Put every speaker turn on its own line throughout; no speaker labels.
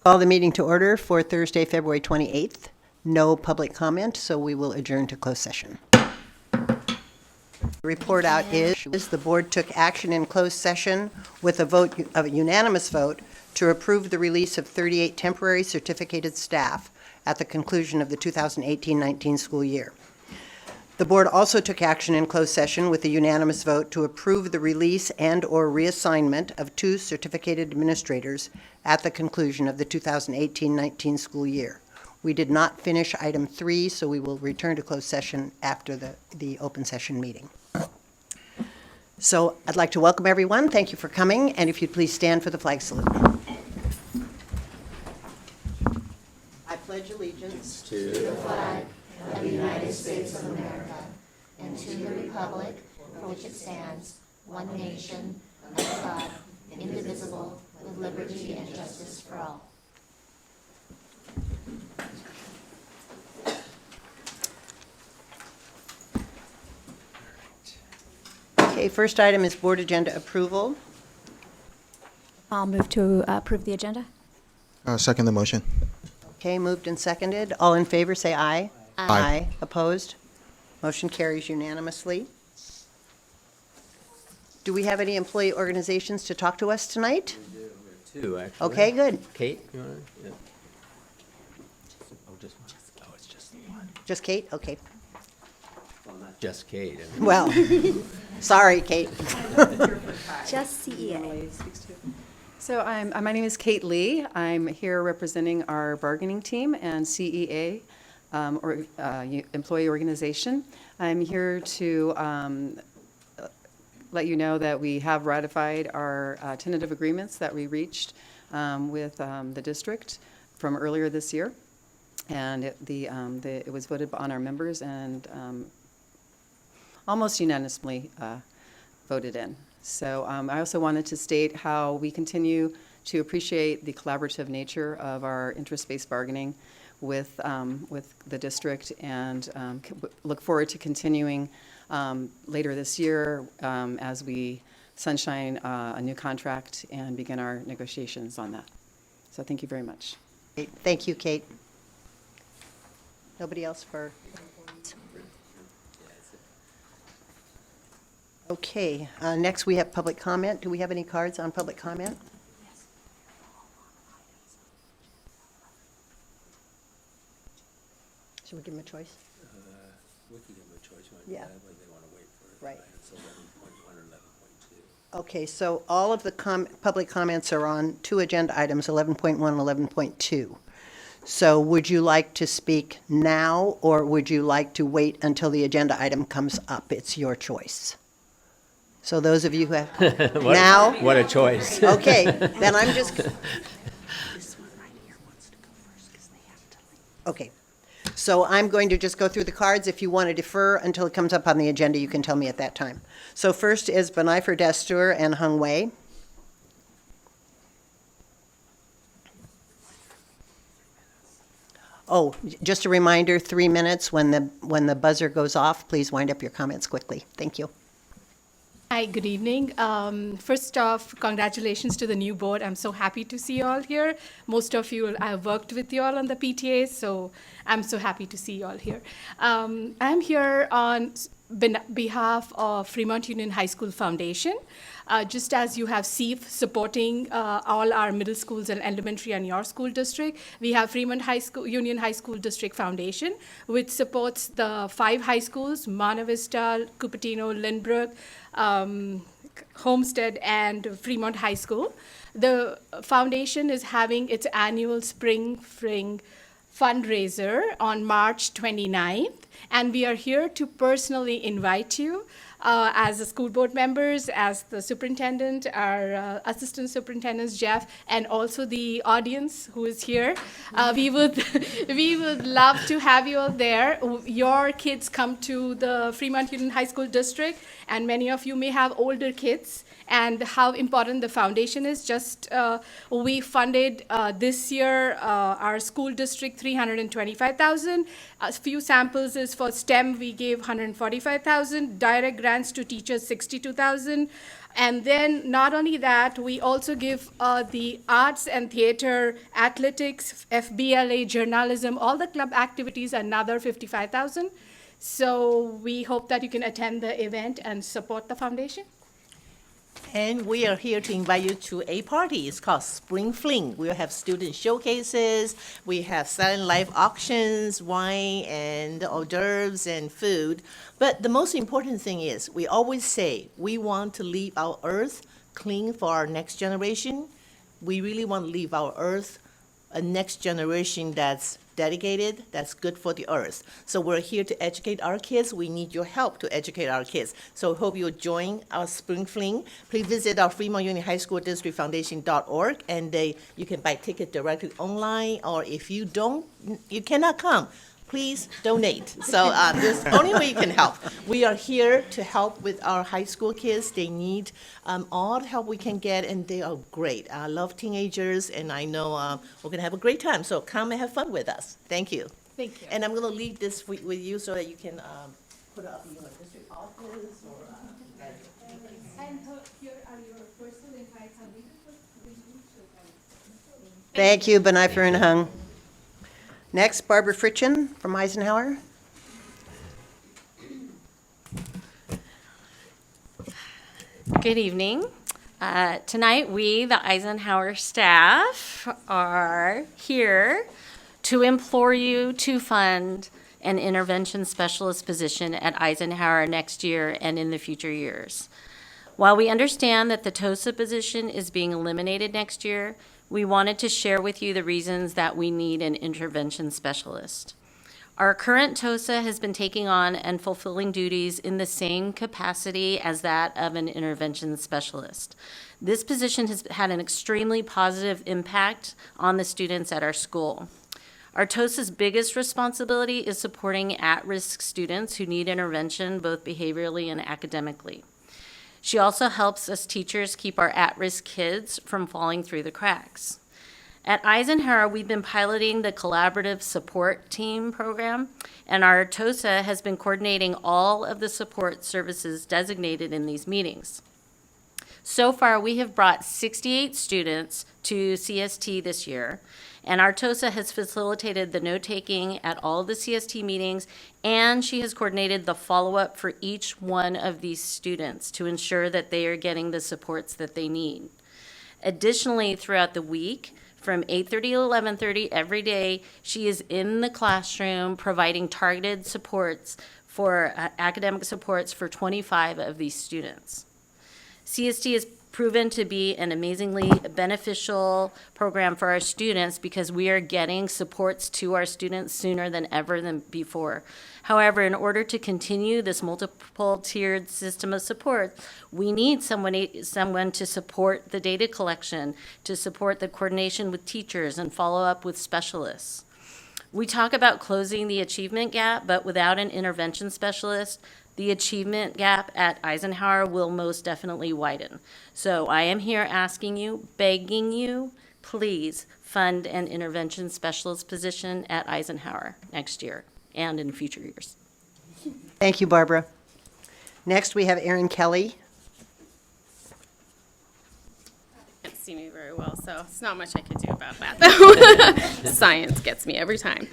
Call the meeting to order for Thursday, February 28th. No public comment, so we will adjourn to closed session. The report out is the board took action in closed session with a unanimous vote to approve the release of 38 temporary certificated staff at the conclusion of the 2018-19 school year. The board also took action in closed session with a unanimous vote to approve the release and/or reassignment of 2 certificated administrators at the conclusion of the 2018-19 school year. We did not finish item 3, so we will return to closed session after the open session meeting. So I'd like to welcome everyone. Thank you for coming, and if you'd please stand for the flag salute. I pledge allegiance
To the flag of the United States of America and to the republic for which it stands, one nation, under God, indivisible, with liberty and justice for all.
Okay, first item is board agenda approval.
I'll move to approve the agenda.
Second the motion.
Okay, moved and seconded. All in favor, say aye.
Aye.
Opposed? Motion carries unanimously. Do we have any employee organizations to talk to us tonight?
Two, actually.
Okay, good.
Kate, you want to? Yeah. Oh, just one. Oh, it's just one.
Just Kate? Okay.
Well, not just Kate. I mean,
Well, sorry, Kate.
Just CEA.
So my name is Kate Lee. I'm here representing our bargaining team and CEA, employee organization. I'm here to let you know that we have ratified our tentative agreements that we reached with the district from earlier this year. And it was voted on our members and almost unanimously voted in. So I also wanted to state how we continue to appreciate the collaborative nature of our interest-based bargaining with the district, and look forward to continuing later this year as we sunshine a new contract and begin our negotiations on that. So thank you very much.
Thank you, Kate. Nobody else for? Okay, next we have public comment. Do we have any cards on public comment? Should we give them a choice?
we can give them a choice.
Yeah.
Whether they want to wait for
Right.
items 11.1 or 11.2.
Okay, so all of the public comments are on 2 agenda items, 11.1 and 11.2. So would you like to speak now, or would you like to wait until the agenda item comes up? It's your choice. So those of you who have, now?
What a choice.
Okay, then I'm just. Okay, so I'm going to just go through the cards. If you want to defer until it comes up on the agenda, you can tell me at that time. So first is Benifer Destur and Hung Wei. Oh, just a reminder, 3 minutes. When the buzzer goes off, please wind up your comments quickly. Thank you.
Hi, good evening. First off, congratulations to the new board. I'm so happy to see you all here. Most of you, I've worked with you all on the PTA, so I'm so happy to see you all here. I'm here on behalf of Fremont Union High School Foundation. Just as you have SEEF supporting all our middle schools and elementary and your school district, we have Fremont Union High School District Foundation, which supports the 5 high schools, Monte Vista, Cupertino, Lynbrook, Homestead, and Fremont High School. The foundation is having its annual Spring Fling fundraiser on March 29th, and we are here to personally invite you as the school board members, as the superintendent, our assistant superintendents, Jeff, and also the audience who is here. We would love to have you all there. Your kids come to the Fremont Union High School District, and many of you may have older kids, and how important the foundation is. Just we funded this year our school district $325,000. A few samples is for STEM. We gave $145,000. Direct grant grants to teachers, 62,000. And then not only that, we also give the arts and theater, athletics, FBLA, journalism, all the club activities, another 55,000. So we hope that you can attend the event and support the foundation.
And we are here to invite you to a party. It's called Spring Fling. We'll have student showcases. We have silent live auctions, wine and hors d'oeuvres and food. But the most important thing is, we always say we want to leave our earth clean for our next generation. We really want to leave our earth a next generation that's dedicated, that's good for the earth. So we're here to educate our kids. We need your help to educate our kids. So hope you'll join our Spring Fling. Please visit our Fremont Union High School District Foundation.org, and you can buy tickets directly online, or if you don't, you cannot come, please donate. So this is the only way you can help. We are here to help with our high school kids. They need all the help we can get, and they are great. I love teenagers, and I know we're going to have a great time. So come and have fun with us. Thank you.
Thank you.
And I'm going to leave this with you so that you can put it up in your district office or.
And here are your personal invites.
Thank you, B'nai and Hung. Next, Barbara Fritchen from Eisenhower.
Good evening. Tonight, we, the Eisenhower staff, are here to implore you to fund an intervention specialist position at Eisenhower next year and in the future years. While we understand that the TOSA position is being eliminated next year, we wanted to share with you the reasons that we need an intervention specialist. Our current TOSA has been taking on and fulfilling duties in the same capacity as that of an intervention specialist. This position has had an extremely positive impact on the students at our school. Our TOSA's biggest responsibility is supporting at-risk students who need intervention both behaviorally and academically. She also helps us teachers keep our at-risk kids from falling through the cracks. At Eisenhower, we've been piloting the Collaborative Support Team program, and our TOSA has been coordinating all of the support services designated in these meetings. So far, we have brought 68 students to CST this year, and our TOSA has facilitated the note-taking at all of the CST meetings, and she has coordinated the follow-up for each one of these students to ensure that they are getting the supports that they need. Additionally, throughout the week, from 8:30 to 11:30 every day, she is in the classroom providing targeted supports for academic supports for 25 of these students. CST is proven to be an amazingly beneficial program for our students because we are getting supports to our students sooner than ever than before. However, in order to continue this multiple tiered system of support, we need someone to support the data collection, to support the coordination with teachers and follow up with specialists. We talk about closing the achievement gap, but without an intervention specialist, the achievement gap at Eisenhower will most definitely widen. So I am here asking you, begging you, please fund an intervention specialist position at Eisenhower next year and in future years.
Thank you, Barbara. Next, we have Erin Kelly.
Can't see me very well, so it's not much I could do about that, though. Science gets me every time.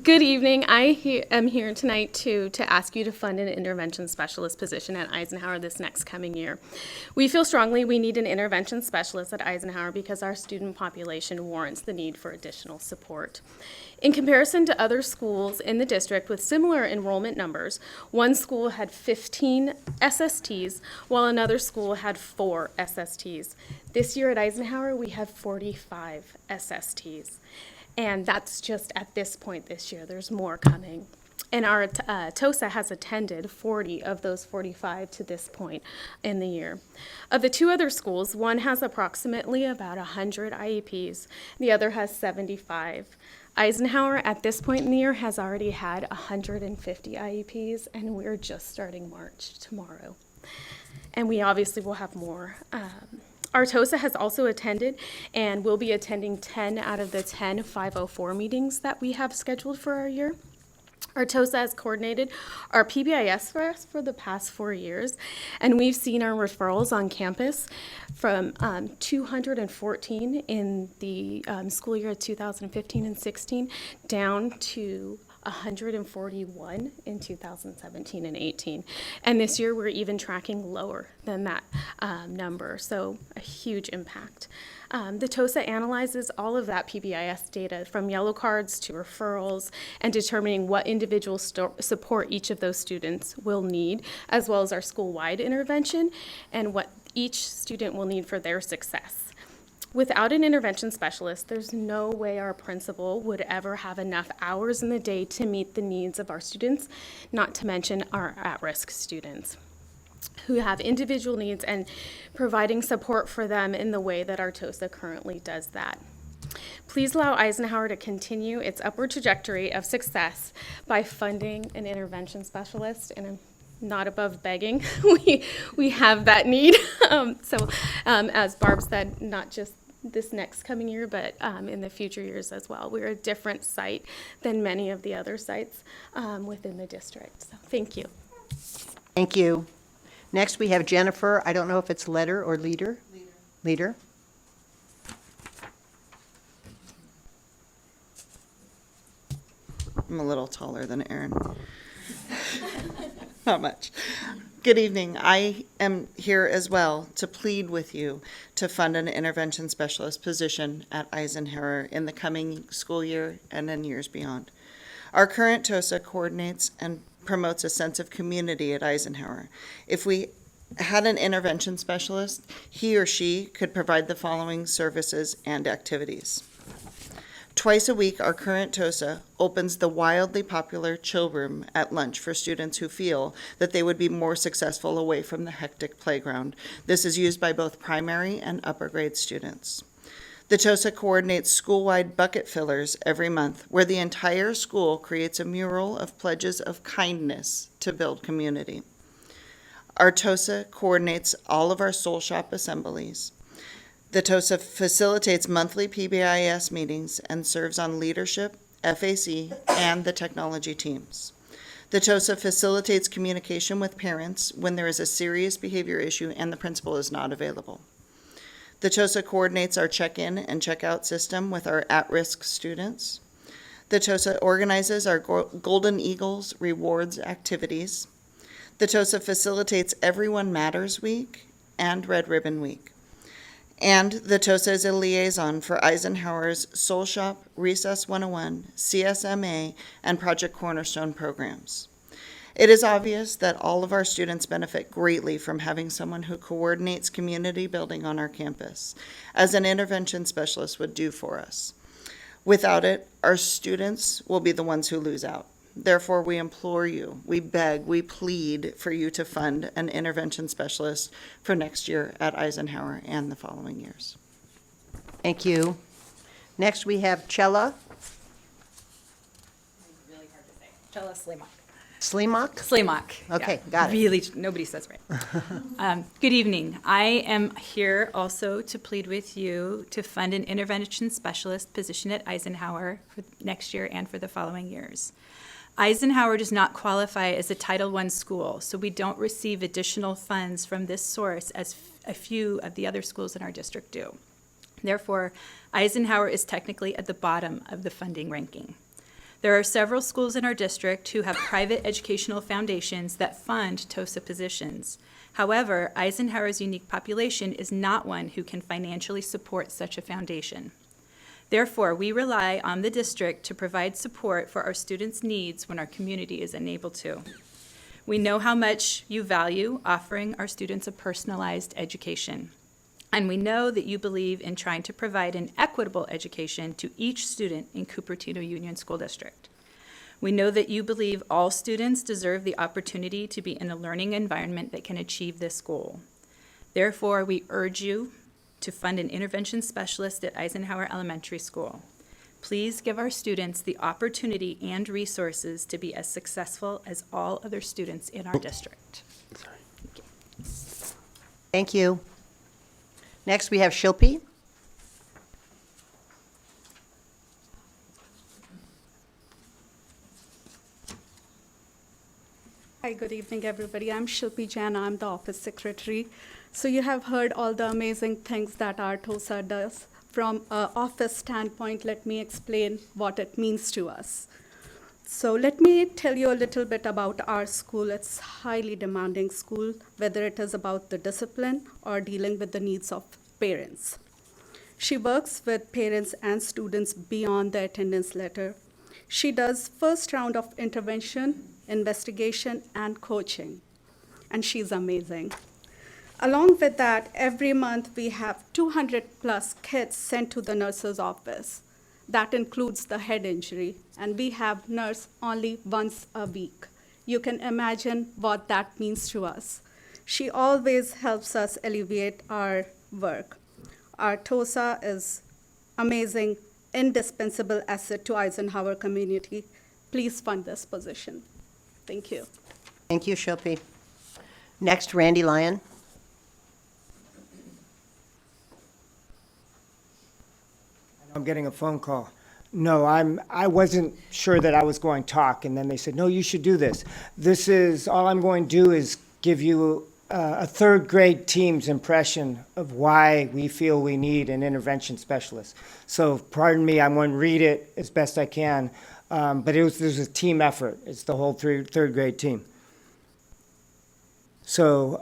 Good evening. I am here tonight to ask you to fund an intervention specialist position at Eisenhower this next coming year. We feel strongly we need an intervention specialist at Eisenhower because our student population warrants the need for additional support. In comparison to other schools in the district with similar enrollment numbers, one school had 15 SSTs, while another school had 4 SSTs. This year at Eisenhower, we have 45 SSTs. And that's just at this point this year. There's more coming. And our TOSA has attended 40 of those 45 to this point in the year. Of the 2 other schools, one has approximately about 100 IEPs. The other has 75. Eisenhower, at this point in the year, has already had 150 IEPs, and we're just starting March tomorrow. And we obviously will have more. Our TOSA has also attended and will be attending 10 out of the 10 504 meetings that we have scheduled for our year. Our TOSA has coordinated our PBIS for us for the past 4 years, and we've seen our referrals on campus from 214 in the school year 2015 and 16 down to 141 in 2017 and 18. And this year, we're even tracking lower than that number, so a huge impact. The TOSA analyzes all of that PBIS data, from yellow cards to referrals, and determining what individual support each of those students will need, as well as our school-wide intervention, and what each student will need for their success. Without an intervention specialist, there's no way our principal would ever have enough hours in the day to meet the needs of our students, not to mention our at-risk students who have individual needs, and providing support for them in the way that our TOSA currently does that. Please allow Eisenhower to continue its upward trajectory of success by funding an intervention specialist, and I'm not above begging. We have that need. As Barb said, not just this next coming year, but in the future years as well. We're a different site than many of the other sites within the district. So thank you.
Thank you. Next, we have Jennifer. I don't know if it's letter or leader. Leader.
I'm a little taller than Erin. Not much. Good evening. I am here as well to plead with you to fund an intervention specialist position at Eisenhower in the coming school year and in years beyond. Our current TOSA coordinates and promotes a sense of community at Eisenhower. If we had an intervention specialist, he or she could provide the following services and activities. Twice a week, our current TOSA opens the wildly popular chill room at lunch for students who feel that they would be more successful away from the hectic playground. This is used by both primary and upper grade students. The TOSA coordinates school-wide bucket fillers every month, where the entire school creates a mural of pledges of kindness to build community. Our TOSA coordinates all of our Soul Shop assemblies. The TOSA facilitates monthly PBIS meetings and serves on leadership, FAC, and the technology teams. The TOSA facilitates communication with parents when there is a serious behavior issue and the principal is not available. The TOSA coordinates our check-in and check-out system with our at-risk students. The TOSA organizes our Golden Eagles rewards activities. The TOSA facilitates Everyone Matters Week and Red Ribbon Week. And the TOSA is a liaison for Eisenhower's Soul Shop, Recess 101, CSMA, and Project Cornerstone programs. It is obvious that all of our students benefit greatly from having someone who coordinates community building on our campus, as an intervention specialist would do for us. Without it, our students will be the ones who lose out. Therefore, we implore you, we beg, we plead for you to fund an intervention specialist for next year at Eisenhower and the following years.
Thank you. Next, we have Chella
Really hard to say. Chella Slimak.
Slimak.
Slimak.
Okay,
yeah.
got it.
Really, nobody says right. Good evening. I am here also to plead with you to fund an intervention specialist position at Eisenhower for next year and for the following years. Eisenhower does not qualify as a Title I school, so we don't receive additional funds from this source as a few of the other schools in our district do. Therefore, Eisenhower is technically at the bottom of the funding ranking. There are several schools in our district who have private educational foundations that fund TOSA positions. However, Eisenhower's unique population is not one who can financially support such a foundation. Therefore, we rely on the district to provide support for our students' needs when our community is unable to. We know how much you value offering our students a personalized education. And we know that you believe in trying to provide an equitable education to each student in Cupertino Union School District. We know that you believe all students deserve the opportunity to be in a learning environment that can achieve this goal. Therefore, we urge you to fund an intervention specialist at Eisenhower Elementary School. Please give our students the opportunity and resources to be as successful as all other students in our district.
Thank you. Next, we have Shilpi.
Hi, good evening, everybody. I'm Shilpi Jain. I'm the office secretary. So you have heard all the amazing things that our TOSA does. From an office standpoint, let me explain what it means to us. So let me tell you a little bit about our school. It's a highly demanding school, whether it is about the discipline or dealing with the needs of parents. She works with parents and students beyond the attendance letter. She does first round of intervention, investigation, and coaching, and she's amazing. Along with that, every month we have 200 plus kids sent to the nurse's office. That includes the head injury, and we have nurse only once a week. You can imagine what that means to us. She always helps us alleviate our work. Our TOSA is amazing, indispensable asset to Eisenhower community. Please fund this position. Thank you.
Thank you, Shilpi. Next, Randy Lyon.
I'm getting a phone call. No, I wasn't sure that I was going to talk, and then they said, no, you should do this. All I'm going to do is give you a third grade team's impression of why we feel we need an intervention specialist. So pardon me, I'm going to read it as best I can, but this was a team effort. It's the whole third grade team. So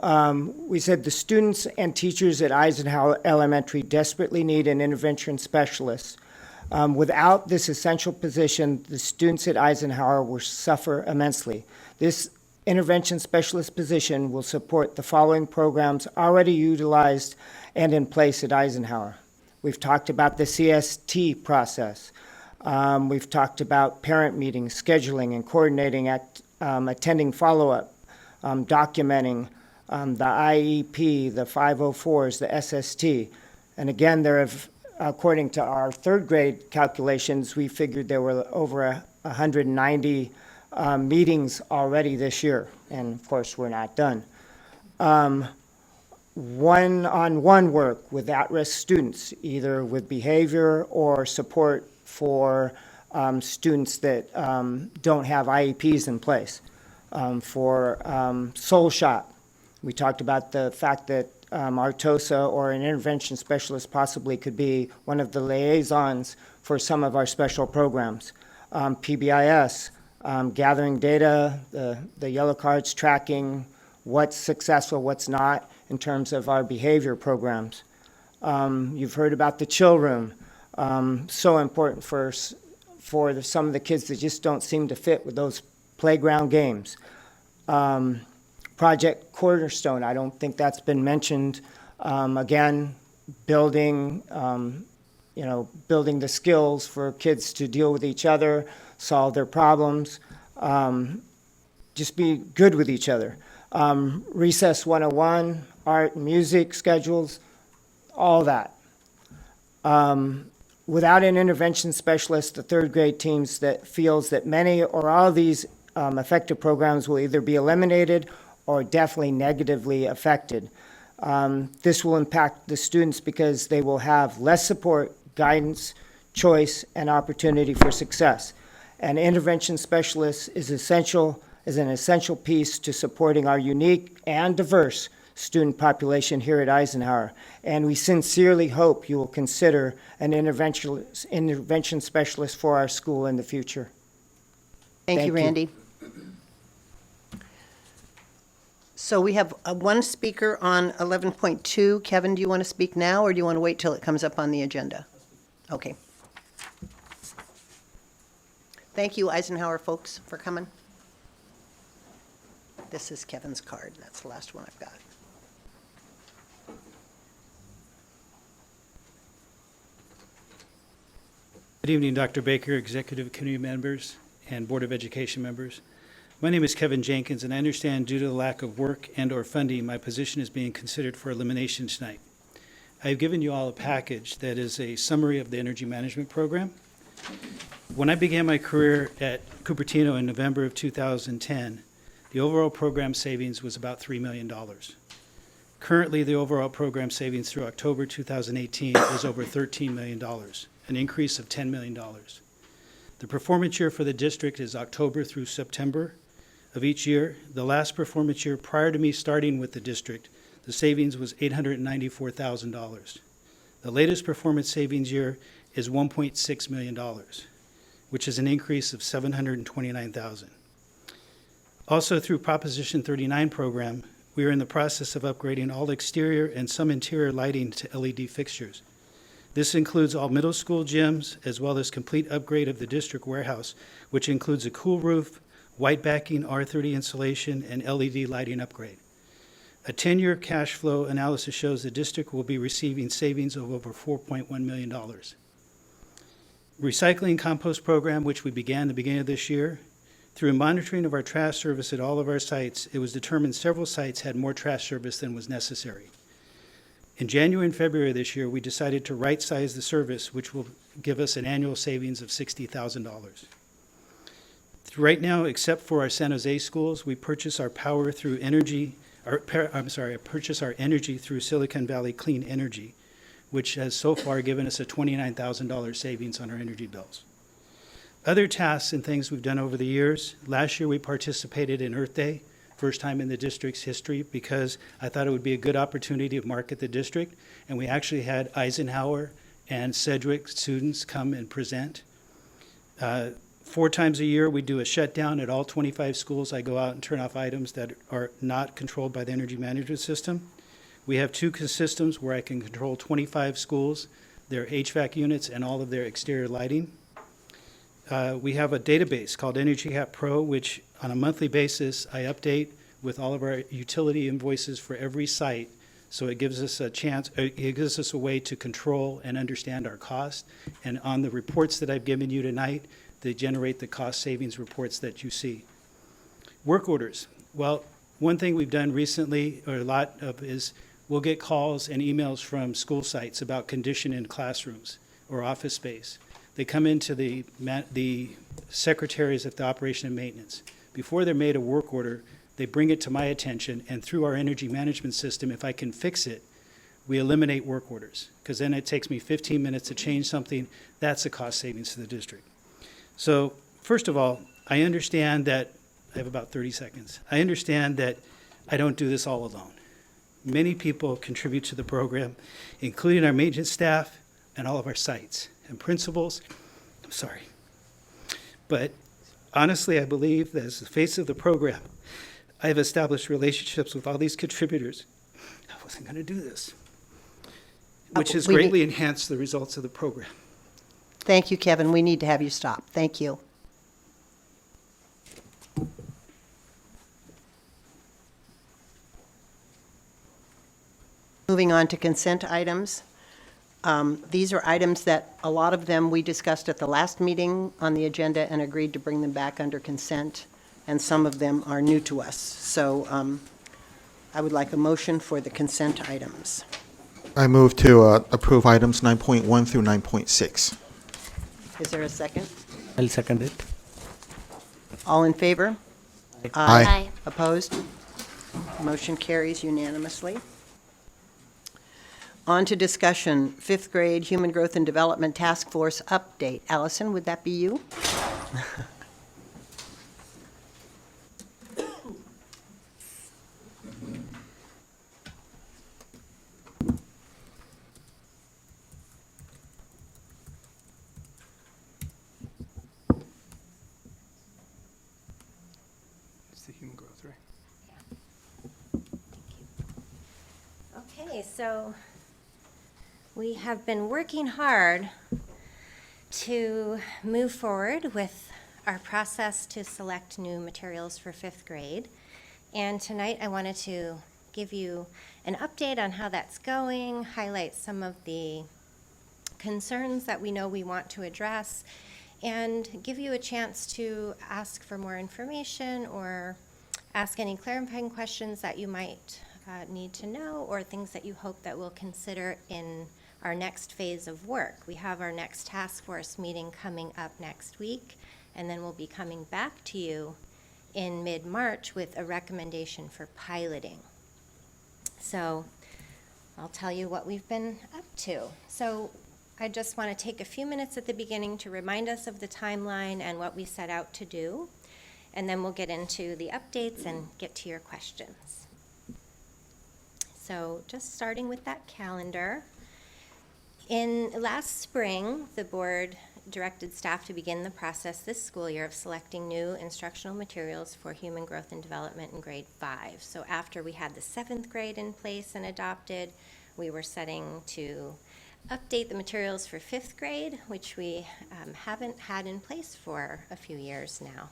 we said the students and teachers at Eisenhower Elementary desperately need an intervention specialist. Without this essential position, the students at Eisenhower will suffer immensely. This intervention specialist position will support the following programs already utilized and in place at Eisenhower. We've talked about the CST process. We've talked about parent meetings, scheduling and coordinating, attending follow-up, documenting the IEP, the 504s, the SST. And again, according to our third grade calculations, we figured there were over 190 meetings already this year. And of course, we're not done. One-on-one work with at-risk students, either with behavior or support for students that don't have IEPs in place. For Soul Shop, we talked about the fact that our TOSA or an intervention specialist possibly could be one of the liaisons for some of our special programs. PBIS, gathering data, the yellow cards tracking what's successful, what's not in terms of our behavior programs. You've heard about the chill room, so important for some of the kids that just don't seem to fit with those playground games. Project Cornerstone, I don't think that's been mentioned. Again, building the skills for kids to deal with each other, solve their problems, just be good with each other. Recess 101, art and music schedules, all that. Without an intervention specialist, the third grade teams that feels that many or all of these effective programs will either be eliminated or definitely negatively affected. This will impact the students because they will have less support, guidance, choice, and opportunity for success. An intervention specialist is an essential piece to supporting our unique and diverse student population here at Eisenhower. And we sincerely hope you will consider an intervention specialist for our school in the future.
Thank you, Randy. So we have one speaker on 11.2. Kevin, do you want to speak now, or do you want to wait till it comes up on the agenda? Okay. Thank you, Eisenhower folks, for coming. This is Kevin's card. That's the last one I've got.
Good evening, Dr. Baker, Executive Committee members, and Board of Education members. My name is Kevin Jenkins, and I understand due to the lack of work and/or funding, my position is being considered for elimination tonight. I have given you all a package that is a summary of the Energy Management Program. When I began my career at Cupertino in November of 2010, the overall program savings was about $3 million. Currently, the overall program savings through October 2018 is over $13 million, an increase of $10 million. The performance year for the district is October through September of each year. The last performance year prior to me starting with the district, the savings was $894,000. The latest performance savings year is $1.6 million, which is an increase of $729,000. Also, through Proposition 39 program, we are in the process of upgrading all exterior and some interior lighting to LED fixtures. This includes all middle school gyms, as well as complete upgrade of the district warehouse, which includes a cool roof, white backing R30 insulation, and LED lighting upgrade. A 10-year cash flow analysis shows the district will be receiving savings of over $4.1 million. Recycling compost program, which we began at the beginning of this year, through monitoring of our trash service at all of our sites, it was determined several sites had more trash service than was necessary. In January and February of this year, we decided to right-size the service, which will give us an annual savings of $60,000. Right now, except for our San Jose schools, we purchase our power through energy, purchase our energy through Silicon Valley Clean Energy, which has so far given us a $29,000 savings on our energy bills. Other tasks and things we've done over the years, last year we participated in Earth Day, first time in the district's history, because I thought it would be a good opportunity to market the district, and we actually had Eisenhower and Sedgwick students come and present. 4 times a year, we do a shutdown at all 25 schools. I go out and turn off items that are not controlled by the energy management system. We have 2 systems where I can control 25 schools, their HVAC units, and all of their exterior lighting. We have a database called EnergyHat Pro, which on a monthly basis I update with all of our utility invoices for every site. So it gives us a chance, it gives us a way to control and understand our cost. And on the reports that I've given you tonight, they generate the cost savings reports that you see. Work orders. Well, one thing we've done recently, or a lot of, is we'll get calls and emails from school sites about condition in classrooms or office space. They come into the secretaries of the operation and maintenance. Before they're made a work order, they bring it to my attention, and through our energy management system, if I can fix it, we eliminate work orders, because then it takes me 15 minutes to change something. That's a cost savings to the district. So first of all, I understand that, I have about 30 seconds. I understand that I don't do this all alone. Many people contribute to the program, including our maintenance staff and all of our sites and principals. I'm sorry. But honestly, I believe that as the face of the program, I have established relationships with all these contributors. I wasn't going to do this, which has greatly enhanced the results of the program.
Thank you, Kevin. We need to have you stop. Thank you. Moving on to consent items. These are items that, a lot of them we discussed at the last meeting on the agenda and agreed to bring them back under consent, and some of them are new to us. So I would like a motion for the consent items.
I move to approve items 9.1 through 9.6.
Is there a second?
I'll second it.
All in favor?
Aye.
Opposed? Motion carries unanimously. On to discussion, 5th grade Human Growth and Development Task Force update. Allison, would that be you?
It's the human growth, right?
Okay, so we have been working hard to move forward with our process to select new materials for 5th grade. And tonight I wanted to give you an update on how that's going, highlight some of the concerns that we know we want to address, and give you a chance to ask for more information or ask any clarifying questions that you might need to know, or things that you hope that we'll consider in our next phase of work. We have our next task force meeting coming up next week, and then we'll be coming back to you in mid-March with a recommendation for piloting. So I'll tell you what we've been up to. So I just want to take a few minutes at the beginning to remind us of the timeline and what we set out to do. and then we'll get into the updates and get to your questions. So just starting with that calendar. In last spring, the board directed staff to begin the process this school year of selecting new instructional materials for human growth and development in grade 5. So after we had the 7th grade in place and adopted, we were setting to update the materials for 5th grade, which we haven't had in place for a few years now,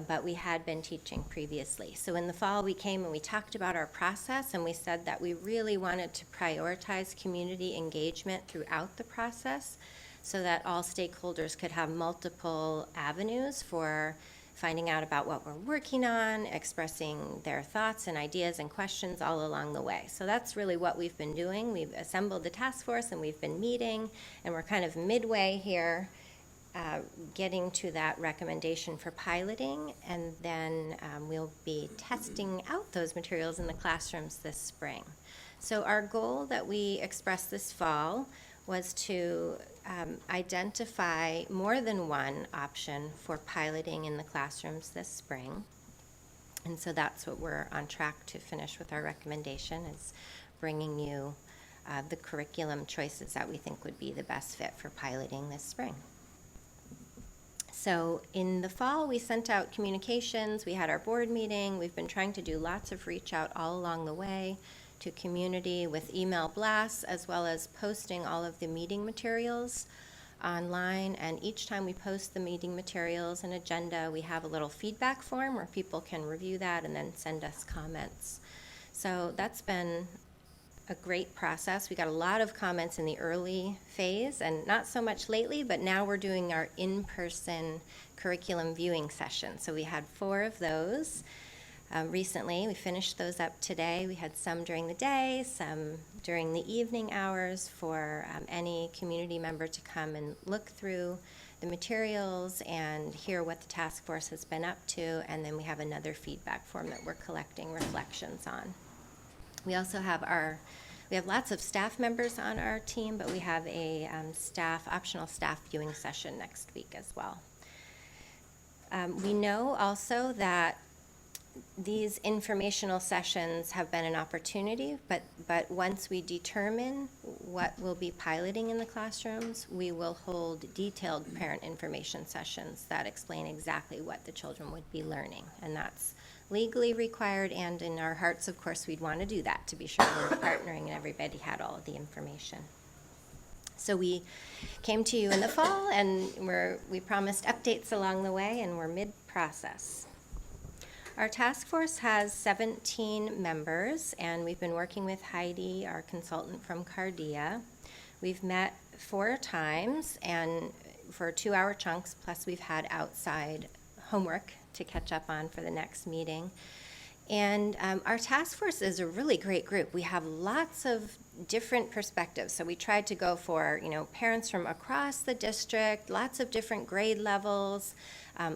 but we had been teaching previously. So in the fall, we came and we talked about our process, and we said that we really wanted to prioritize community engagement throughout the process so that all stakeholders could have multiple avenues for finding out about what we're working on, expressing their thoughts and ideas and questions all along the way. So that's really what we've been doing. We've assembled the task force and we've been meeting, and we're kind of midway here, getting to that recommendation for piloting, and then we'll be testing out those materials in the classrooms this spring. So our goal that we expressed this fall was to identify more than one option for piloting in the classrooms this spring. And so that's what we're on track to finish with our recommendation, is bringing you the curriculum choices that we think would be the best fit for piloting this spring. So in the fall, we sent out communications. We had our board meeting. We've been trying to do lots of reach out all along the way to community with email blasts, as well as posting all of the meeting materials online. And each time we post the meeting materials and agenda, we have a little feedback form where people can review that and then send us comments. So that's been a great process. We got a lot of comments in the early phase, and not so much lately, but now we're doing our in-person curriculum viewing session. So we had 4 of those recently. We finished those up today. We had some during the day, some during the evening hours for any community member to come and look through the materials and hear what the task force has been up to, and then we have another feedback form that we're collecting reflections on. We also have we have lots of staff members on our team, but we have a optional staff viewing session next week as well. We know also that these informational sessions have been an opportunity, but once we determine what we'll be piloting in the classrooms, we will hold detailed parent information sessions that explain exactly what the children would be learning. And that's legally required, and in our hearts, of course, we'd want to do that to be sure we're partnering and everybody had all of the information. So we came to you in the fall, and we promised updates along the way, and we're mid-process. Our task force has 17 members, and we've been working with Heidi, our consultant from Cardia. We've met 4 times, and for 2-hour chunks, plus we've had outside homework to catch up on for the next meeting. And our task force is a really great group. We have lots of different perspectives. So we tried to go for, parents from across the district, lots of different grade levels,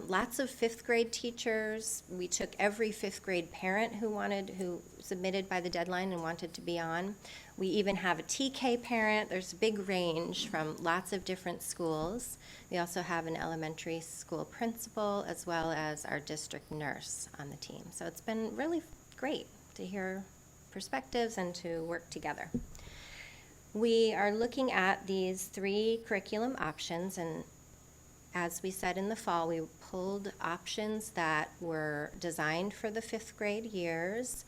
lots of 5th grade teachers. We took every 5th grade parent who submitted by the deadline and wanted to be on. We even have a TK parent. There's a big range from lots of different schools. We also have an elementary school principal as well as our district nurse on the team. So it's been really great to hear perspectives and to work together. We are looking at these 3 curriculum options, and as we said in the fall, we pulled options that were designed for the 5th grade years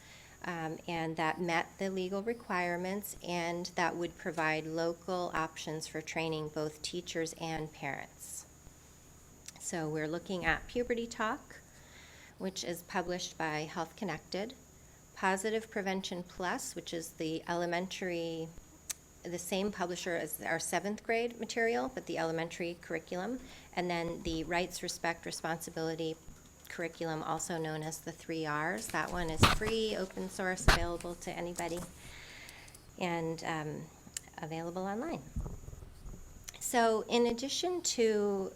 and that met the legal requirements, and that would provide local options for training both teachers and parents. So we're looking at Puberty Talk, which is published by Health Connected, Positive Prevention Plus, which is the same publisher as our 7th grade material, but the elementary curriculum, and then the Rights, Respect, Responsibility curriculum, also known as the 3 Rs. That one is free, open source, available to anybody, and available online. So in addition to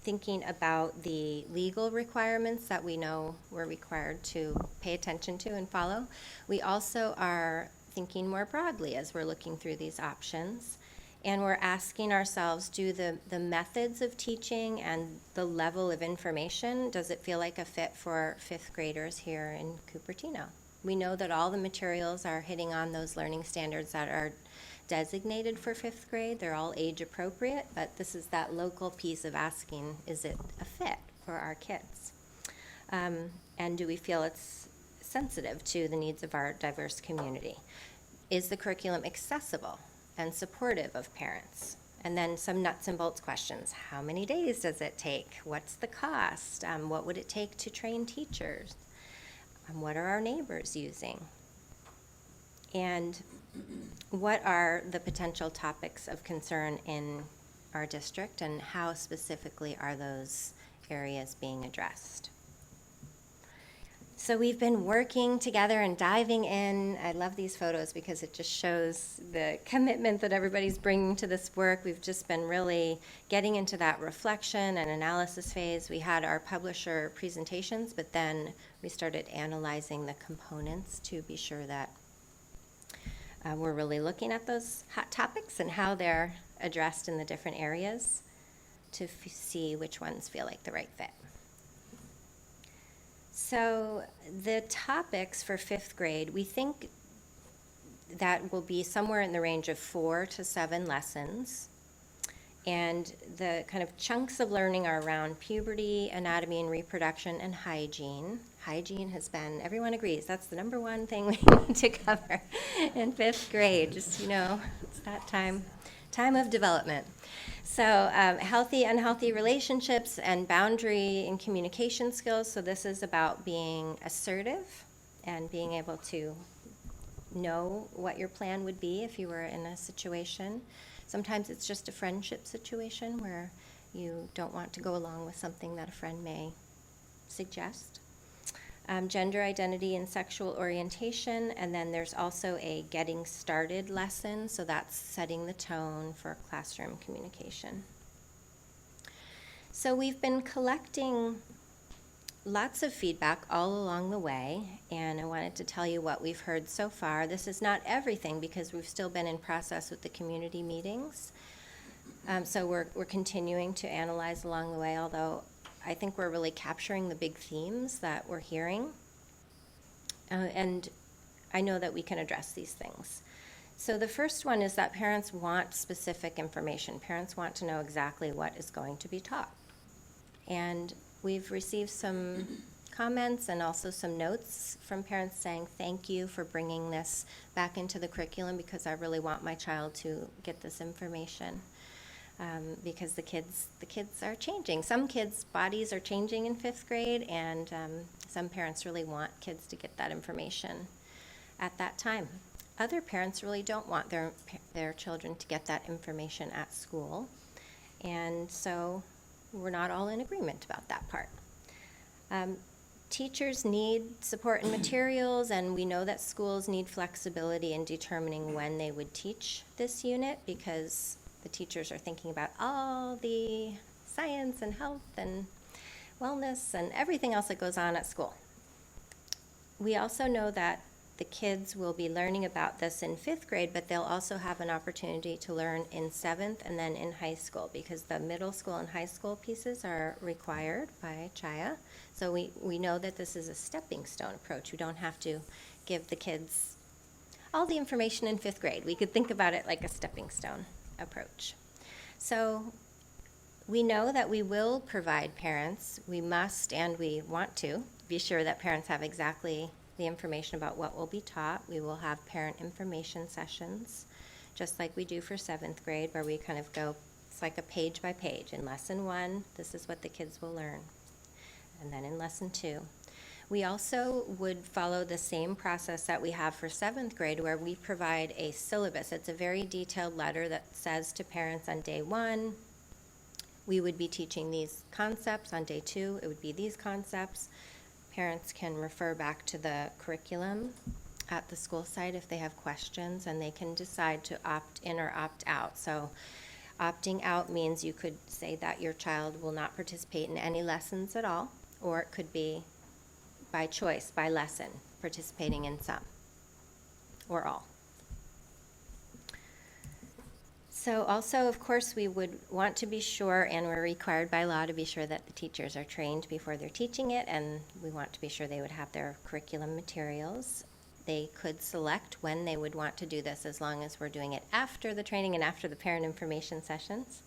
thinking about the legal requirements that we know we're required to pay attention to and follow, we also are thinking more broadly as we're looking through these options. And we're asking ourselves, do the methods of teaching and the level of information, does it feel like a fit for fifth graders here in Cupertino? We know that all the materials are hitting on those learning standards that are designated for fifth grade. They're all age appropriate, but this is that local piece of asking, is it a fit for our kids? And do we feel it's sensitive to the needs of our diverse community? Is the curriculum accessible and supportive of parents? And then some nuts and bolts questions. How many days does it take? What's the cost? What would it take to train teachers? What are our neighbors using? And what are the potential topics of concern in our district, and how specifically are those areas being addressed? So we've been working together and diving in. I love these photos because it just shows the commitment that everybody's bringing to this work. We've just been really getting into that reflection and analysis phase. We had our publisher presentations, but then we started analyzing the components to be sure that we're really looking at those hot topics and how they're addressed in the different areas to see which ones feel like the right fit. So the topics for fifth grade, we think that will be somewhere in the range of 4 to 7 lessons. And the kind of chunks of learning are around puberty, anatomy and reproduction, and hygiene. Hygiene has been, everyone agrees, that's the number one thing we need to cover in fifth grade. Just, it's that time of development. So healthy, unhealthy relationships and boundary and communication skills. So this is about being assertive and being able to know what your plan would be if you were in a situation. Sometimes it's just a friendship situation where you don't want to go along with something that a friend may suggest. Gender identity and sexual orientation, and then there's also a getting started lesson, so that's setting the tone for classroom communication. So we've been collecting lots of feedback all along the way, and I wanted to tell you what we've heard so far. This is not everything because we've still been in process with the community meetings. So we're continuing to analyze along the way, although I think we're really capturing the big themes that we're hearing. And I know that we can address these things. So the first one is that parents want specific information. Parents want to know exactly what is going to be taught. And we've received some comments and also some notes from parents saying, thank you for bringing this back into the curriculum because I really want my child to get this information. Because the kids are changing. Some kids' bodies are changing in fifth grade, and some parents really want kids to get that information at that time. Other parents really don't want their children to get that information at school, and so we're not all in agreement about that part. Teachers need support and materials, and we know that schools need flexibility in determining when they would teach this unit because the teachers are thinking about all the science and health and wellness and everything else that goes on at school. We also know that the kids will be learning about this in fifth grade, but they'll also have an opportunity to learn in seventh and then in high school because the middle school and high school pieces are required by CHIA. So we know that this is a stepping stone approach. We don't have to give the kids all the information in fifth grade. We could think about it like a stepping stone approach. So we know that we will provide parents, we must and we want to be sure that parents have exactly the information about what will be taught. We will have parent information sessions, just like we do for seventh grade, where we kind of go, it's like a page by page. In lesson 1, this is what the kids will learn. And then in lesson 2. We also would follow the same process that we have for seventh grade where we provide a syllabus. It's a very detailed letter that says to parents on day 1, we would be teaching these concepts. On day 2, it would be these concepts. Parents can refer back to the curriculum at the school site if they have questions, and they can decide to opt in or opt out. So opting out means you could say that your child will not participate in any lessons at all, or it could be by choice, by lesson, participating in some or all. So also, of course, we would want to be sure, and we're required by law to be sure that the teachers are trained before they're teaching it, and we want to be sure they would have their curriculum materials. They could select when they would want to do this, as long as we're doing it after the training and after the parent information sessions.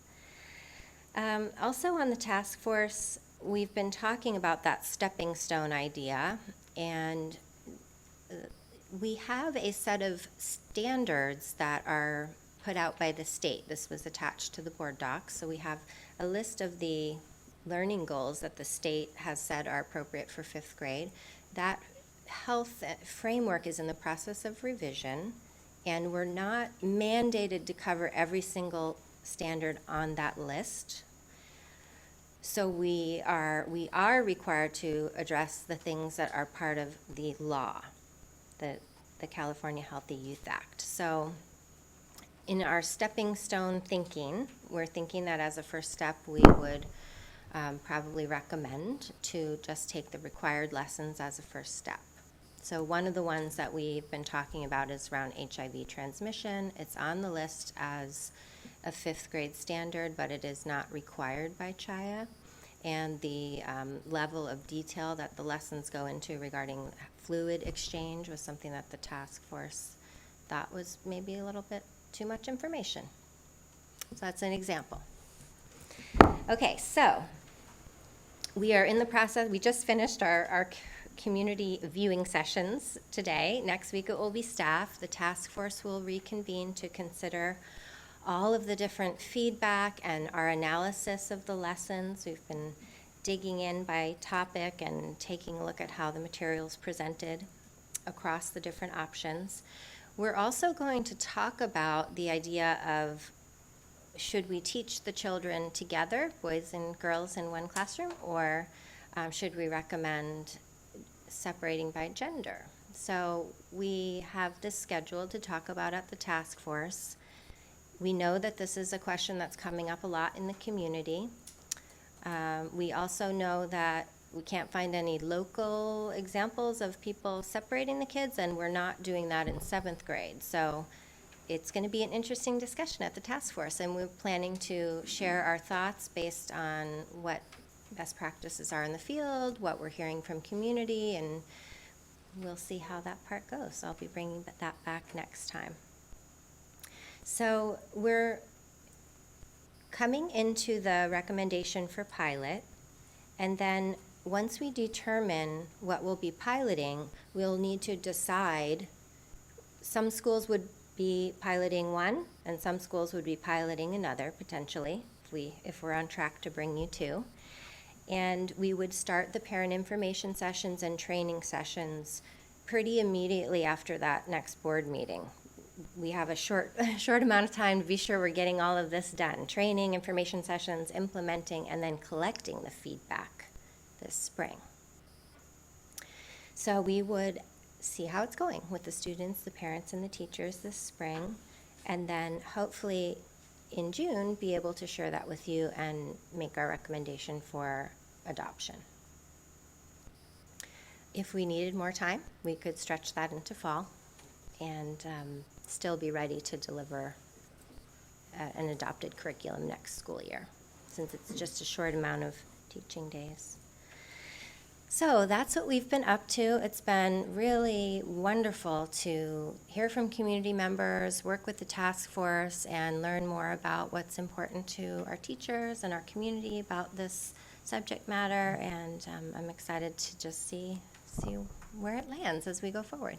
Also on the task force, we've been talking about that stepping stone idea, and we have a set of standards that are put out by the state. This was attached to the board docs, so we have a list of the learning goals that the state has said are appropriate for 5th grade. That health framework is in the process of revision, and we're not mandated to cover every single standard on that list. So we are required to address the things that are part of the law, the California Healthy Youth Act. So in our stepping stone thinking, we're thinking that as a first step, we would probably recommend to just take the required lessons as a first step. So one of the ones that we've been talking about is around HIV transmission. It's on the list as a 5th grade standard, but it is not required by CHIA. And the level of detail that the lessons go into regarding fluid exchange was something that the task force thought was maybe a little bit too much information. So that's an example. Okay, so we are in the process, we just finished our community viewing sessions today. Next week it will be staff. The task force will reconvene to consider all of the different feedback and our analysis of the lessons. We've been digging in by topic and taking a look at how the material's presented across the different options. We're also going to talk about the idea of, should we teach the children together, boys and girls in one classroom, or should we recommend separating by gender? So we have this scheduled to talk about at the task force. We know that this is a question that's coming up a lot in the community. We also know that we can't find any local examples of people separating the kids, and we're not doing that in 7th grade. So it's going to be an interesting discussion at the task force, and we're planning to share our thoughts based on what best practices are in the field, what we're hearing from community, and we'll see how that part goes. I'll be bringing that back next time. So we're coming into the recommendation for pilot, and then once we determine what we'll be piloting, we'll need to decide. Some schools would be piloting one, and some schools would be piloting another, potentially, if we're on track to bring you two. And we would start the parent information sessions and training sessions pretty immediately after that next board meeting. We have a short amount of time to be sure we're getting all of this done. Training, information sessions, implementing, and then collecting the feedback this spring. So we would see how it's going with the students, the parents, and the teachers this spring, and then hopefully in June be able to share that with you and make our recommendation for adoption. If we needed more time, we could stretch that into fall and still be ready to deliver an adopted curriculum next school year, since it's just a short amount of teaching days. So that's what we've been up to. It's been really wonderful to hear from community members, work with the task force, and learn more about what's important to our teachers and our community about this subject matter. And I'm excited to just see where it lands as we go forward.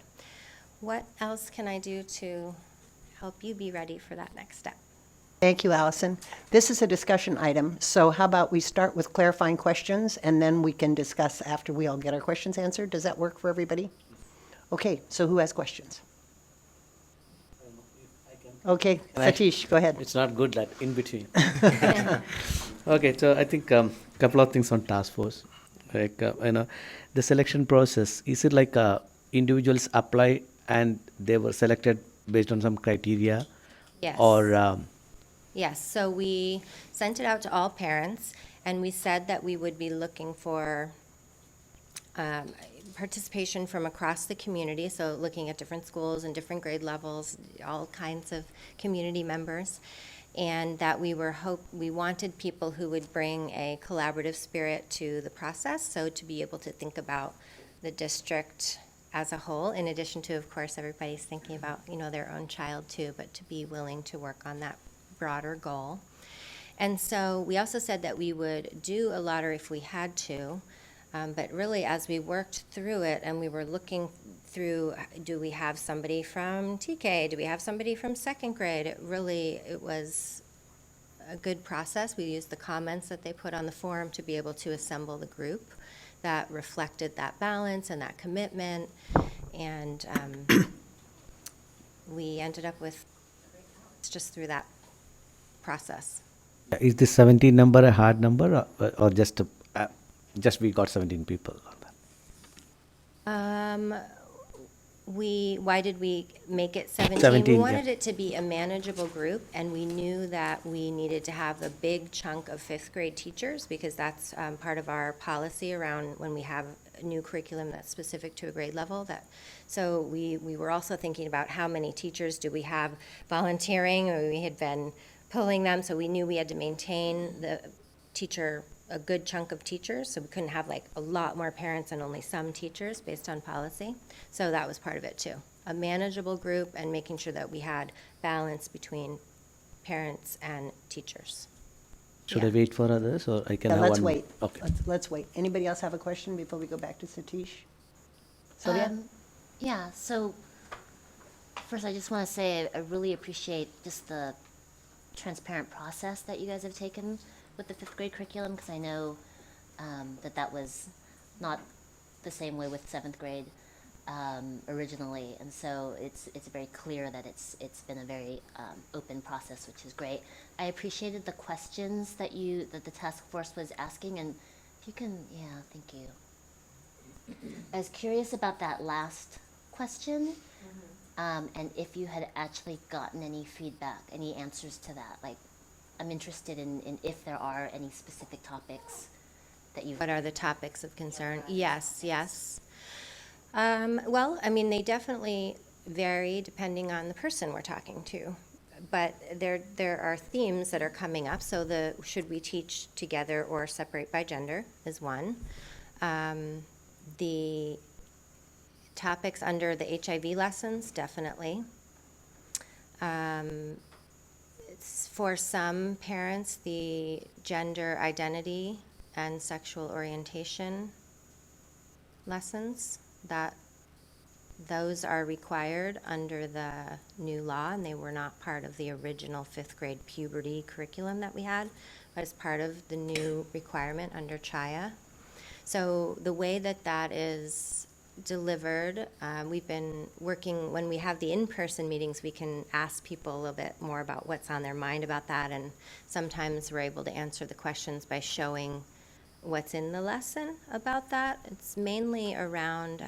What else can I do to help you be ready for that next step?
Thank you, Allison. This is a discussion item, so how about we start with clarifying questions, and then we can discuss after we all get our questions answered. Does that work for everybody? Okay, so who has questions? Okay, Satish, go ahead.
It's not good that in between. Okay, so I think couple of things on task force. Like the selection process, is it like individuals apply and they were selected based on some criteria?
Yes.
Or
Yes, so we sent it out to all parents, and we said that we would be looking for participation from across the community, so looking at different schools and different grade levels, all kinds of community members. and that we wanted people who would bring a collaborative spirit to the process, so to be able to think about the district as a whole, in addition to, of course, everybody's thinking about, their own child too, but to be willing to work on that broader goal. And so we also said that we would do a lottery if we had to, but really as we worked through it and we were looking through, do we have somebody from TK? Do we have somebody from second grade? It was a good process. We used the comments that they put on the form to be able to assemble the group that reflected that balance and that commitment. And we ended up with just through that process.
Is this 17 number a hard number, or just we got 17 people on that?
Why did we make it 17?
17,
We wanted
yeah.
it to be a manageable group, and we knew that we needed to have a big chunk of fifth grade teachers, because that's part of our policy around when we have a new curriculum that's specific to a grade level. So we were also thinking about how many teachers do we have volunteering, or we had been pulling them, so we knew we had to maintain a good chunk of teachers, so we couldn't have like a lot more parents and only some teachers based on policy. So that was part of it too. A manageable group and making sure that we had balance between parents and teachers.
Should I wait for others, or I can
Yeah,
have
let's
one?
wait.
Okay.
Let's wait. Anybody else have a question before we go back to Satish? Sylvia?
Yeah, so first I just want to say I really appreciate just the transparent process that you guys have taken with the fifth grade curriculum, because I know that was not the same way with seventh grade originally, and so it's very clear that it's been a very open process, which is great. I appreciated the questions that the task force was asking, and if you can, thank you. I was curious about that last question, and if you had actually gotten any feedback, any answers to that. Like, I'm interested in if there are any specific topics that you. What are the topics of concern? Yes. Well, I mean, they definitely vary depending on the person we're talking to. But there are themes that are coming up. So should we teach together or separate by gender is one. The topics under the HIV lessons, definitely. For some parents, the gender identity and sexual orientation lessons, those are required under the new law, and they were not part of the original fifth grade puberty curriculum that we had, but as part of the new requirement under CHIA. So the way that is delivered, we've been working, when we have the in-person meetings, we can ask people a little bit more about what's on their mind about that, and sometimes we're able to answer the questions by showing what's in the lesson about that. It's mainly around,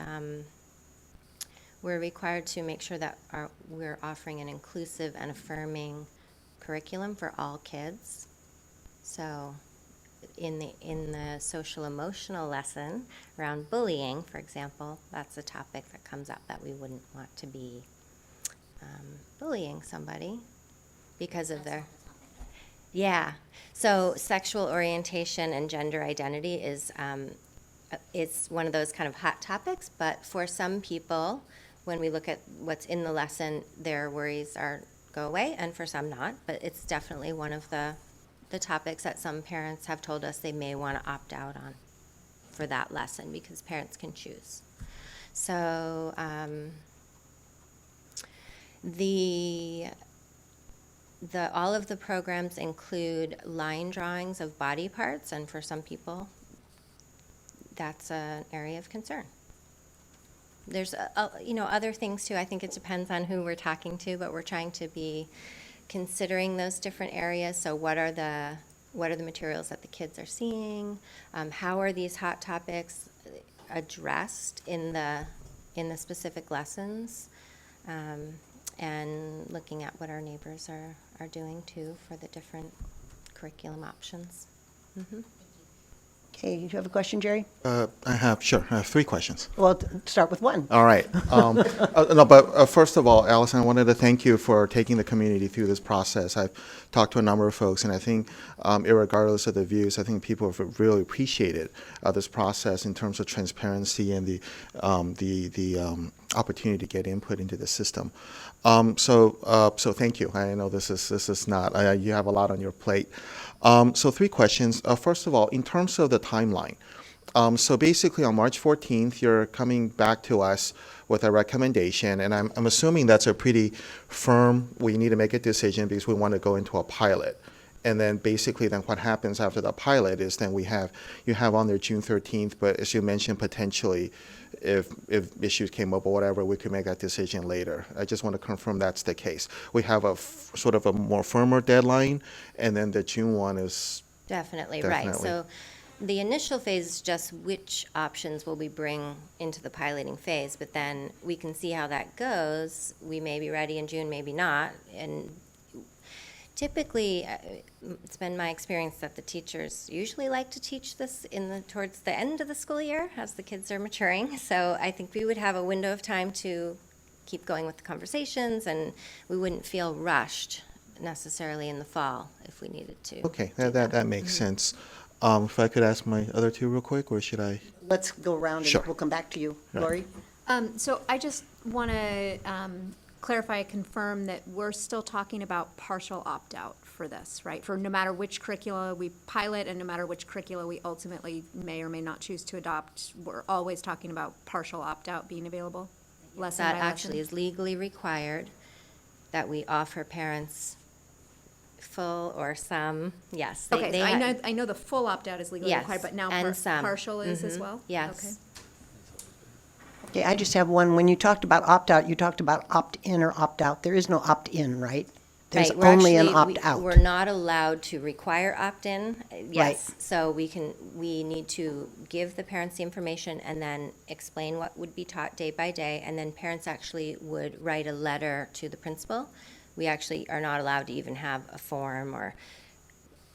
we're required to make sure that we're offering an inclusive and affirming curriculum for all kids. So in the social emotional lesson around bullying, for example, that's a topic that comes up, that we wouldn't want to be bullying somebody because of their. Yeah. So sexual orientation and gender identity is it's one of those kind of hot topics, but for some people, when we look at what's in the lesson, their worries go away, and for some not, but it's definitely one of the topics that some parents have told us they may want to opt out on for that lesson, because parents can choose. So all of the programs include line drawings of body parts, and for some people, that's an area of concern. There's other things too. I think it depends on who we're talking to, but we're trying to be considering those different areas. So what are the materials that the kids are seeing? How are these hot topics addressed in the specific lessons? And looking at what our neighbors are doing too for the different curriculum options. Mm-hmm.
Okay, you have a question, Jerry?
I have 3 questions.
Well, start with one.
All right. No, but first of all, Allison, I wanted to thank you for taking the community through this process. I've talked to a number of folks, and I think, irregardless of the views, I think people have really appreciated this process in terms of transparency and the opportunity to get input into the system. So thank you. I know this is not you have a lot on your plate. So 3 questions. First of all, in terms of the timeline. So basically, on March 14th, you're coming back to us with a recommendation, and I'm assuming that's a pretty firm, we need to make a decision because we want to go into a pilot. And then basically then what happens after the pilot is then you have on there June 13th, but as you mentioned, potentially if issues came up or whatever, we could make that decision later. I just want to confirm that's the case. We have a sort of a more firmer deadline, and then the June one is
Definitely, right. So the initial phase is just which options will we bring into the piloting phase, but then we can see how that goes. We may be ready in June, maybe not. And typically, it's been my experience that the teachers usually like to teach this towards the end of the school year as the kids are maturing. So I think we would have a window of time to keep going with the conversations, and we wouldn't feel rushed necessarily in the fall if we needed to.
okay. That makes sense. If I could ask my other 2 real quick, or should I?
Let's go around
Sure.
and we'll come back to you.
Right.
Lori?
So I just want to clarify, confirm that we're still talking about partial opt-out for this, right? For no matter which curricula we pilot and no matter which curricula we ultimately may or may not choose to adopt, we're always talking about partial opt-out being available? Lesson
That
by lesson?
actually is legally required, that we offer parents full or some, yes.
Okay, so I know the full opt-out is legally
Yes,
required, but now
and some.
partial is as
Mhm,
well?
yes.
Okay.
Okay, I just have one. When you talked about opt-out, you talked about opt-in or opt-out. There is no opt-in, right? There's
Right, we're
only an
actually-
opt-out.
We're not allowed to require opt-in, yes. So we need to give the parents the information and then explain what would be taught day by day, and then parents actually would write a letter to the principal. We actually are not allowed to even have a form, or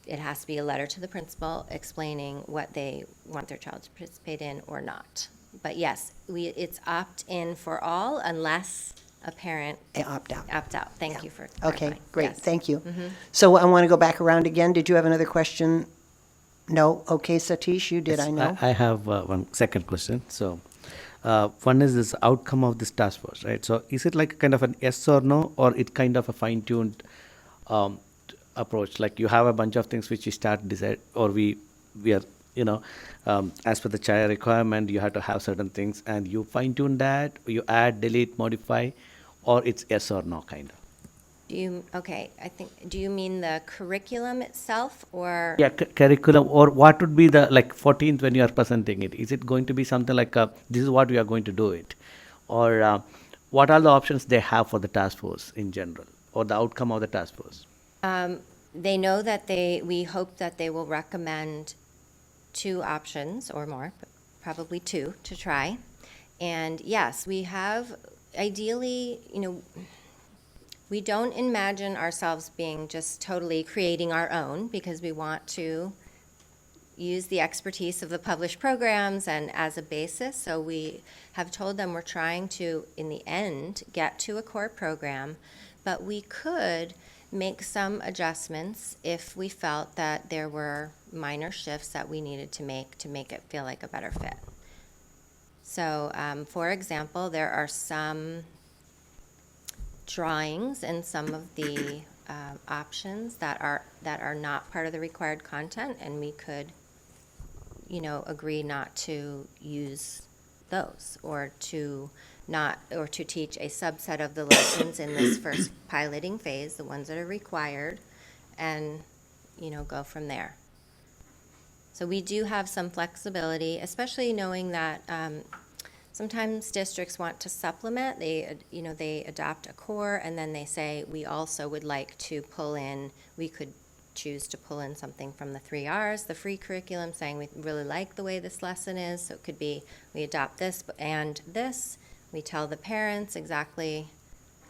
it has to be a letter to the principal explaining what they want their child to participate in or not. But yes, it's opt-in for all unless a parent
Opt-out.
opt-out. Thank you for
Okay,
clarifying.
great,
Yes.
thank you.
Mhm.
So I want to go back around again. Did you have another question? No? Okay, Satish, you did,
Yes,
I know.
I have one second question. So, one is this outcome of this task force, right? So, is it like kind of an yes or no, or it kind of a fine-tuned approach? Like you have a bunch of things which you start decide, or we are, as per the CHAIA requirement, you have to have certain things, and you fine-tune that, you add, delete, modify, or it's yes or no kind of.
Do you mean the curriculum itself, or?
Yeah, curriculum, or what would be the, like 14th when you are presenting it? Is it going to be something like, this is what we are going to do it? Or what are the options they have for the task force in general, or the outcome of the task force?
They know that we hope that they will recommend 2 options or more, but probably 2 to try. And yes, we have, ideally, we don't imagine ourselves being just totally creating our own, because we want to use the expertise of the published programs and as a basis. So we have told them we're trying to, in the end, get to a core program, but we could make some adjustments if we felt that there were minor shifts that we needed to make it feel like a better fit. So, for example, there are some drawings in some of the options that are not part of the required content, and we could, agree not to use those, or to teach a subset of the lessons in this first piloting phase, the ones that are required, and go from there. So we do have some flexibility, especially knowing that sometimes districts want to supplement. They adopt a core, and then they say, we also would like to pull in, we could choose to pull in something from the 3 Rs, the free curriculum, saying we really like the way this lesson is. So it could be, we adopt this and this. We tell the parents exactly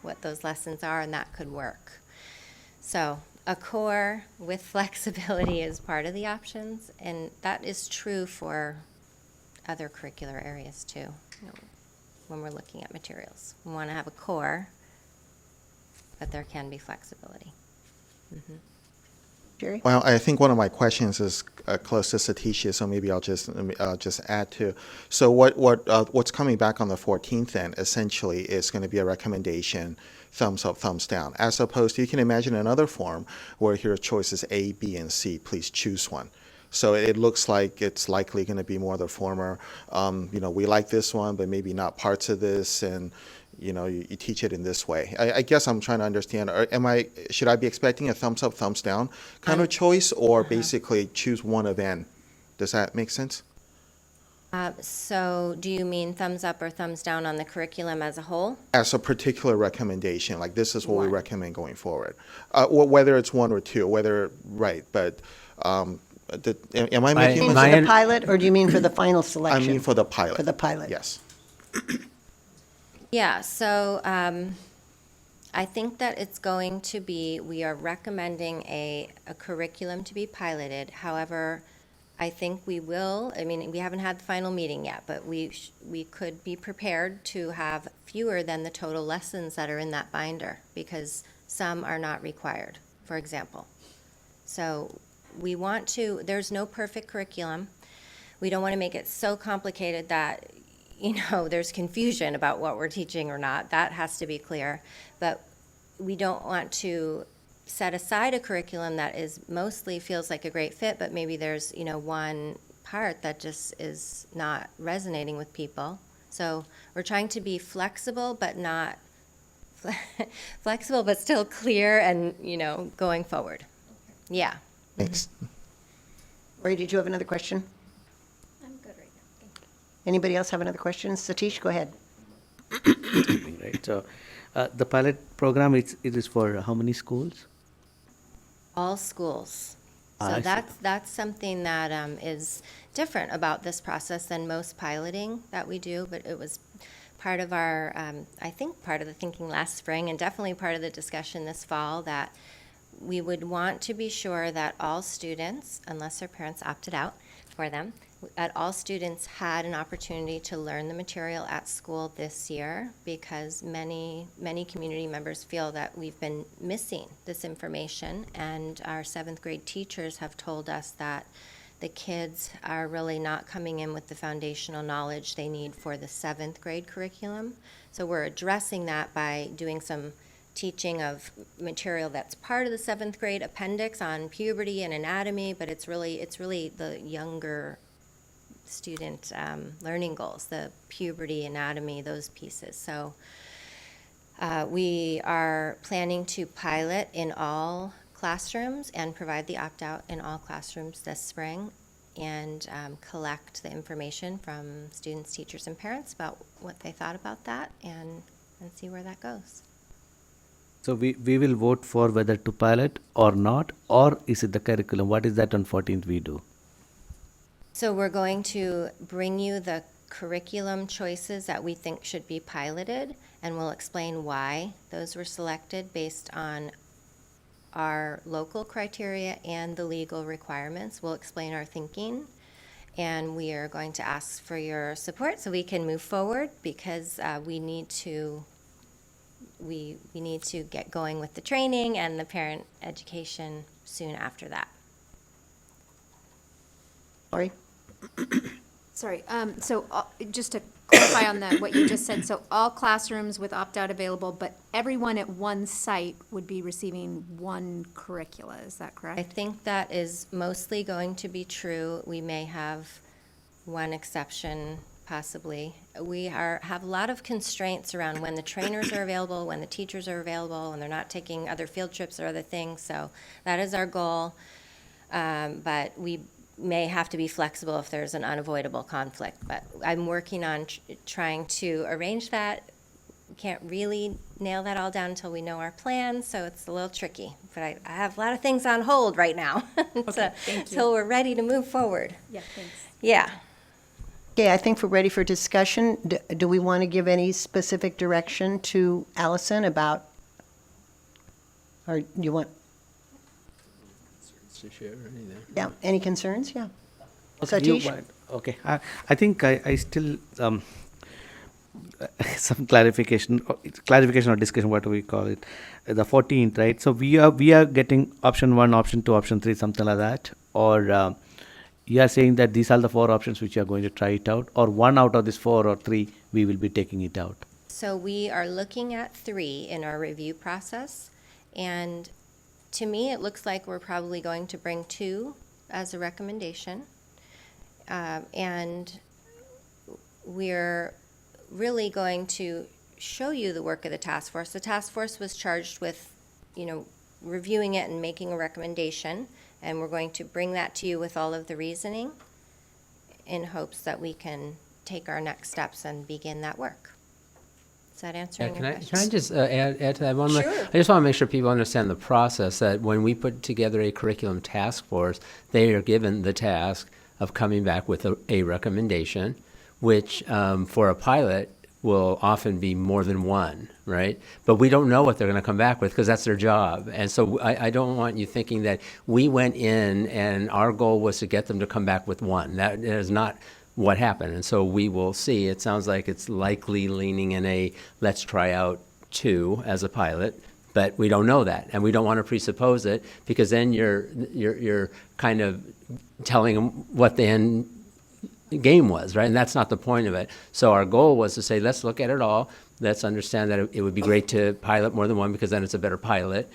what those lessons are, and that could work. So a core with flexibility is part of the options, and that is true for other curricular areas too, when we're looking at materials. We want to have a core, but there can be flexibility.
Jerry?
Well, I think one of my questions is close to Satisha, so maybe I'll just add to. So what's coming back on the 14th then essentially is going to be a recommendation, thumbs up, thumbs down, as opposed to, you can imagine another form where your choice is A, B, and C. Please choose one. So it looks like it's likely going to be more the former. We like this one, but maybe not parts of this, and you teach it in this way. I guess I'm trying to understand. Should I be expecting a thumbs up, thumbs down kind of choice, or basically choose one of N? Does that make sense?
So do you mean thumbs up or thumbs down on the curriculum as a whole?
As a particular recommendation, like this is what we
One.
recommend going forward. Whether it's one or two, right, but am I making
Do you mean for the pilot, or do you mean for the final selection?
I mean for the pilot.
For the pilot.
Yes.
Yeah, so I think that it's going to be, we are recommending a curriculum to be piloted. However, I think we haven't had the final meeting yet, but we could be prepared to have fewer than the total lessons that are in that binder, because some are not required, for example. So there's no perfect curriculum. We don't want to make it so complicated that there's confusion about what we're teaching or not. That has to be clear. But we don't want to set aside a curriculum that mostly feels like a great fit, but maybe there's, one part that just is not resonating with people. So we're trying to be flexible, but not flexible, but still clear and, going forward. Yeah.
Thanks.
Lori, did you have another question?
I'm good right now. Thank you.
Anybody else have another question? Satish, go ahead.
Right. So the pilot program, it is for how many schools?
All schools. So
I see.
that's something that is different about this process than most piloting that we do, but it was part of our, I think part of the thinking last spring, and definitely part of the discussion this fall, that we would want to be sure that all students, unless their parents opted out for them, that all students had an opportunity to learn the material at school this year, because many community members feel that we've been missing this information, and our 7th grade teachers have told us that the kids are really not coming in with the foundational knowledge they need for the 7th grade curriculum. So we're addressing that by doing some teaching of material that's part of the 7th grade appendix on puberty and anatomy, but it's really the younger student learning goals, the puberty, anatomy, those pieces. So we are planning to pilot in all classrooms and provide the opt-out in all classrooms this spring, and collect the information from students, teachers, and parents about what they thought about that, and see where that goes.
So we will vote for whether to pilot or not, or is it the curriculum? What is that on 14th we do?
So we're going to bring you the curriculum choices that we think should be piloted, and we'll explain why those were selected based on our local criteria and the legal requirements. We'll explain our thinking, and we are going to ask for your support so we can move forward, because we need to get going with the training and the parent education soon after that.
Lori?
Sorry, so just to clarify on that, what you just said, so all classrooms with opt-out available, but everyone at one site would be receiving one curricula, is that correct?
I think that is mostly going to be true. We may have one exception, possibly. We have a lot of constraints around when the trainers are available, when the teachers are available, and they're not taking other field trips or other things, so that is our goal. But we may have to be flexible if there's an unavoidable conflict, but I'm working on trying to arrange that. We can't really nail that all down until we know our plans, so it's a little tricky. But I have a lot of things on hold right now until we're ready to move forward.
Yeah, thanks.
Yeah.
Okay, I think we're ready for discussion. Do we want to give any specific direction to Allison about, or you want,
to share anything.
Yeah, any concerns? Yeah.
Okay, you
Satish?
want- Okay, I think I still, some clarification or discussion, what do we call it? The 14th, right? So we are getting option 1, option 2, option 3, something like that? Or you are saying that these are the 4 options which you are going to try it out? Or 1 out of this 4 or 3, we will be taking it out?
So we are looking at 3 in our review process, and to me, it looks like we're probably going to bring 2 as a recommendation. And we're really going to show you the work of the task force. The task force was charged with, reviewing it and making a recommendation, and we're going to bring that to you with all of the reasoning in hopes that we can take our next steps and begin that work. Is that answering your question?
Can I just add to that one?
Sure.
I just want to make sure people understand the process, that when we put together a curriculum task force, they are given the task of coming back with a recommendation, which for a pilot will often be more than 1, right? But we don't know what they're going to come back with because that's their job. And so I don't want you thinking that we went in and our goal was to get them to come back with 1. That is not what happened. And so we will see. It sounds like it's likely leaning in a let's try out 2 as a pilot, but we don't know that, and we don't want to presuppose it because then you're kind of telling them what the end game was, right? And that's not the point of it. So our goal was to say, let's look at it all. Let's understand that it would be great to pilot more than 1 because then it's a better pilot.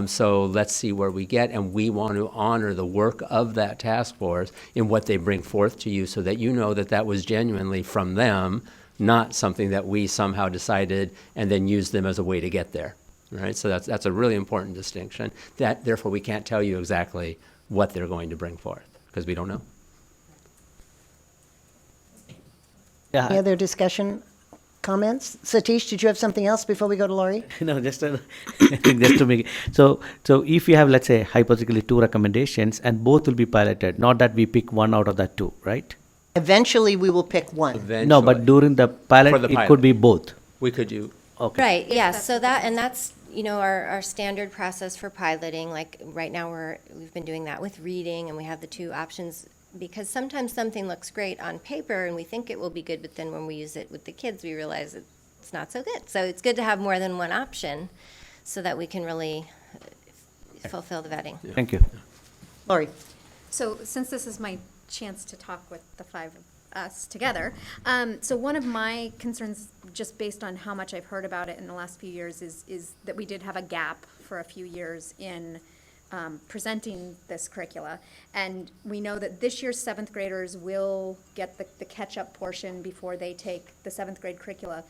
So let's see where we get, and we want to honor the work of that task force in what they bring forth to you so that you know that that was genuinely from them, not something that we somehow decided and then used them as a way to get there, right? So that's a really important distinction. That therefore we can't tell you exactly what they're going to bring forth because we don't know.
Yeah.
Any other discussion, comments? Satish, did you have something else before we go to Lori?
No, just to make it. So if you have, let's say, hypothetically 2 recommendations and both will be piloted, not that we pick 1 out of that 2, right?
Eventually, we will pick 1.
No, but during the pilot,
For the
it
pilot.
could be both.
We could do.
Okay.
Right, yeah, so that's, our standard process for piloting. Like, right now, we've been doing that with reading, and we have the 2 options, because sometimes something looks great on paper, and we think it will be good, but then when we use it with the kids, we realize it's not so good. So it's good to have more than 1 option, so that we can really fulfill the vetting.
Thank you.
Lori?
So since this is my chance to talk with the 5 of us together, so one of my concerns, just based on how much I've heard about it in the last few years, is that we did have a gap for a few years in presenting this curricula. And we know that this year's 7th graders will get the catch-up portion before they take the 7th grade curricula.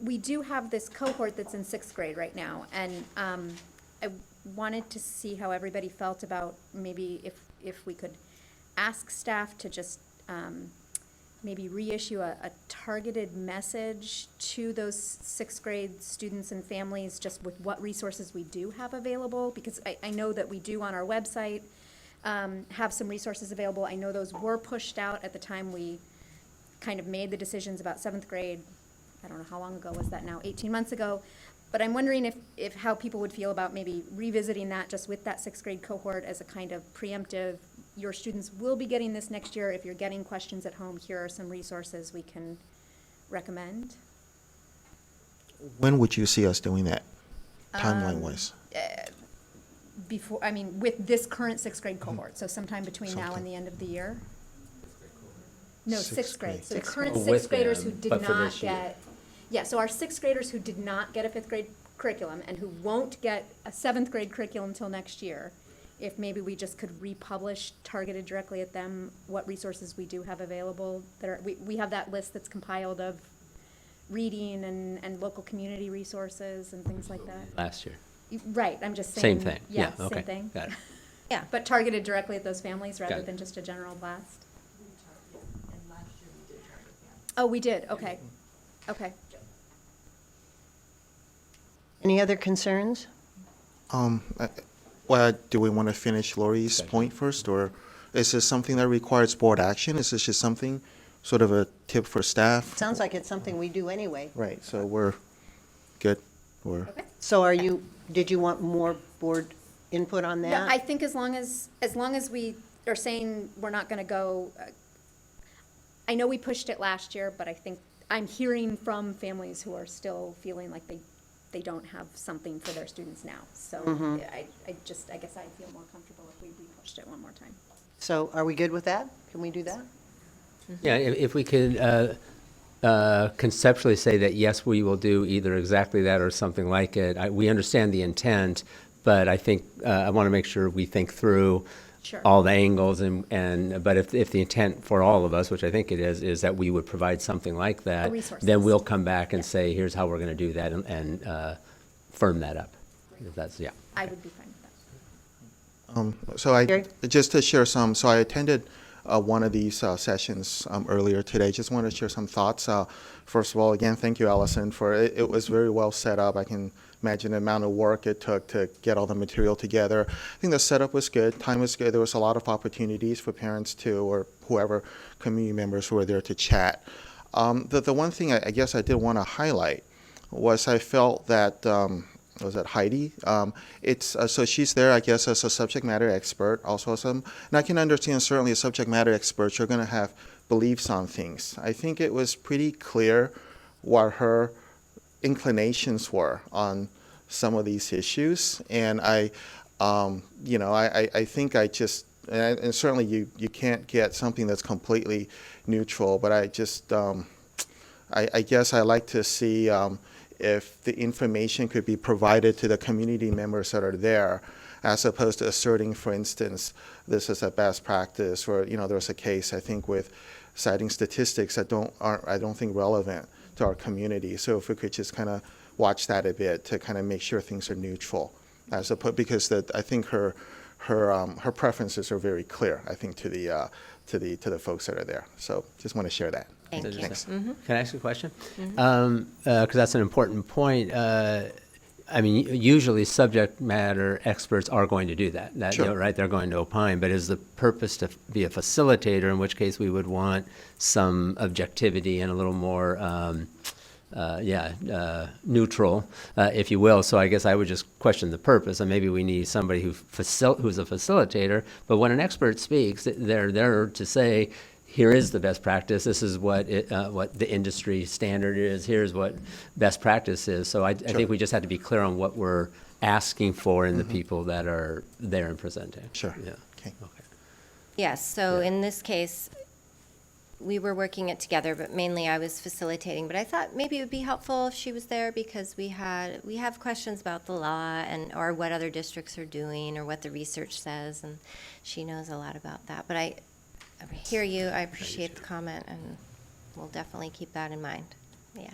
We do have this cohort that's in 6th grade right now, and I wanted to see how everybody felt about maybe if we could ask staff to just maybe reissue a targeted message to those 6th grade students and families, just with what resources we do have available, because I know that we do on our website have some resources available. I know those were pushed out at the time we kind of made the decisions about 7th grade. I don't know how long ago was that now, 18 months ago. But I'm wondering if how people would feel about maybe revisiting that just with that 6th grade cohort as a kind of preemptive, your students will be getting this next year. If you're getting questions at home, here are some resources we can recommend.
When would you see us doing that, timeline-wise?
With this current 6th grade cohort, so sometime between now and the end of the year? No, 6th grade. So the current
Oh, with
6th graders who
them,
did
but for
not
this year.
get, yeah, so our 6th graders who did not get a 5th grade curriculum and who won't get a 7th grade curriculum until next year, if maybe we just could republish, targeted directly at them, what resources we do have available. We have that list that's compiled of reading and local community resources and things like that.
Last year.
Right, I'm just saying.
Same thing.
Yeah,
Yeah, okay.
same thing.
Got it.
Yeah.
But targeted directly at those families
Got
rather
it.
than just a general blast. Oh, we did, okay. Okay.
Any other concerns?
Well, do we want to finish Lori's point first, or is this something that requires board action? Is this just something, sort of a tip for staff?
Sounds like it's something we do anyway.
Right, so we're good, or?
So did you want more board input on
No,
that?
I think as long as we are saying we're not gonna go, I know we pushed it last year, but I think I'm hearing from families who are still feeling like they don't have something for their students now. So I guess I'd feel more comfortable if we pushed it one more time.
So are we good with that? Can we do that?
Yeah, if we could conceptually say that, yes, we will do either exactly that or something like it. We understand the intent, but I think I want to make sure we think through
Sure.
all the angles but if the intent for all of us, which I think it is that we would provide something like that,
resources.
then we'll come back and say, here's how we're going to do that and firm that up. If that's, yeah.
I would be fine with that.
So
Gary?
just to share some, so I attended one of these sessions earlier today. Just want to share some thoughts. First of all, again, thank you, Allison, for it. It was very well set up. I can imagine the amount of work it took to get all the material together. I think the setup was good. Time was good. There was a lot of opportunities for parents to, or whoever, community members who were there to chat. The one thing I guess I did want to highlight was I felt that was that Heidi? So she's there, I guess, as a subject matter expert, also and I can understand certainly as subject matter experts, you're going to have beliefs on things. I think it was pretty clear what her inclinations were on some of these issues, and I think I just, and certainly you can't get something that's completely neutral, but I just, I guess I like to see if the information could be provided to the community members that are there, as opposed to asserting, for instance, this is a best practice, or there's a case I think with citing statistics that I don't think relevant to our community. So if we could just kind of watch that a bit to kind of make sure things are neutral, as opposed, because I think her preferences are very clear, I think, to the folks that are there. So just want to share that.
Thank you.
Thanks.
Can I ask a question? Because that's an important point. I mean, usually subject matter experts are going to do that.
Sure.
Right? They're going to opine. But is the purpose to be a facilitator, in which case we would want some objectivity and a little more, neutral, if you will. So I guess I would just question the purpose, and maybe we need somebody who's a facilitator. But when an expert speaks, they're there to say, here is the best practice. This is what the industry standard is. Here's what best practice is. So I think we just have to be clear on what we're asking for in the people that are there and presenting.
Sure.
Yeah.
Okay.
Yes, so in this case, we were working it together, but mainly I was facilitating. But I thought maybe it would be helpful if she was there, because we have questions about the law or what other districts are doing or what the research says, and she knows a lot about that. But I hear you, I appreciate the comment, and we'll definitely keep that in mind. Yeah.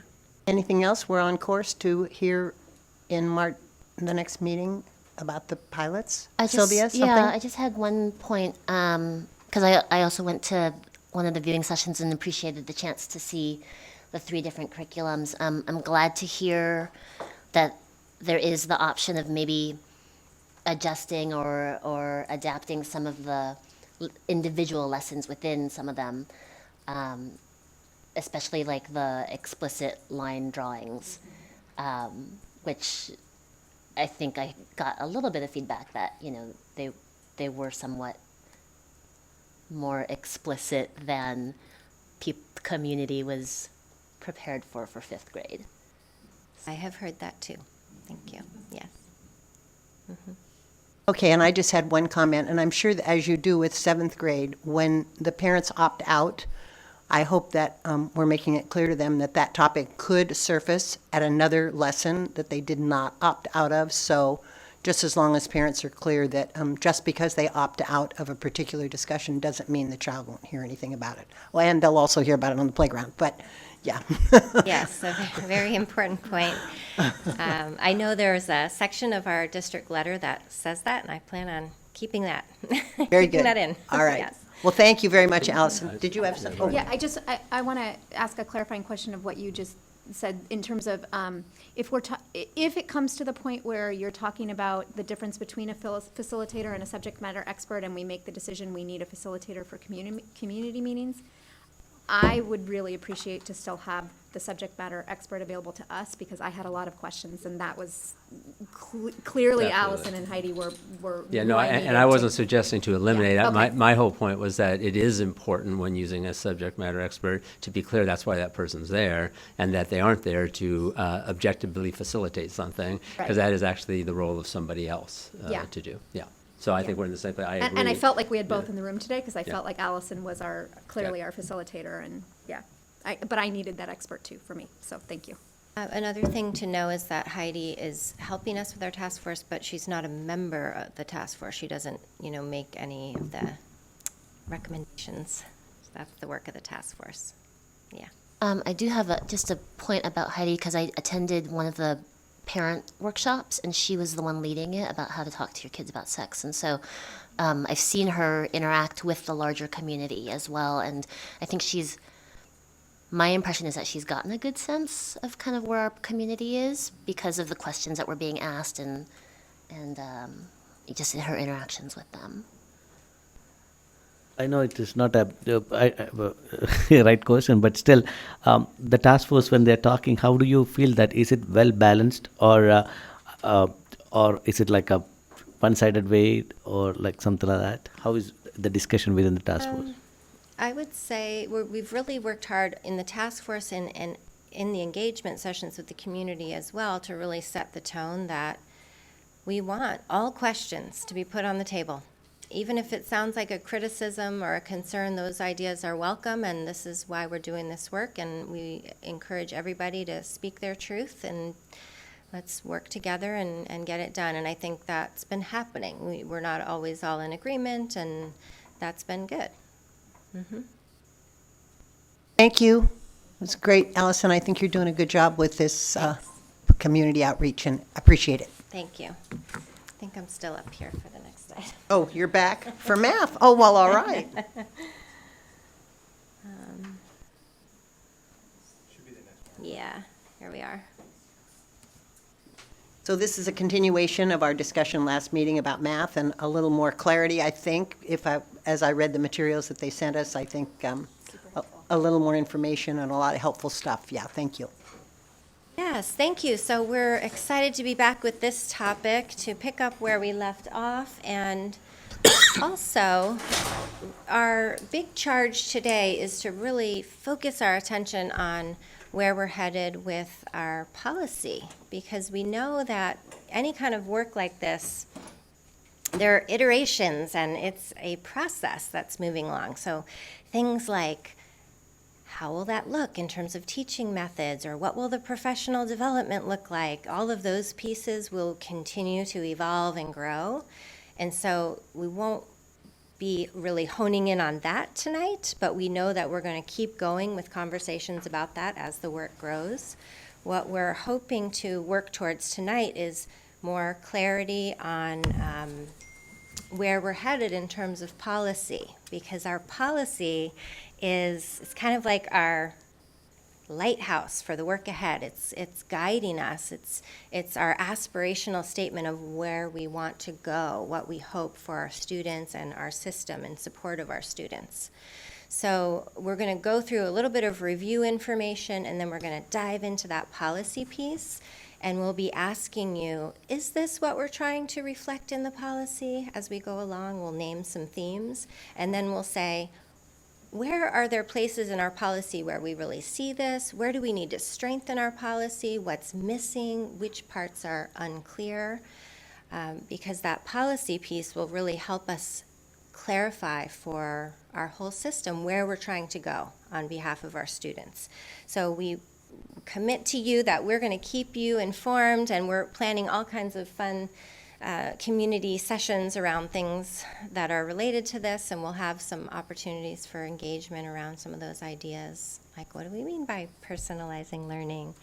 Anything else? We're on course to hear in the next meeting about the pilots? Sylvia, something?
Yeah, I just had one point, because I also went to one of the viewing sessions and appreciated the chance to see the 3 different curriculums. I'm glad to hear that there is the option of maybe adjusting or adapting some of the individual lessons within some of them, especially like the explicit line drawings, which I think I got a little bit of feedback that they were somewhat more explicit than community was prepared for 5th grade. I have heard that too. Thank you. Yes.
Okay, and I just had one comment, and I'm sure that as you do with 7th grade, when the parents opt out, I hope that we're making it clear to them that that topic could surface at another lesson that they did not opt out of. So just as long as parents are clear that just because they opt out of a particular discussion doesn't mean the child won't hear anything about it. Well, and they'll also hear about it on the playground, but yeah.
Yes, a very important point. I know there's a section of our district letter that says that, and I plan on keeping that.
Very
keeping
good.
that in.
All right.
Yes.
Well, thank you very much, Allison. Did you have something? Oh.
Yeah, I want to ask a clarifying question of what you just said in terms of if it comes to the point where you're talking about the difference between a facilitator and a subject matter expert, and we make the decision we need a facilitator for community meetings, I would really appreciate to still have the subject matter expert available to us, because I had a lot of questions, and that was clearly
Definitely.
Allison and Heidi were.
Yeah,
who
no,
I
and
needed
I
to-
wasn't suggesting to eliminate
Yeah,
that.
okay.
My whole point was that it is important when using a subject matter expert to be clear that's why that person's there, and that they aren't there to objectively facilitate something,
Right.
because that is actually the role of somebody else
Yeah.
to do. Yeah. So I think we're in the same place. I agree.
And I felt like we had both
Yeah.
in the room today, because I
Yeah.
felt like Allison was clearly our facilitator, and yeah. But I needed that expert too for me, so thank you.
Another thing to know is that Heidi is helping us with our task force, but she's not a member of the task force. She doesn't, make any of the recommendations. That's the work of the task force. Yeah.
I do have just a point about Heidi, because I attended one of the parent workshops, and she was the one leading it about how to talk to your kids about sex. And so I've seen her interact with the larger community as well, and I think my impression is that she's gotten a good sense of kind of where our community is because of the questions that were being asked and just in her interactions with them.
I know it is not a right question, but still, the task force, when they're talking, how do you feel that? Is it well balanced, or is it like a one-sided way, or like something like that? How is the discussion within the task force?
I would say we've really worked hard in the task force and in the engagement sessions with the community as well to really set the tone that we want all questions to be put on the table. Even if it sounds like a criticism or a concern, those ideas are welcome, and this is why we're doing this work, and we encourage everybody to speak their truth, and let's work together and get it done. And I think that's been happening. We're not always all in agreement, and that's been good.
Thank you. It was great, Allison. I think you're doing a good job with this community outreach, and appreciate it.
Thank you. I think I'm still up here for the next item.
Oh, you're back for math? Oh, well, all right.
Yeah, here we are.
So this is a continuation of our discussion last meeting about math, and a little more clarity, I think, as I read the materials that they sent us, I think a little more information and a lot of helpful stuff. Yeah, thank you.
Yes, thank you. So we're excited to be back with this topic to pick up where we left off. And also, our big charge today is to really focus our attention on where we're headed with our policy, because we know that any kind of work like this, there are iterations, and it's a process that's moving along. So things like, how will that look in terms of teaching methods, or what will the professional development look like? All of those pieces will continue to evolve and grow. And so we won't be really honing in on that tonight, but we know that we're going to keep going with conversations about that as the work grows. What we're hoping to work towards tonight is more clarity on where we're headed in terms of policy, because our policy it's kind of like our lighthouse for the work ahead. It's guiding us. It's our aspirational statement of where we want to go, what we hope for our students and our system in support of our students. So we're going to go through a little bit of review information, and then we're going to dive into that policy piece. And we'll be asking you, is this what we're trying to reflect in the policy? As we go along, we'll name some themes, and then we'll say, where are there places in our policy where we really see this? Where do we need to strengthen our policy? What's missing? Which parts are unclear? Because that policy piece will really help us clarify for our whole system where we're trying to go on behalf of our students. So we commit to you that we're going to keep you informed, and we're planning all kinds of fun community sessions around things that are related to this, and we'll have some opportunities for engagement around some of those ideas, like what do we mean by personalizing learning,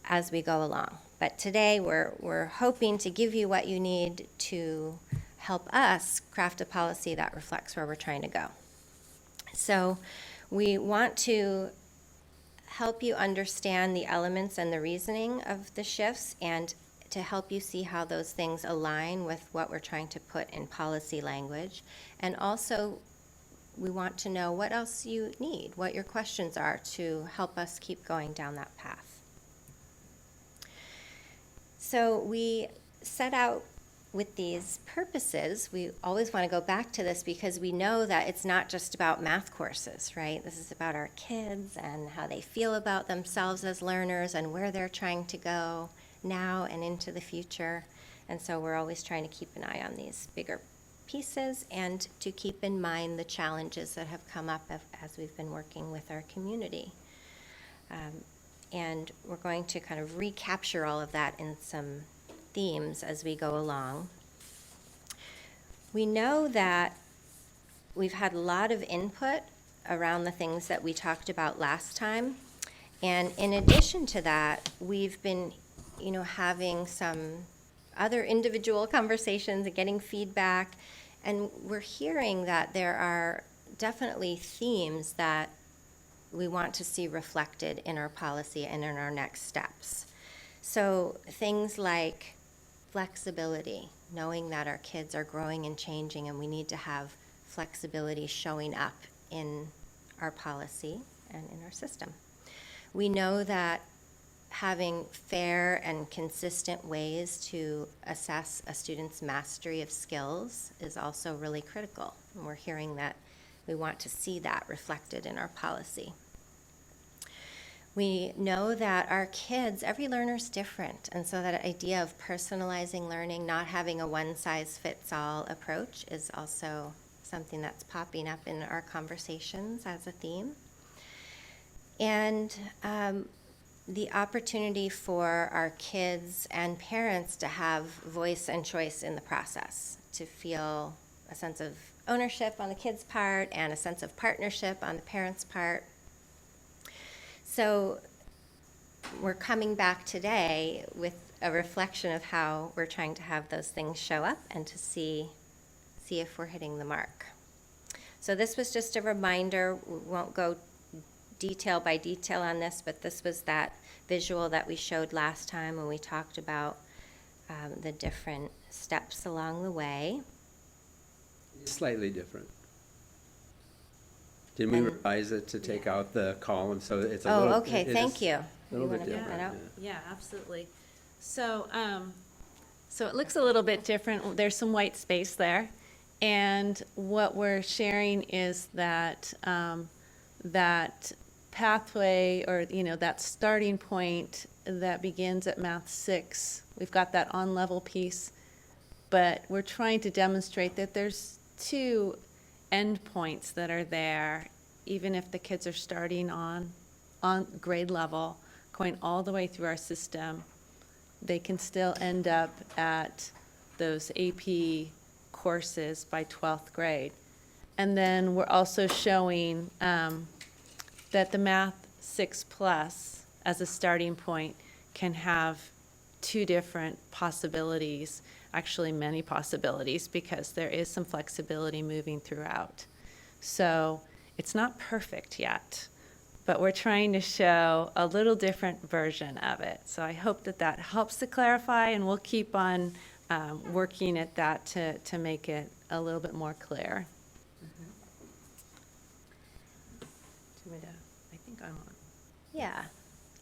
as we go along. But today we're hoping to give you what you need to help us craft a policy that reflects where we're trying to go. So we want to help you understand the elements and the reasoning of the shifts, and to help you see how those things align with what we're trying to put in policy language, and also we want to know what else you need, what your questions are to help us keep going down that path. So we set out with these purposes. We always want to go back to this because we know that it's not just about math courses, right? This is about our kids and how they feel about themselves as learners and where they're trying to go now and into the future. And so we're always trying to keep an eye on these bigger pieces and to keep in mind the challenges that have come up as we've been working with our community. And we're going to kind of recapture all of that in some themes as we go along. We know that we've had a lot of input around the things that we talked about last time. And in addition to that, we've been, having some other individual conversations and getting feedback. And we're hearing that there are definitely themes that we want to see reflected in our policy and in our next steps. So things like flexibility, knowing that our kids are growing and changing and we need to have flexibility showing up in our policy and in our system. We know that having fair and consistent ways to assess a student's mastery of skills is also really critical. And we're hearing that we want to see that reflected in our policy. We know that our kids, every learner's different, and so that idea of personalizing learning, not having a one-size-fits-all approach, is also something that's popping up in our conversations as a theme. And the opportunity for our kids and parents to have voice and choice in the process, to feel a sense of ownership on the kids' part and a sense of partnership on the parents' part. So we're coming back today with a reflection of how we're trying to have those things show up and to see if we're hitting the mark. So this was just a reminder. We won't go detail by detail on this, but this was that visual that we showed last time when we talked about the different steps along the way.
It's slightly different. Didn't we revise it to take out the column, so it's a little...
Okay, thank you.
A little bit
wanna point
different,
that out?
Yeah, absolutely. So, so it looks a little bit different. There's some white space there. And what we're sharing is that, that pathway or, that starting point that begins at Math 6. We've got that on-level piece, but we're trying to demonstrate that there's two endpoints that are there, even if the kids are starting on grade level, going all the way through our system, they can still end up at those AP courses by 12th grade. And then we're also showing that the Math 6 Plus as a starting point can have two different possibilities, actually many possibilities, because there is some flexibility moving throughout. So it's not perfect yet, but we're trying to show a little different version of it. So I hope that that helps to clarify, and we'll keep on working at that to make it a little bit more clear. I think I'm on.
Yeah,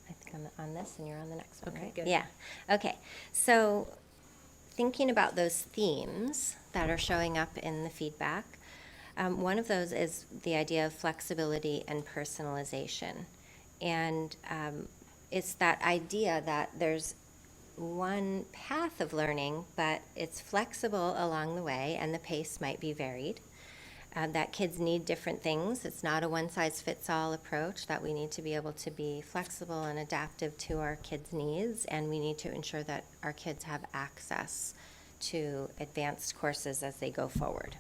I think I'm on this and you're on the next one,
Okay,
right?
good.
Yeah, okay. So thinking about those themes that are showing up in the feedback, one of those is the idea of flexibility and personalization. And it's that idea that there's one path of learning, but it's flexible along the way and the pace might be varied. That kids need different things. It's not a one-size-fits-all approach, that we need to be able to be flexible and adaptive to our kids' needs, and we need to ensure that our kids have access to advanced courses as they go forward.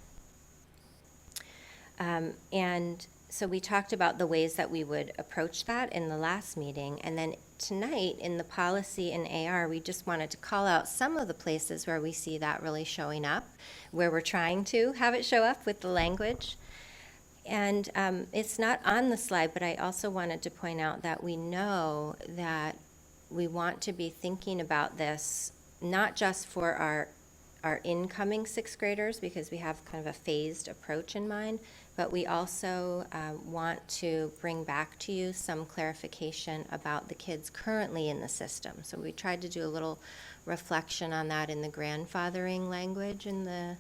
And so we talked about the ways that we would approach that in the last meeting, and then tonight in the policy and AR, we just wanted to call out some of the places where we see that really showing up, where we're trying to have it show up with the language. And it's not on the slide, but I also wanted to point out that we know that we want to be thinking about this not just for our incoming sixth graders, because we have kind of a phased approach in mind, but we also want to bring back to you some clarification about the kids currently in the system. So we tried to do a little reflection on that in the grandfathering language in the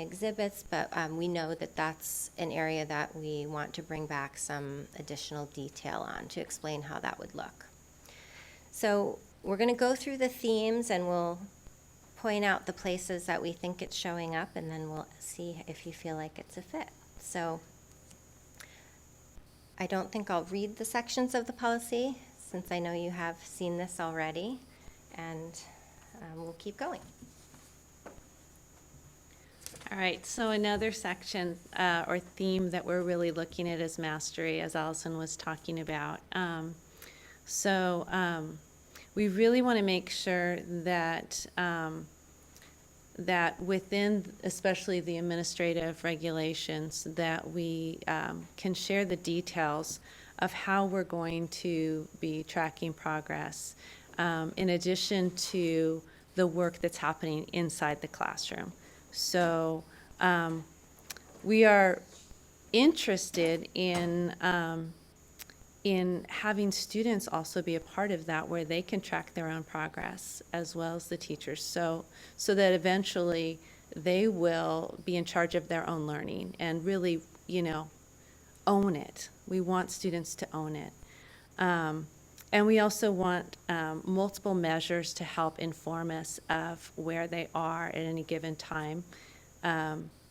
exhibits, but we know that that's an area that we want to bring back some additional detail on to explain how that would look. So we're going to go through the themes and we'll point out the places that we think it's showing up, and then we'll see if you feel like it's a fit. So I don't think I'll read the sections of the policy since I know you have seen this already, and we'll keep going.
All right, so another section or theme that we're really looking at is mastery, as Allison was talking about. We really want to make sure that that within, especially the administrative regulations, that we can share the details of how we're going to be tracking progress, in addition to the work that's happening inside the classroom. So we are interested in having students also be a part of that, where they can track their own progress as well as the teachers, so that eventually they will be in charge of their own learning and really, own it. We want students to own it. And we also want multiple measures to help inform us of where they are at any given time.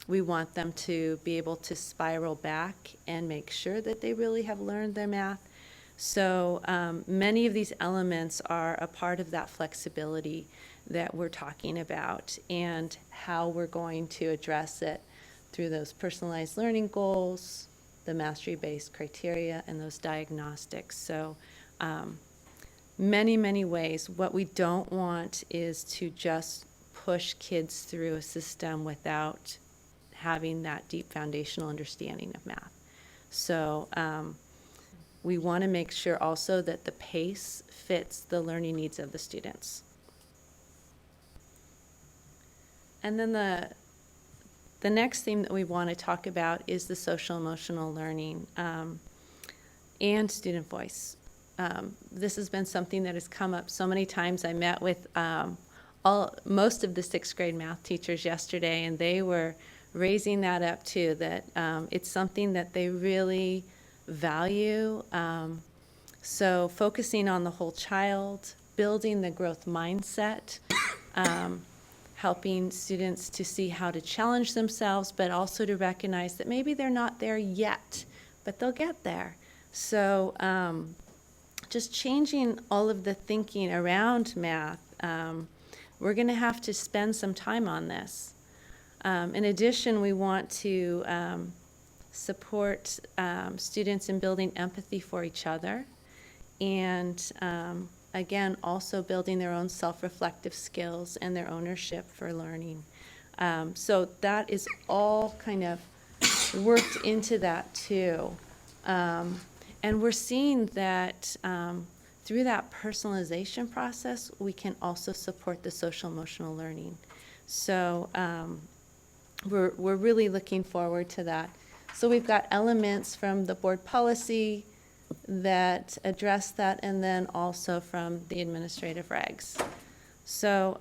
We want them to be able to spiral back and make sure that they really have learned their math. So many of these elements are a part of that flexibility that we're talking about, and how we're going to address it through those personalized learning goals, the mastery-based criteria, and those diagnostics. So many, many ways. What we don't want is to just push kids through a system without having that deep foundational understanding of math. So we want to make sure also that the pace fits the learning needs of the students. And then the next theme that we want to talk about is the social emotional learning and student voice. This has been something that has come up so many times. I met with most of the 6th grade math teachers yesterday, and they were raising that up too, that it's something that they really value. So focusing on the whole child, building the growth mindset, helping students to see how to challenge themselves, but also to recognize that maybe they're not there yet, but they'll get there. So just changing all of the thinking around math. We're going to have to spend some time on this. In addition, we want to support students in building empathy for each other, and again, also building their own self-reflective skills and their ownership for learning. So that is all kind of worked into that too. And we're seeing that through that personalization process, we can also support the social emotional learning. So we're really looking forward to that. So we've got elements from the board policy that address that, and then also from the administrative regs. So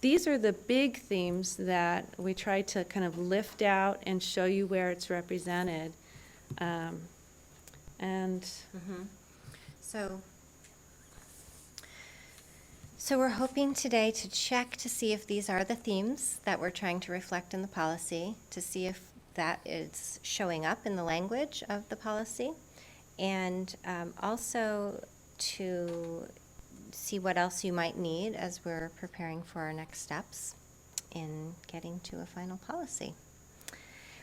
these are the big themes that we try to kind of lift out and show you where it's represented.
So we're hoping today to check to see if these are the themes that we're trying to reflect in the policy, to see if that is showing up in the language of the policy, and also to see what else you might need as we're preparing for our next steps in getting to a final policy.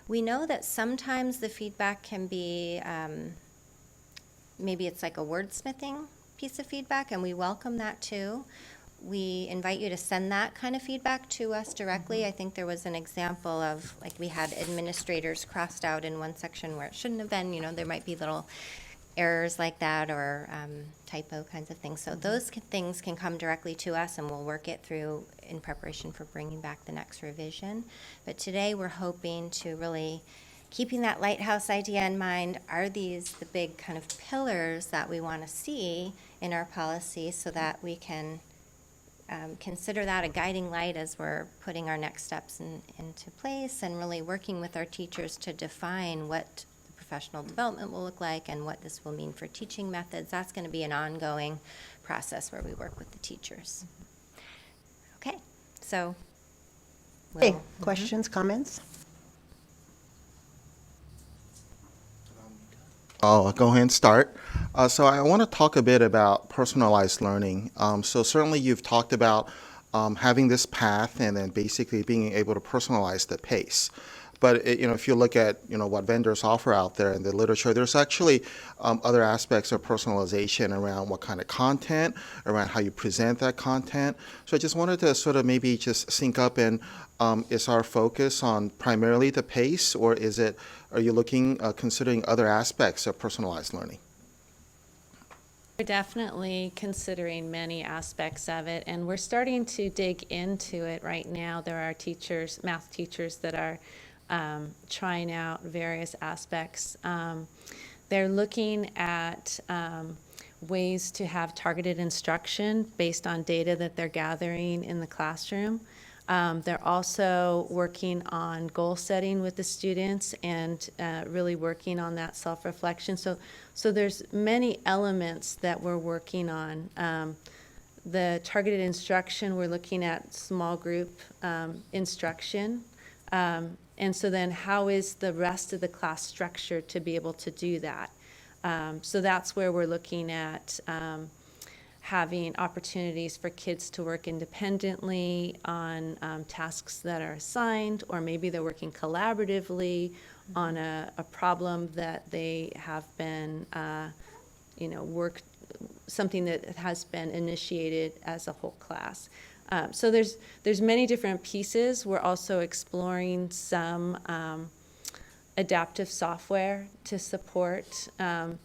We know that sometimes the feedback can be, maybe it's like a wordsmithing piece of feedback, and we welcome that too. We invite you to send that kind of feedback to us directly. I think there was an example of, like, we had administrators crossed out in one section where it shouldn't have been. There might be little errors like that, or typo kinds of things. So those things can come directly to us, and we'll work it through in preparation for bringing back the next revision. But today we're hoping to really keeping that lighthouse idea in mind, are these the big kind of pillars that we want to see in our policy so that we can consider that a guiding light as we're putting our next steps into place and really working with our teachers to define what the professional development will look like and what this will mean for teaching methods. That's going to be an ongoing process where we work with the teachers. Okay, so.
Hey, questions, comments?
I'll go ahead and start. So I want to talk a bit about personalized learning. So certainly you've talked about having this path and then basically being able to personalize the pace. But if you look at what vendors offer out there in the literature, there's actually other aspects of personalization around what kind of content, around how you present that content. So I just wanted to sort of maybe just sync up in, is our focus on primarily the pace, or are you looking, considering other aspects of personalized learning?
We're definitely considering many aspects of it, and we're starting to dig into it right now. There are teachers, math teachers, that are trying out various aspects. They're looking at ways to have targeted instruction based on data that they're gathering in the classroom. They're also working on goal setting with the students and really working on that self-reflection. So there's many elements that we're working on. The targeted instruction, we're looking at small group instruction. And so then how is the rest of the class structured to be able to do that? So that's where we're looking at having opportunities for kids to work independently on tasks that are assigned, or maybe they're working collaboratively on a problem that they have been, something that has been initiated as a whole class. So there's many different pieces. We're also exploring some adaptive software to support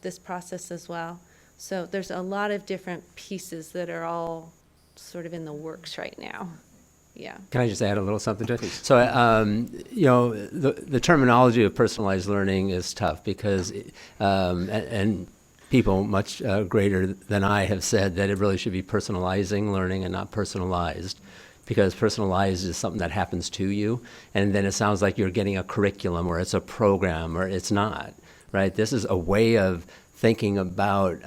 this process as well. So there's a lot of different pieces that are all sort of in the works right now. Yeah.
Can I just add a little something to it? So, the terminology of personalized learning is tough because, and people much greater than I have said that it really should be personalizing learning and not personalized, because personalized is something that happens to you, and then it sounds like you're getting a curriculum or it's a program, or it's not, right? This is a way of thinking about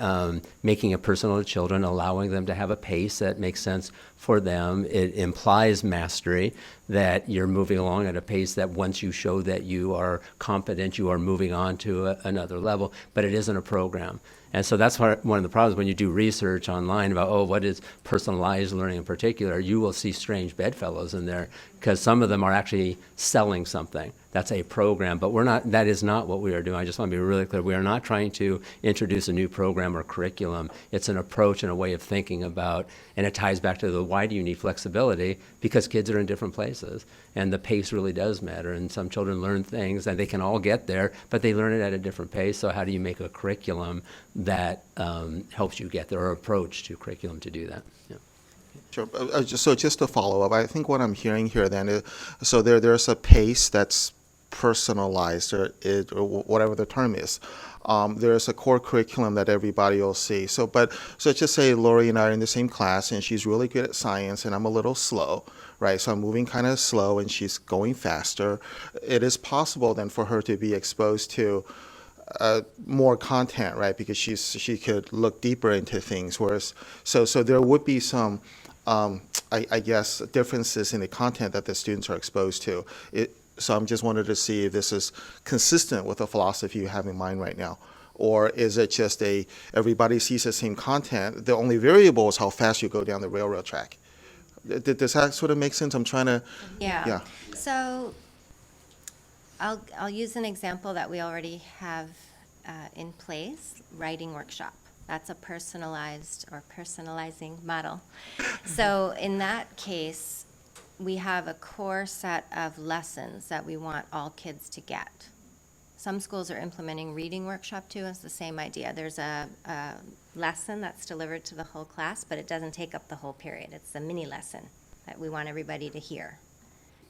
making it personal to children, allowing them to have a pace that makes sense for them. It implies mastery, that you're moving along at a pace that once you show that you are competent, you are moving on to another level, but it isn't a program. And so that's one of the problems when you do research online about, what is personalized learning in particular, you will see strange bedfellows in there, because some of them are actually selling something. That's a program, but that is not what we are doing. I just want to be really clear. We are not trying to introduce a new program or curriculum. It's an approach and a way of thinking about, and it ties back to why do you need flexibility? Because kids are in different places, and the pace really does matter. And some children learn things, and they can all get there, but they learn it at a different pace. So how do you make a curriculum that helps you get there, or approach to curriculum to do that? Yeah.
Sure. So just to follow up, I think what I'm hearing here then is, so there's a pace that's personalized, or whatever the term is. There's a core curriculum that everybody will see. So let's just say Lori and I are in the same class, and she's really good at science, and I'm a little slow, right? So I'm moving kind of slow, and she's going faster. It is possible then for her to be exposed to more content, right? Because she could look deeper into things. Whereas, so there would be some, I guess, differences in the content that the students are exposed to. So I'm just wanted to see if this is consistent with the philosophy you have in mind right now. Or is it just everybody sees the same content, the only variable is how fast you go down the railroad track? Does that sort of make sense? I'm trying to...
Yeah. So I'll use an example that we already have in place, writing workshop. That's a personalized or personalizing model. So in that case, we have a core set of lessons that we want all kids to get. Some schools are implementing reading workshop too. It's the same idea. There's a lesson that's delivered to the whole class, but it doesn't take up the whole period. It's a mini lesson that we want everybody to hear.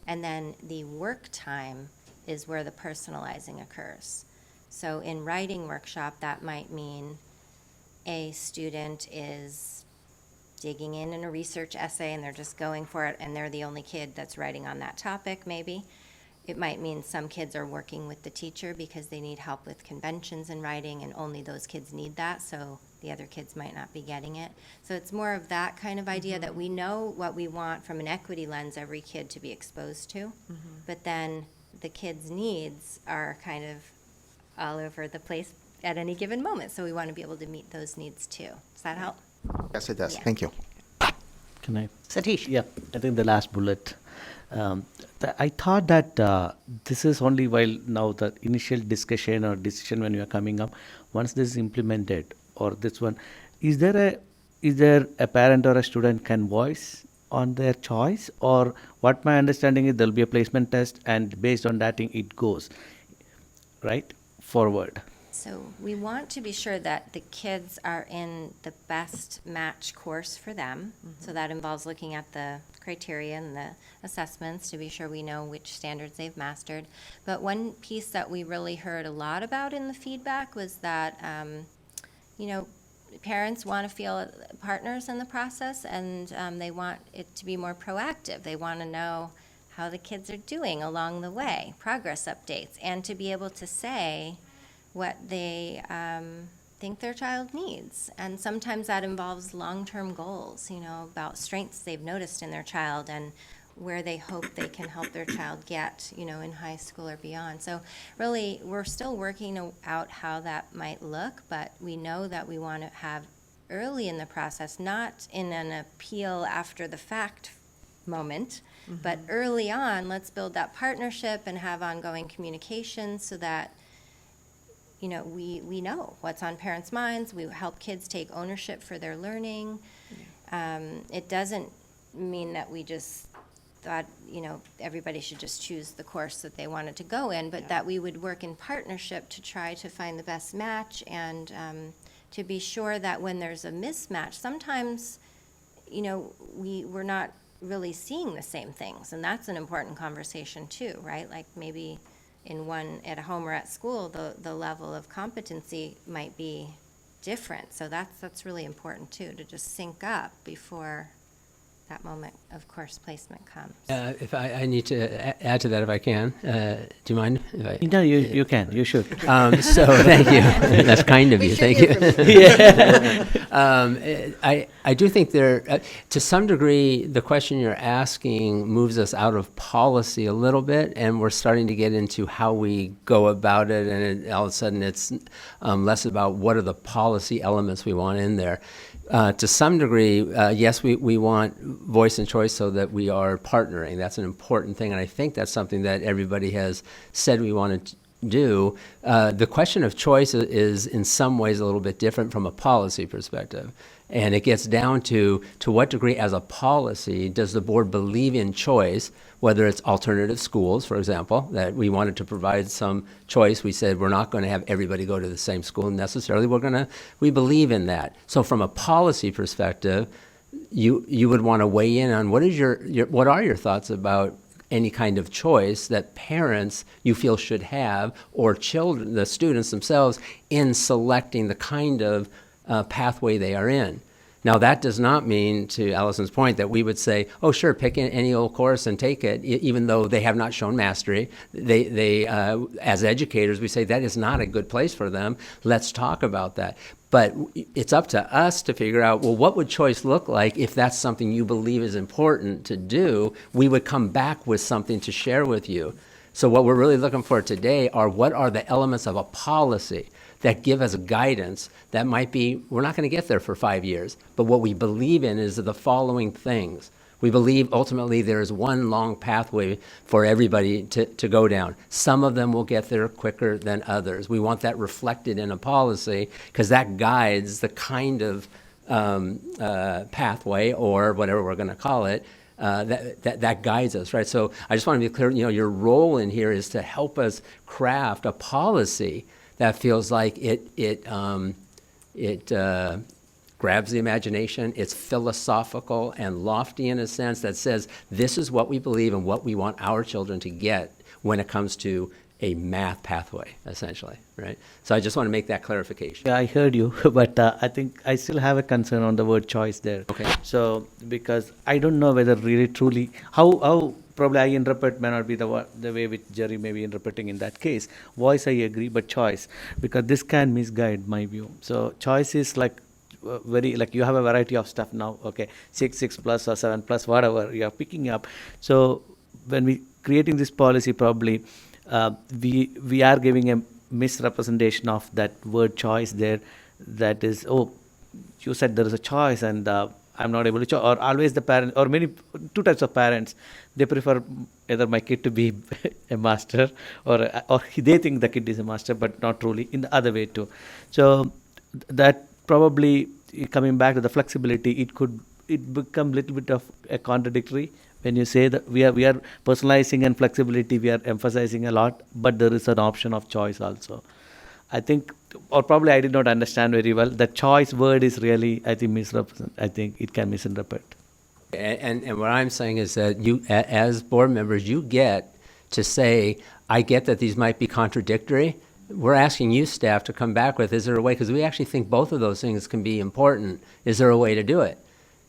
And then the work time is where the personalizing occurs. So in writing workshop, that might mean a student is digging in a research essay and they're just going for it and they're the only kid that's writing on that topic maybe. It might mean some kids are working with the teacher because they need help with conventions in writing and only those kids need that, so the other kids might not be getting it. So it's more of that kind of idea that we know what we want from an equity lens every kid to be exposed to, but then the kids' needs are kind of all over the place at any given moment, so we want to be able to meet those needs too. Does that help?
Yes, it does.
Yeah.
Thank you.
Can I?
Satish?
Yeah, I think the last bullet. I thought that this is only while now the initial discussion or decision when you are coming up. Once this is implemented, or this one, is there a parent or a student can voice on their choice, or what my understanding is there will be a placement test and based on that it goes right forward.
So we want to be sure that the kids are in the best match course for them. So that involves looking at the criteria and the assessments to be sure we know which standards they've mastered. But one piece that we really heard a lot about in the feedback was that, parents want to feel partners in the process, and they want it to be more proactive. They want to know how the kids are doing along the way, progress updates, and to be able to say what they think their child needs. And sometimes that involves long-term goals, about strengths they've noticed in their child and where they hope they can help their child get, in high school or beyond. So really, we're still working out how that might look, but we know that we want to have early in the process, not in an appeal after the fact moment, but early on, let's build that partnership and have ongoing communication so that we know what's on parents' minds. We help kids take ownership for their learning. It doesn't mean that we just thought, everybody should just choose the course that they wanted to go in, but that we would work in partnership to try to find the best match and to be sure that when there's a mismatch, sometimes, we're not really seeing the same things, and that's an important conversation too, right? Like maybe in one at home or at school, the level of competency might be different. So that's really important too, to just sync up before that moment of course placement comes.
If I need to add to that, if I can, do you mind?
No, you can. You should.
So thank you. That's kind of you. Thank you. I do think to some degree, the question you're asking moves us out of policy a little bit, and we're starting to get into how we go about it, and all of a sudden it's less about what are the policy elements we want in there. To some degree, yes, we want voice and choice so that we are partnering. That's an important thing, and I think that's something that everybody has said we want to do. The question of choice is in some ways a little bit different from a policy perspective. And it gets down to what degree as a policy does the board believe in choice, whether it's alternative schools, for example, that we wanted to provide some choice. We said we're not going to have everybody go to the same school necessarily. We believe in that. So from a policy perspective, you would want to weigh in on what are your thoughts about any kind of choice that parents you feel should have, or children, the students themselves, in selecting the kind of pathway they are in. Now, that does not mean, to Allison's point, that we would say, oh, sure, pick any old course and take it, even though they have not shown mastery. They as educators, we say that is not a good place for them. Let's talk about that. But it's up to us to figure out, well, what would choice look like if that's something you believe is important to do? We would come back with something to share with you. So what we're really looking for today are what are the elements of a policy that give us guidance that might be, we're not going to get there for 5 years, but what we believe in is the following things. We believe ultimately there is one long pathway for everybody to go down. Some of them will get there quicker than others. We want that reflected in a policy because that guides the kind of pathway, or whatever we're going to call it, that guides us, right? So I just want to be clear, your role in here is to help us craft a policy that feels like it grabs the imagination. It's philosophical and lofty in a sense that says this is what we believe and what we want our children to get when it comes to a math pathway, essentially, right? So I just want to make that clarification.
Yeah, I heard you, but I think I still have a concern on the word choice there.
Okay.
So, because I don't know whether really truly, how probably I interpret may not be the way which Jerry may be interpreting in that case. Voice, I agree, but choice, because this can misguide my view. So choice is like very, like you have a variety of stuff now, okay, 6 plus or 7 plus, whatever you are picking up. So when we creating this policy, probably we are giving a misrepresentation of that word choice there. That is, oh, you said there is a choice and I'm not able to choose. Or always the parent, or two types of parents, they prefer either my kid to be a master or they think the kid is a master, but not truly, in the other way too. So that probably, coming back to the flexibility, it become a little bit of a contradictory when you say that we are personalizing and flexibility, we are emphasizing a lot, but there is an option of choice also. I think, or probably I did not understand very well, the choice word is really, I think, misrepresent. I think it can misinterpret.
And what I'm saying is that you, as board members, you get to say, I get that these might be contradictory. We're asking you, staff, to come back with, is there a way, because we actually think both of those things can be important. Is there a way to do it?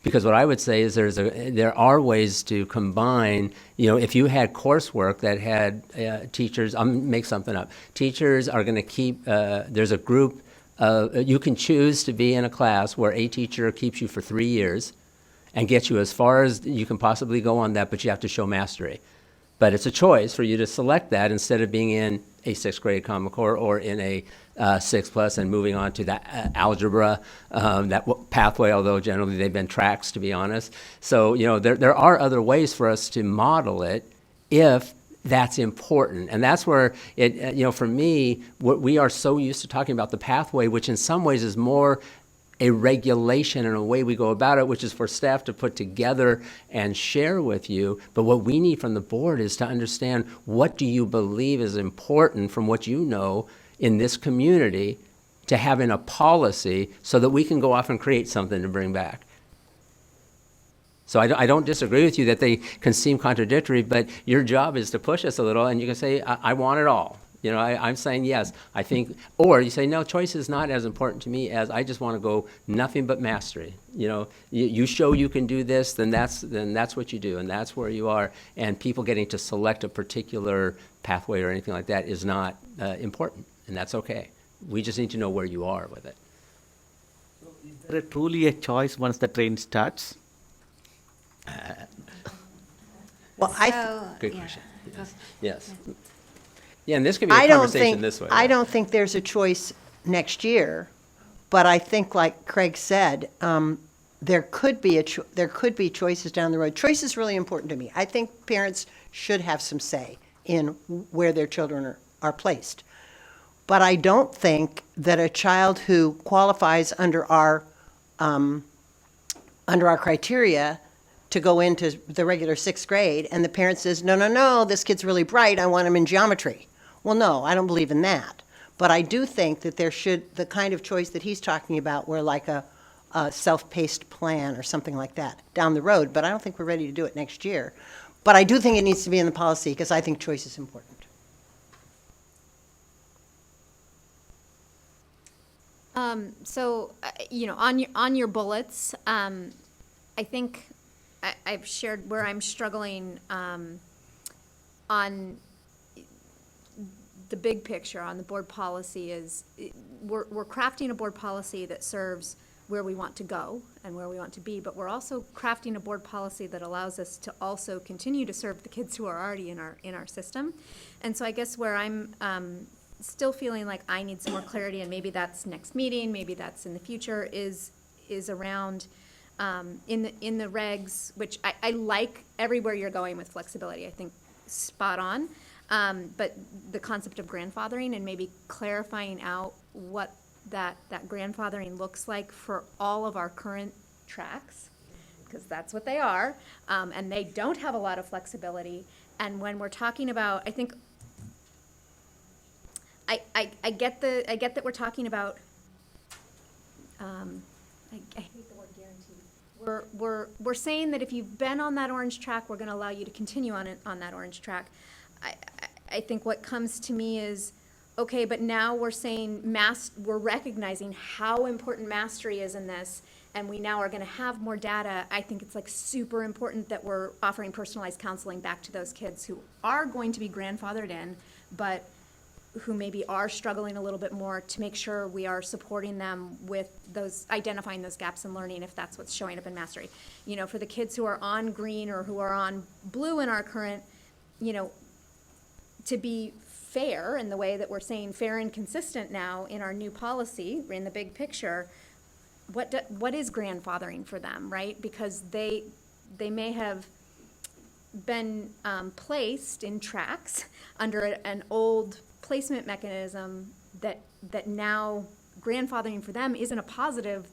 Because what I would say is there are ways to combine, if you had coursework that had teachers, I'll make something up. Teachers are going to keep, there's a group, you can choose to be in a class where a teacher keeps you for 3 years and gets you as far as you can possibly go on that, but you have to show mastery. But it's a choice for you to select that instead of being in a 6th grade Common Core or in a 6 plus and moving on to that algebra, that pathway, although generally they've been tracks, to be honest. So, there are other ways for us to model it if that's important. And that's where for me, we are so used to talking about the pathway, which in some ways is more a regulation and a way we go about it, which is for staff to put together and share with you. But what we need from the board is to understand, what do you believe is important from what you know in this community to have in a policy so that we can go off and create something to bring back. So I don't disagree with you that they can seem contradictory, but your job is to push us a little, and you can say, I want it all. I'm saying yes, I think, or you say, no, choice is not as important to me as I just want to go nothing but mastery. You show you can do this, then that's what you do, and that's where you are. And people getting to select a particular pathway or anything like that is not important, and that's okay. We just need to know where you are with it.
So is there truly a choice once the train starts?
Good question. Yes. Yeah, and this could be a conversation this way.
I don't think there's a choice next year, but I think, like Craig said, there could be choices down the road. Choice is really important to me. I think parents should have some say in where their children are placed. But I don't think that a child who qualifies under our criteria to go into the regular 6th grade, and the parent says, no, this kid's really bright, I want him in geometry. Well, no, I don't believe in that. But I do think that there should, the kind of choice that he's talking about, where like a self-paced plan or something like that down the road, but I don't think we're ready to do it next year. But I do think it needs to be in the policy, because I think choice is important.
So, on your bullets, I think I've shared where I'm struggling on the big picture on the board policy is we're crafting a board policy that serves where we want to go and where we want to be, but we're also crafting a board policy that allows us to also continue to serve the kids who are already in our system. And so I guess where I'm still feeling like I need some more clarity, and maybe that's next meeting, maybe that's in the future, is around in the regs, which I like everywhere you're going with flexibility. I think spot on. But the concept of grandfathering and maybe clarifying out what that grandfathering looks like for all of our current tracks, because that's what they are, and they don't have a lot of flexibility. And when we're talking about, I think I get that we're talking about. I hate the word guarantee. We're saying that if you've been on that orange track, we're going to allow you to continue on that orange track. I think what comes to me is, okay, but now we're saying we're recognizing how important mastery is in this, and we now are gonna have more data. I think it's like super important that we're offering personalized counseling back to those kids who are going to be grandfathered in, but who maybe are struggling a little bit more, to make sure we are supporting them with identifying those gaps in learning, if that's what's showing up in mastery. You know, for the kids who are on green or who are on blue in our current, you know, to be fair in the way that we're saying fair and consistent now in our new policy, in the big picture, what is grandfathering for them, right? Because they may have been placed in tracks under an old placement mechanism that now grandfathering for them isn't a positive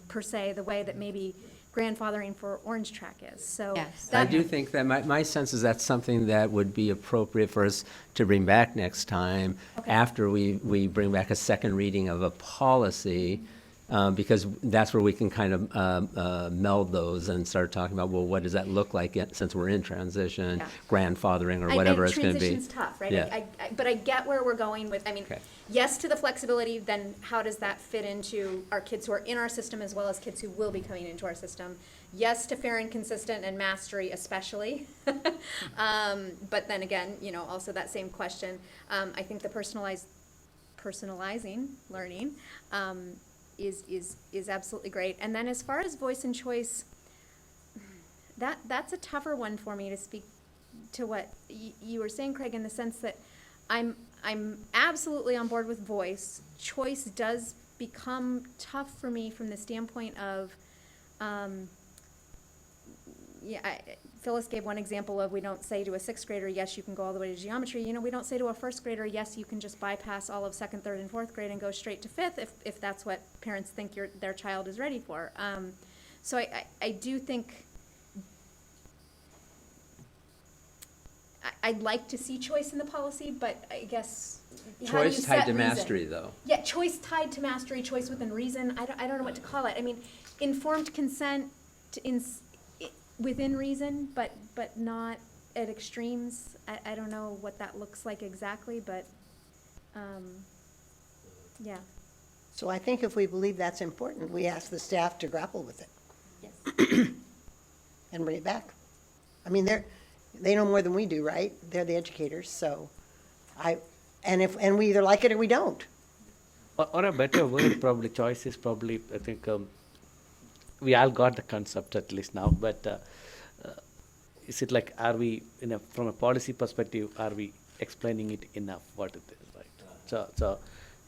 per se, the way that maybe grandfathering for Orange Track is. So
I do think that my sense is that's something that would be appropriate for us to bring back next time after we bring back a second reading of a policy. Because that's where we can kind of meld those and start talking about, well, what does that look like since we're in transition, grandfathering, or whatever it's going to be.
Transition's tough, right?
Yeah.
But I get where we're going with, I mean, yes to the flexibility, then how does that fit into our kids who are in our system as well as kids who will be coming into our system? Yes to fair and consistent and mastery especially. But then again, you know, also that same question, I think the personalizing learning, is absolutely great. And then as far as voice and choice, that's a tougher one for me to speak to what you were saying, Craig, in the sense that I'm absolutely on board with voice. Choice does become tough for me from the standpoint of, Phyllis gave one example of, we don't say to a sixth grader, yes, you can go all the way to geometry. You know, we don't say to a first grader, yes, you can just bypass all of second, third, and fourth grade and go straight to fifth if that's what parents think their child is ready for. So I do think I'd like to see choice in the policy, but I guess how do you
Choice
set
tied to
reason?
mastery, though.
Yeah, choice tied to mastery, choice within reason. I don't know what to call it. I mean, informed consent within reason, but not at extremes. I don't know what that looks like exactly, but yeah.
So I think if we believe that's important, we ask the staff to grapple with it.
Yes.
And bring it back. I mean, they know more than we do, right? They're the educators, so and we either like it or we don't.
Or a better word, probably choice is probably, I think, we all got the concept at least now, but is it like, are we, from a policy perspective, are we explaining it enough what it is, right? So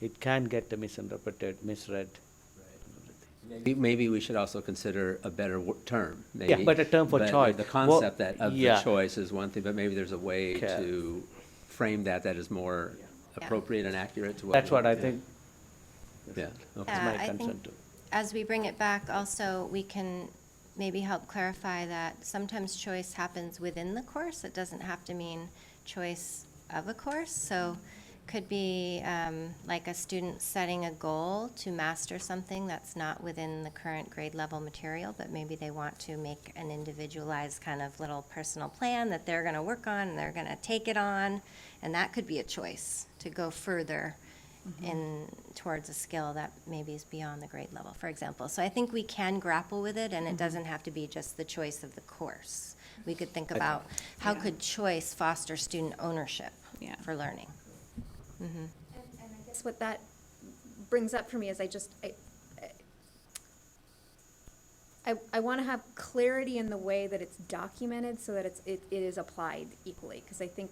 it can get misinterpreted, misread.
Maybe we should also consider a better term. Maybe.
Yeah, but a term for choice.
The concept of
yeah.
the choice is one thing, but maybe there's a way to frame that is more appropriate and accurate to what.
That's what I think.
Yeah. Okay.
That's my
I
concern
think
too.
as we bring it back, also, we can maybe help clarify that sometimes choice happens within the course. It doesn't have to mean choice of a course. So could be like a student setting a goal to master something that's not within the current grade level material, but maybe they want to make an individualized kind of little personal plan that they're going to work on and they're going to take it on. And that could be a choice to go further in towards a skill that maybe is beyond the grade level, for example. So I think we can grapple with it, and it doesn't have to be just the choice of the course. We could think about how could choice foster student ownership for learning.
And I guess what that brings up for me is I want to have clarity in the way that it's documented so that it is applied equally, because I think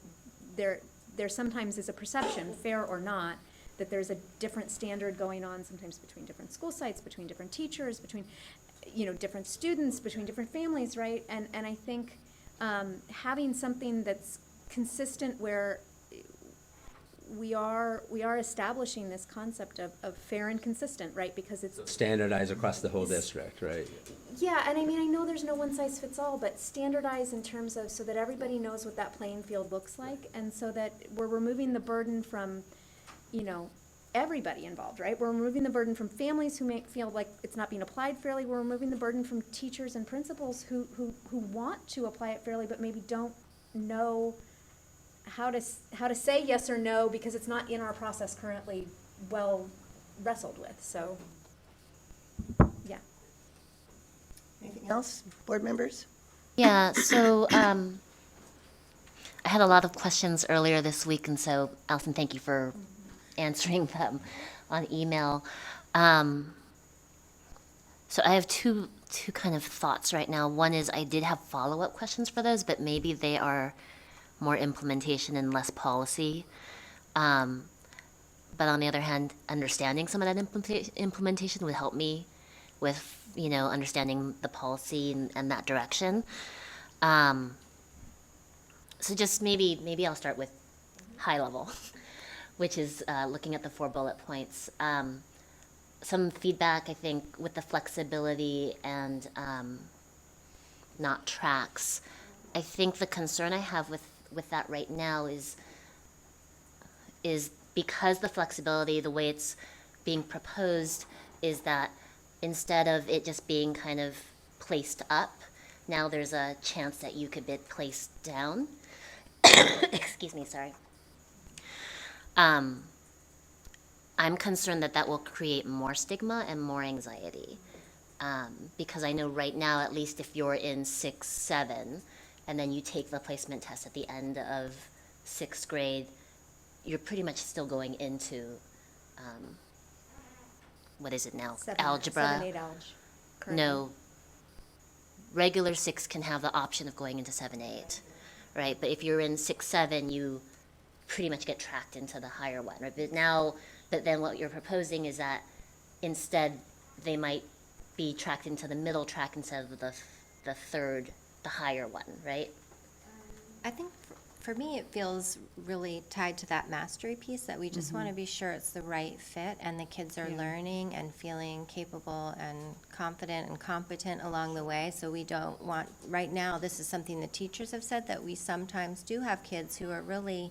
there sometimes is a perception, fair or not, that there's a different standard going on sometimes between different school sites, between different teachers, between different students, between different families, right? And I think having something that's consistent where we are establishing this concept of fair and consistent, right? Because it's
Standardized across the whole district, right?
yeah, and I mean, I know there's no one size fits all, but standardize in terms of so that everybody knows what that playing field looks like, and so that we're removing the burden from, everybody involved, right? We're removing the burden from families who may feel like it's not being applied fairly. We're removing the burden from teachers and principals who want to apply it fairly, but maybe don't know how to say yes or no, because it's not in our process currently well wrestled with, so, yeah.
Anything else, board members?
Yeah, so I had a lot of questions earlier this week, and so Allison, thank you for answering them on email. So I have two kind of thoughts right now. One is I did have follow-up questions for those, but maybe they are more implementation and less policy. But on the other hand, understanding some of that implementation would help me with, understanding the policy and that direction. So just maybe I'll start with high level, which is looking at the 4 bullet points. Some feedback, I think, with the flexibility and not tracks. I think the concern I have with that right now is because the flexibility, the way it's being proposed, is that instead of it just being kind of placed up, now there's a chance that you could be placed down. Excuse me, sorry. I'm concerned that will create more stigma and more anxiety. Because I know right now, at least if you're in 6, 7, and then you take the placement test at the end of 6th grade, you're pretty much still going into, what is it now? Algebra.
7, 8 algebra.
No. Regular 6 can have the option of going into 7, 8, right? But if you're in 6, 7, you pretty much get tracked into the higher one, right? But then what you're proposing is that instead they might be tracked into the middle track instead of the third, the higher one, right?
I think for me, it feels really tied to that mastery piece, that we just want to be sure it's the right fit and the kids are learning and feeling capable and confident and competent along the way. So we don't want, right now, this is something the teachers have said, that we sometimes do have kids who are really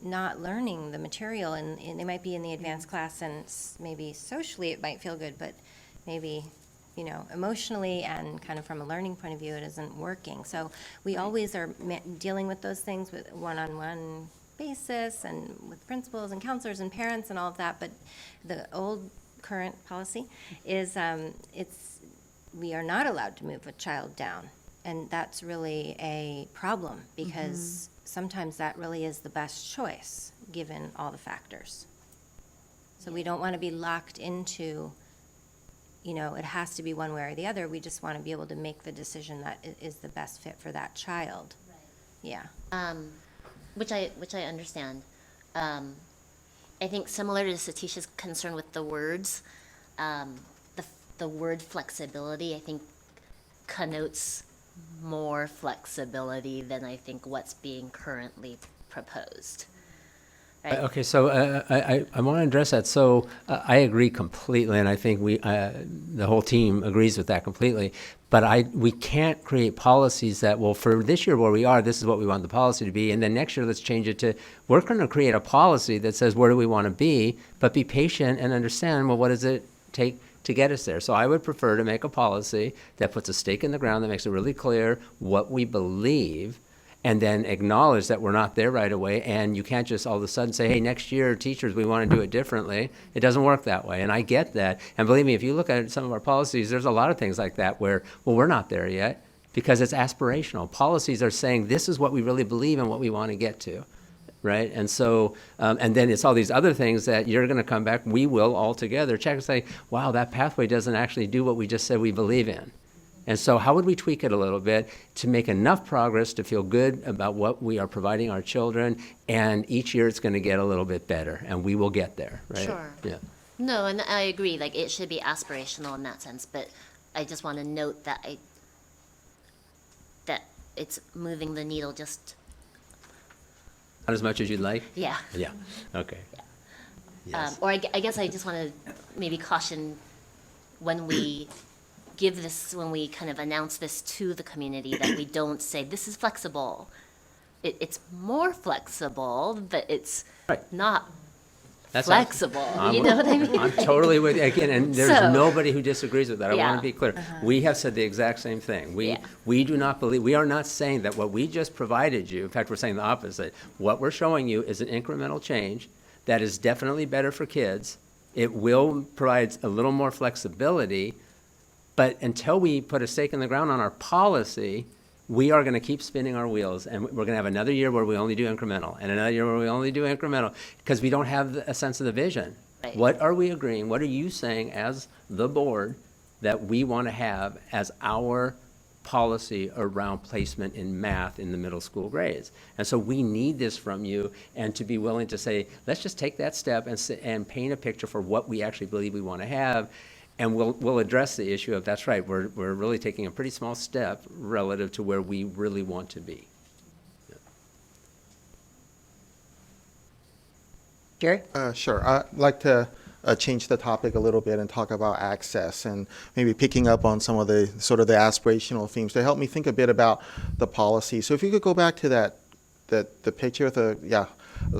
not learning the material, and they might be in the advanced class, and maybe socially it might feel good, but maybe emotionally and kind of from a learning point of view, it isn't working. So we always are dealing with those things with one-on-one basis and with principals and counselors and parents and all of that. But the old current policy is we are not allowed to move a child down. And that's really a problem, because sometimes that really is the best choice given all the factors. So we don't want to be locked into, it has to be one way or the other. We just want to be able to make the decision that is the best fit for that child. Right. Yeah.
Which I understand. I think similar to Satish's concern with the words, the word flexibility, I think, connotes more flexibility than I think what's being currently proposed. Right?
Okay, so I want to address that. So I agree completely, and I think the whole team agrees with that completely. But we can't create policies that, well, for this year where we are, this is what we want the policy to be, and then next year let's change it to, we're going to create a policy that says where do we want to be, but be patient and understand, well, what does it take to get us there? So I would prefer to make a policy that puts a stake in the ground, that makes it really clear what we believe, and then acknowledge that we're not there right away. And you can't just all of a sudden say, hey, next year, teachers, we want to do it differently. It doesn't work that way. And I get that. And believe me, if you look at some of our policies, there's a lot of things like that where, well, we're not there yet because it's aspirational. Policies are saying this is what we really believe and what we want to get to. Right? And so, and then it's all these other things that you're going to come back, we will all together check and say, wow, that pathway doesn't actually do what we just said we believe in. And so how would we tweak it a little bit to make enough progress to feel good about what we are providing our children, and each year it's going to get a little bit better, and we will get there, right?
Sure.
Yeah.
No, and I agree, like, it should be aspirational in that sense, but I just want to note that that it's moving the needle just...
Not as much as you'd like?
Yeah.
Yeah, okay.
Yeah.
Yes.
Or I guess I just want to maybe caution when we when we kind of announce this to the community, that we don't say, this is flexible. It's more flexible, but it's not
That's
flexible.
I'm
You
with-
know what I mean?
I'm totally with you. Again, and there's
So-
nobody who disagrees with that. I want
Yeah.
to be clear. We have said the exact same thing.
Yeah.
We do not believe, we are not saying that what we just provided you, in fact, we're saying the opposite. What we're showing you is an incremental change that is definitely better for kids. It will provide a little more flexibility, but until we put a stake in the ground on our policy, we are going to keep spinning our wheels, and we're going to have another year where we only do incremental, and another year where we only do incremental, because we don't have a sense of the vision.
Right.
What are we agreeing, what are you saying as the board that we want to have as our policy around placement in math in the middle school grades? And so we need this from you, and to be willing to say, let's just take that step and paint a picture for what we actually believe we want to have. And we'll address the issue of, that's right, we're really taking a pretty small step relative to where we really want to be.
Jerry?
Sure. I'd like to change the topic a little bit and talk about access, and maybe picking up on some of the sort of the aspirational themes to help me think a bit about the policy. So if you could go back to the picture with the, yeah.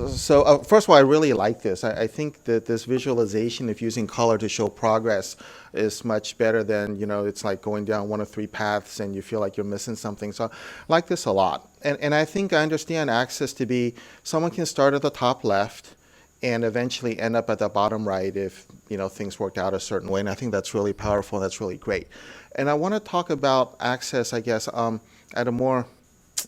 So first of all, I really like this. I think that this visualization of using color to show progress is much better than, it's like going down one of three paths and you feel like you're missing something. So I like this a lot. And I think I understand access to be, someone can start at the top left and eventually end up at the bottom right if, things worked out a certain way. And I think that's really powerful and that's really great. And I want to talk about access, I guess, at a more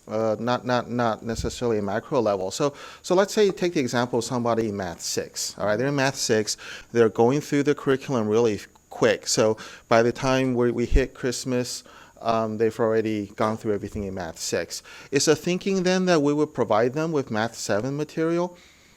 not necessarily a macro level. So let's say you take the example of somebody in Math 6. All right, they're in Math 6. They're going through the curriculum really quick. So by the time we hit Christmas, they've already gone through everything in Math 6. Is the thinking then that we would provide them with Math 7 material?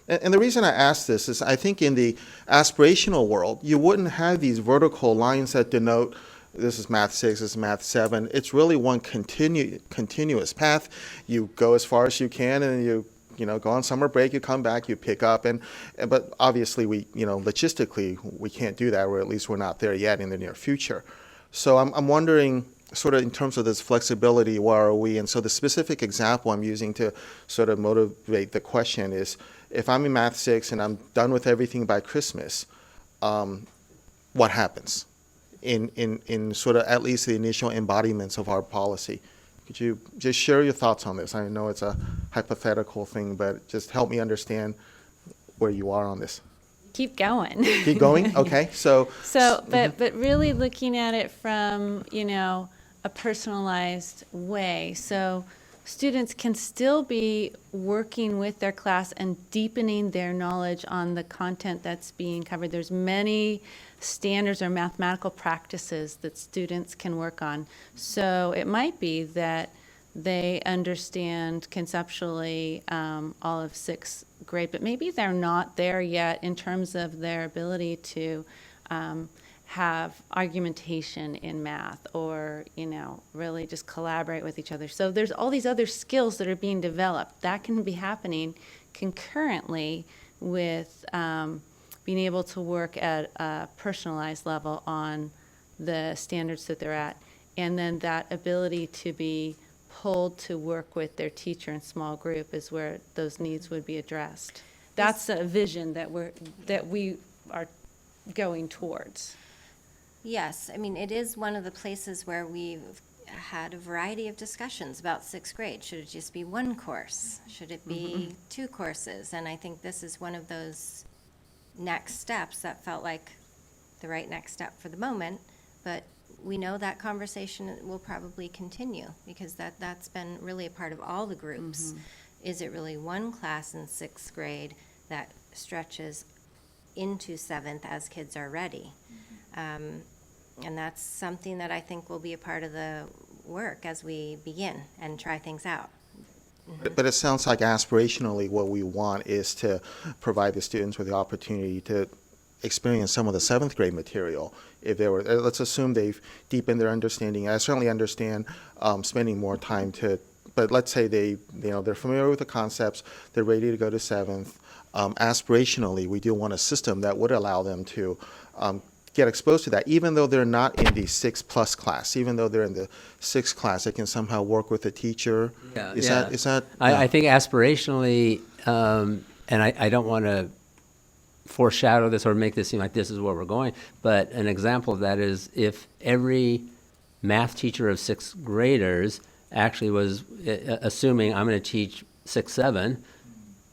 And the reason I ask this is I think in the aspirational world, you wouldn't have these vertical lines that denote this is Math 6, this is Math 7. It's really one continuous path. You go as far as you can, and you go on summer break, you come back, you pick up. But obviously, logistically, we can't do that, or at least we're not there yet in the near future. So I'm wondering, sort of in terms of this flexibility, where are we? And so the specific example I'm using to sort of motivate the question is, if I'm in Math 6 and I'm done with everything by Christmas, what happens in sort of at least the initial embodiments of our policy? Could you just share your thoughts on this? I know it's a hypothetical thing, but just help me understand where you are on this.
Keep going.
Keep going? Okay.
But really looking at it from, a personalized way. So students can still be working with their class and deepening their knowledge on the content that's being covered. There's many standards or mathematical practices that students can work on. So it might be that they understand conceptually all of sixth grade, but maybe they're not there yet in terms of their ability to have argumentation in math, or really just collaborate with each other. So there's all these other skills that are being developed that can be happening concurrently with being able to work at a personalized level on the standards that they're at, and then that ability to be pulled to work with their teacher in small group is where those needs would be addressed. That's a vision that we are going towards.
Yes, I mean, it is one of the places where we've had a variety of discussions about sixth grade. Should it just be one course? Should it be two courses? And I think this is one of those next steps that felt like the right next step for the moment, but we know that conversation will probably continue, because that's been really a part of all the groups. Is it really one class in sixth grade that stretches into seventh as kids are ready? And that's something that I think will be a part of the work as we begin and try things out.
But it sounds like aspirationally what we want is to provide the students with the opportunity to experience some of the seventh grade material. If they were, let's assume they've deepened their understanding. I certainly understand spending more time but let's say they're familiar with the concepts, they're ready to go to seventh. Aspirationally, we do want a system that would allow them to get exposed to that, even though they're not in the 6+ class, even though they're in the 6th class, they can somehow work with the teacher. Is that?
I think aspirationally, and I don't want to foreshadow this or make this seem like this is where we're going, but an example of that is if every math teacher of sixth graders actually was assuming I'm going to teach 6, 7,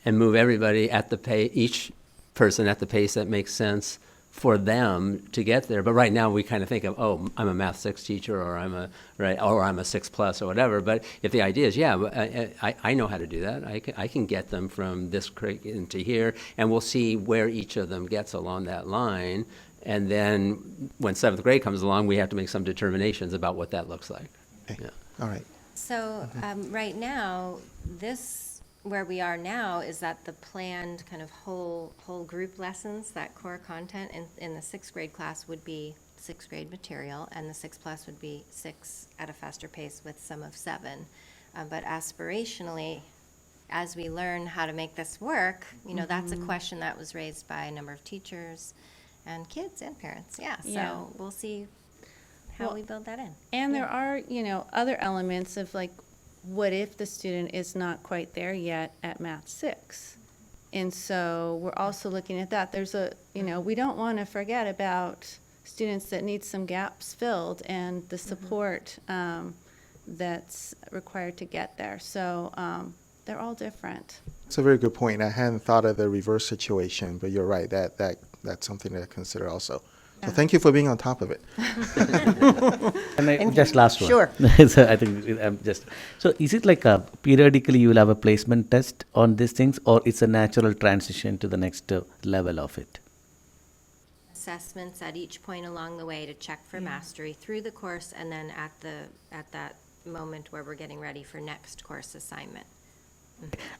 and move everybody at the pace, each person at the pace that makes sense for them to get there. But right now we kind of think of, oh, I'm a math 6 teacher, or I'm a 6+ or whatever. But if the idea is, yeah, I know how to do that. I can get them from this curriculum to here, and we'll see where each of them gets along that line. And then when 7th grade comes along, we have to make some determinations about what that looks like.
Okay.
Yeah.
All right.
So right now, where we are now is that the planned kind of whole group lessons, that core content in the 6th grade class would be 6th grade material, and the 6+ would be 6 at a faster pace with some of 7. But aspirationally, as we learn how to make this work, that's a question that was raised by a number of teachers and kids and parents. Yeah,
Yeah.
so we'll see how we build that in.
And there are, other elements of like, what if the student is not quite there yet at Math 6? And so we're also looking at that. There's we don't want to forget about students that need some gaps filled and the support that's required to get there. So they're all different.
It's a very good point. I hadn't thought of the reverse situation, but you're right. That's something to consider also. So thank you for being on top of it.
And just last one.
Sure.
So I think so is it like periodically you will have a placement test on these things, or it's a natural transition to the next level of it?
Assessments at each point along the way to check for mastery through the course, and then at that moment where we're getting ready for next course assignment.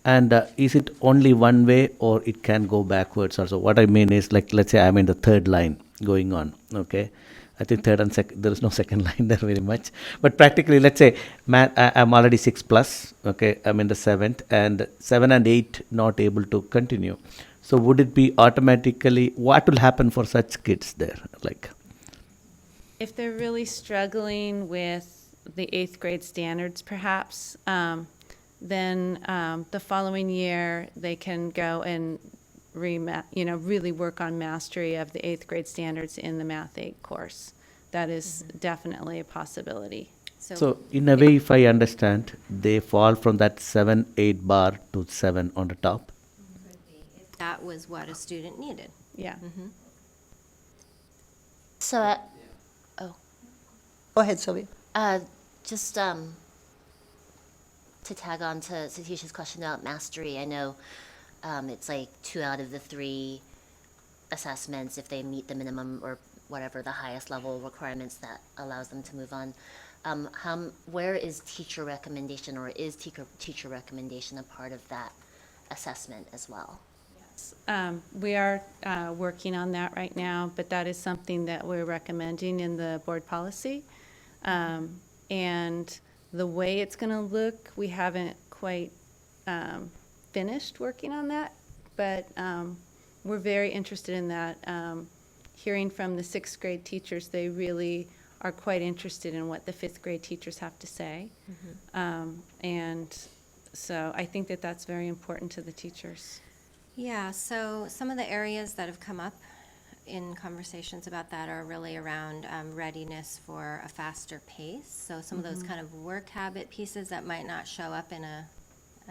And is it only one way, or it can go backwards also? What I mean is, like, let's say I'm in the third line going on, okay? I think third and there is no second line there very much. But practically, let's say math, I'm already 6+, okay? I'm in the 7th, and 7 and 8 not able to continue. So would it be automatically, what will happen for such kids there? Like,
If they're really struggling with the 8th grade standards, perhaps, then the following year they can go and really work on mastery of the 8th grade standards in the Math 8 course. That is definitely a possibility.
so in a way, if I understand, they fall from that 7, 8 bar to 7 on the top.
That was what a student needed.
Yeah.
So,
Go ahead, Sylvia.
just to tag on to Satish's question about mastery, I know it's like 2 out of the 3 assessments if they meet the minimum or whatever the highest level requirements that allows them to move on. Where is teacher recommendation, or is teacher recommendation a part of that assessment as well?
We are working on that right now, but that is something that we're recommending in the board policy. And the way it's going to look, we haven't quite finished working on that, but we're very interested in that. Hearing from the 6th grade teachers, they really are quite interested in what the 5th grade teachers have to say. And so I think that that's very important to the teachers.
Yeah, so some of the areas that have come up in conversations about that are really around readiness for a faster pace. So some of those kind of work habit pieces that might not show up in a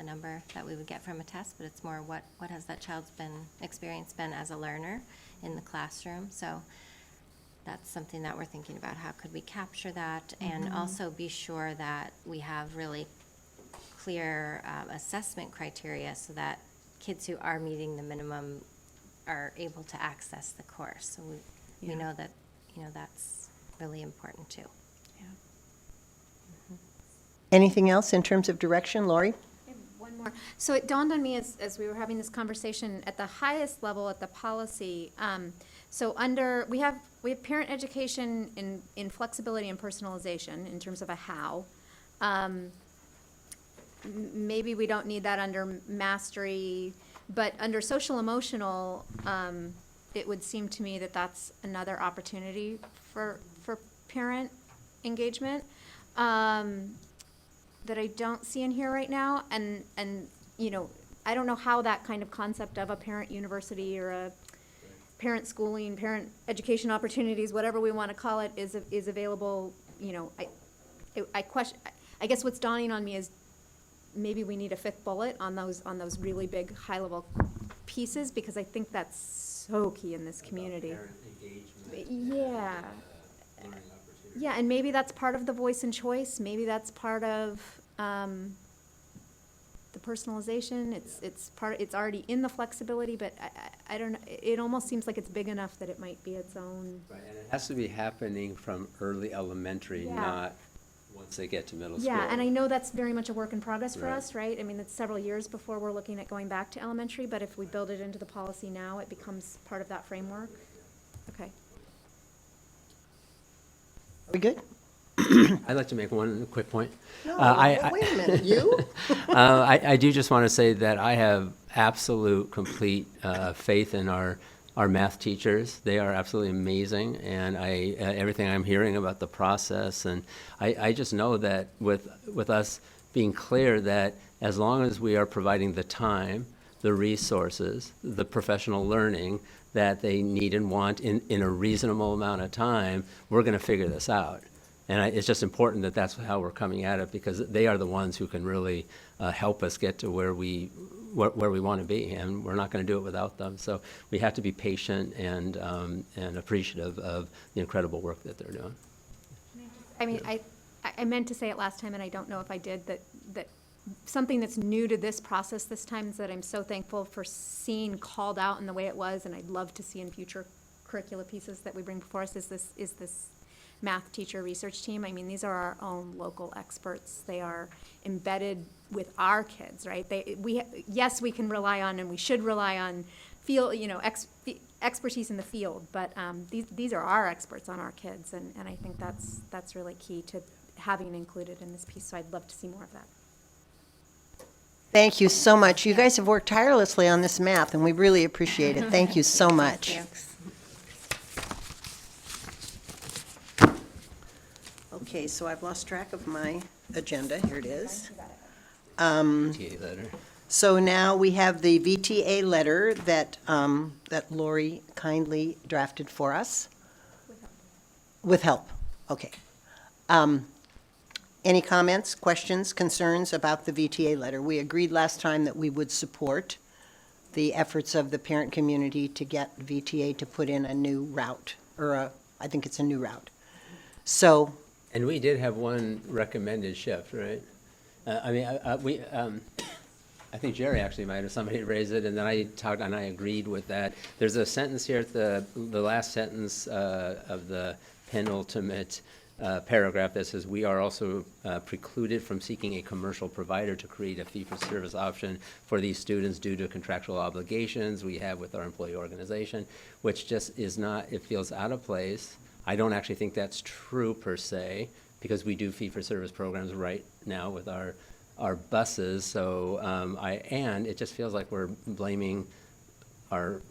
number that we would get from a test, but it's more what has that child's experience been as a learner in the classroom. So that's something that we're thinking about. How could we capture that and also be sure that we have really clear assessment criteria so that kids who are meeting the minimum are able to access the course. So we know that, that's really important too.
Anything else in terms of direction, Lori?
One more. So it dawned on me as we were having this conversation at the highest level at the policy. So we have parent education in flexibility and personalization in terms of a how. Maybe we don't need that under mastery, but under social emotional, it would seem to me that that's another opportunity for parent engagement that I don't see in here right now. And I don't know how that kind of concept of a parent university or parent schooling, parent education opportunities, whatever we want to call it, is available, you know, I guess what's dawning on me is maybe we need a fifth bullet on those really big, high-level pieces, because I think that's so key in this community. Yeah. Yeah, and maybe that's part of the voice and choice. Maybe that's part of the personalization. It's already in the flexibility, but I don't know. It almost seems like it's big enough that it might be its own.
Right, and it has to be happening from early elementary,
Yeah.
not once they get to middle school.
Yeah, and I know that's very much a work in progress for
Right.
us, right? I mean, it's several years before we're looking at going back to elementary, but if we build it into the policy now, it becomes part of that framework. Okay.
Are we good?
I'd like to make one quick point.
No, wait a minute, you?
I do just want to say that I have absolute, complete faith in our math teachers. They are absolutely amazing, and everything I'm hearing about the process, and I just know that with us being clear that as long as we are providing the time, the resources, the professional learning that they need and want in a reasonable amount of time, we're going to figure this out. And it's just important that that's how we're coming at it, because they are the ones who can really help us get to where we want to be, and we're not going to do it without them. So we have to be patient and appreciative of the incredible work that they're doing.
I mean, I meant to say it last time, and I don't know if I did, that something that's new to this process this time is that I'm so thankful for seeing called out in the way it was, and I'd love to see in future curricula pieces that we bring before us, is this math teacher research team. I mean, these are our own local experts. They are embedded with our kids, right? Yes, we can rely on, and we should rely on expertise in the field, but these are our experts on our kids, and I think that's really key to having included in this piece, so I'd love to see more of that.
Thank you so much. You guys have worked tirelessly on this math, and we really appreciate it. Thank you so much. Okay, so I've lost track of my agenda. Here it is.
VTA letter.
So now we have the VTA letter that Lori kindly drafted for us. With help, okay. Any comments, questions, concerns about the VTA letter? We agreed last time that we would support the efforts of the parent community to get VTA to put in a new route, I think it's a new route. So.
And we did have one recommended shift, right? I think Jerry actually might have, somebody raised it, and then I talked, and I agreed with that. There's a sentence here at the last sentence of the penultimate paragraph that says, we are also precluded from seeking a commercial provider to create a fee-for-service option for these students due to contractual obligations we have with our employee organization, which just is not, it feels out of place. I don't actually think that's true per se, because we do fee-for-service programs right now with our buses. So and it just feels like we're blaming our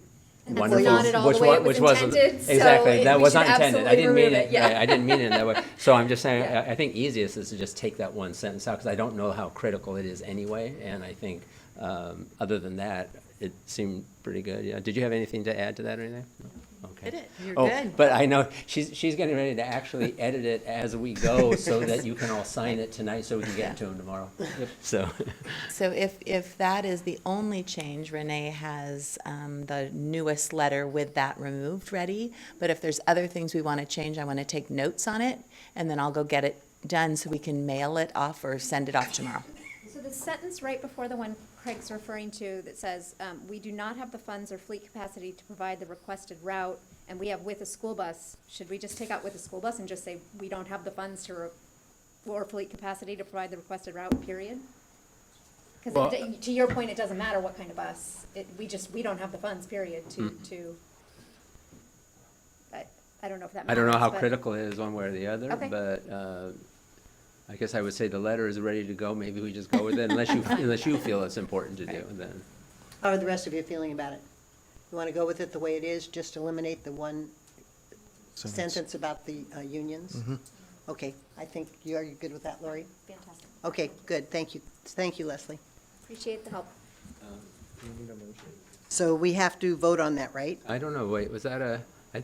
And that's
wonderful,
not at all the way it was intended, so
exactly, that
we
was
should
not intended. I
absolutely
didn't mean
remove
it.
it, yeah.
I didn't mean it in that way. So I'm just saying, I think easiest is to just take that one sentence out, because I don't know how critical it is anyway. And I think other than that, it seemed pretty good. Yeah. Did you have anything to add to that or anything? No? Okay.
Did it? You're
Oh,
good.
but I know she's getting ready to actually edit it as we go, so that you can all sign it tonight, so we can get it to them tomorrow. Yep. So.
So if that is the only change, Renee has the newest letter with that removed ready. But if there's other things we want to change, I want to take notes on it, and then I'll go get it done so we can mail it off or send it off tomorrow.
So the sentence right before the one Craig's referring to that says, we do not have the funds or fleet capacity to provide the requested route, and we have with a school bus, should we just take out with a school bus and just say, we don't have the funds or fleet capacity to provide the requested route, period? Because to your point, it doesn't matter what kind of bus, we don't have the funds, period, I don't know if that matters.
I don't know how
but-
critical it is one way or the other,
Okay.
but I guess I would say the letter is ready to go. Maybe we just go with it, unless you feel it's important to do. Then.
How are the rest of you feeling about it? You want to go with it the way it is, just eliminate the one sentence about the unions?
Mm-hmm.
Okay, I think, are you good with that, Lori?
Fantastic.
Okay, good, thank you. Thank you, Leslie.
Appreciate the help.
You need a motion.
So we have to vote on that, right?
I don't know, wait, was that a,
It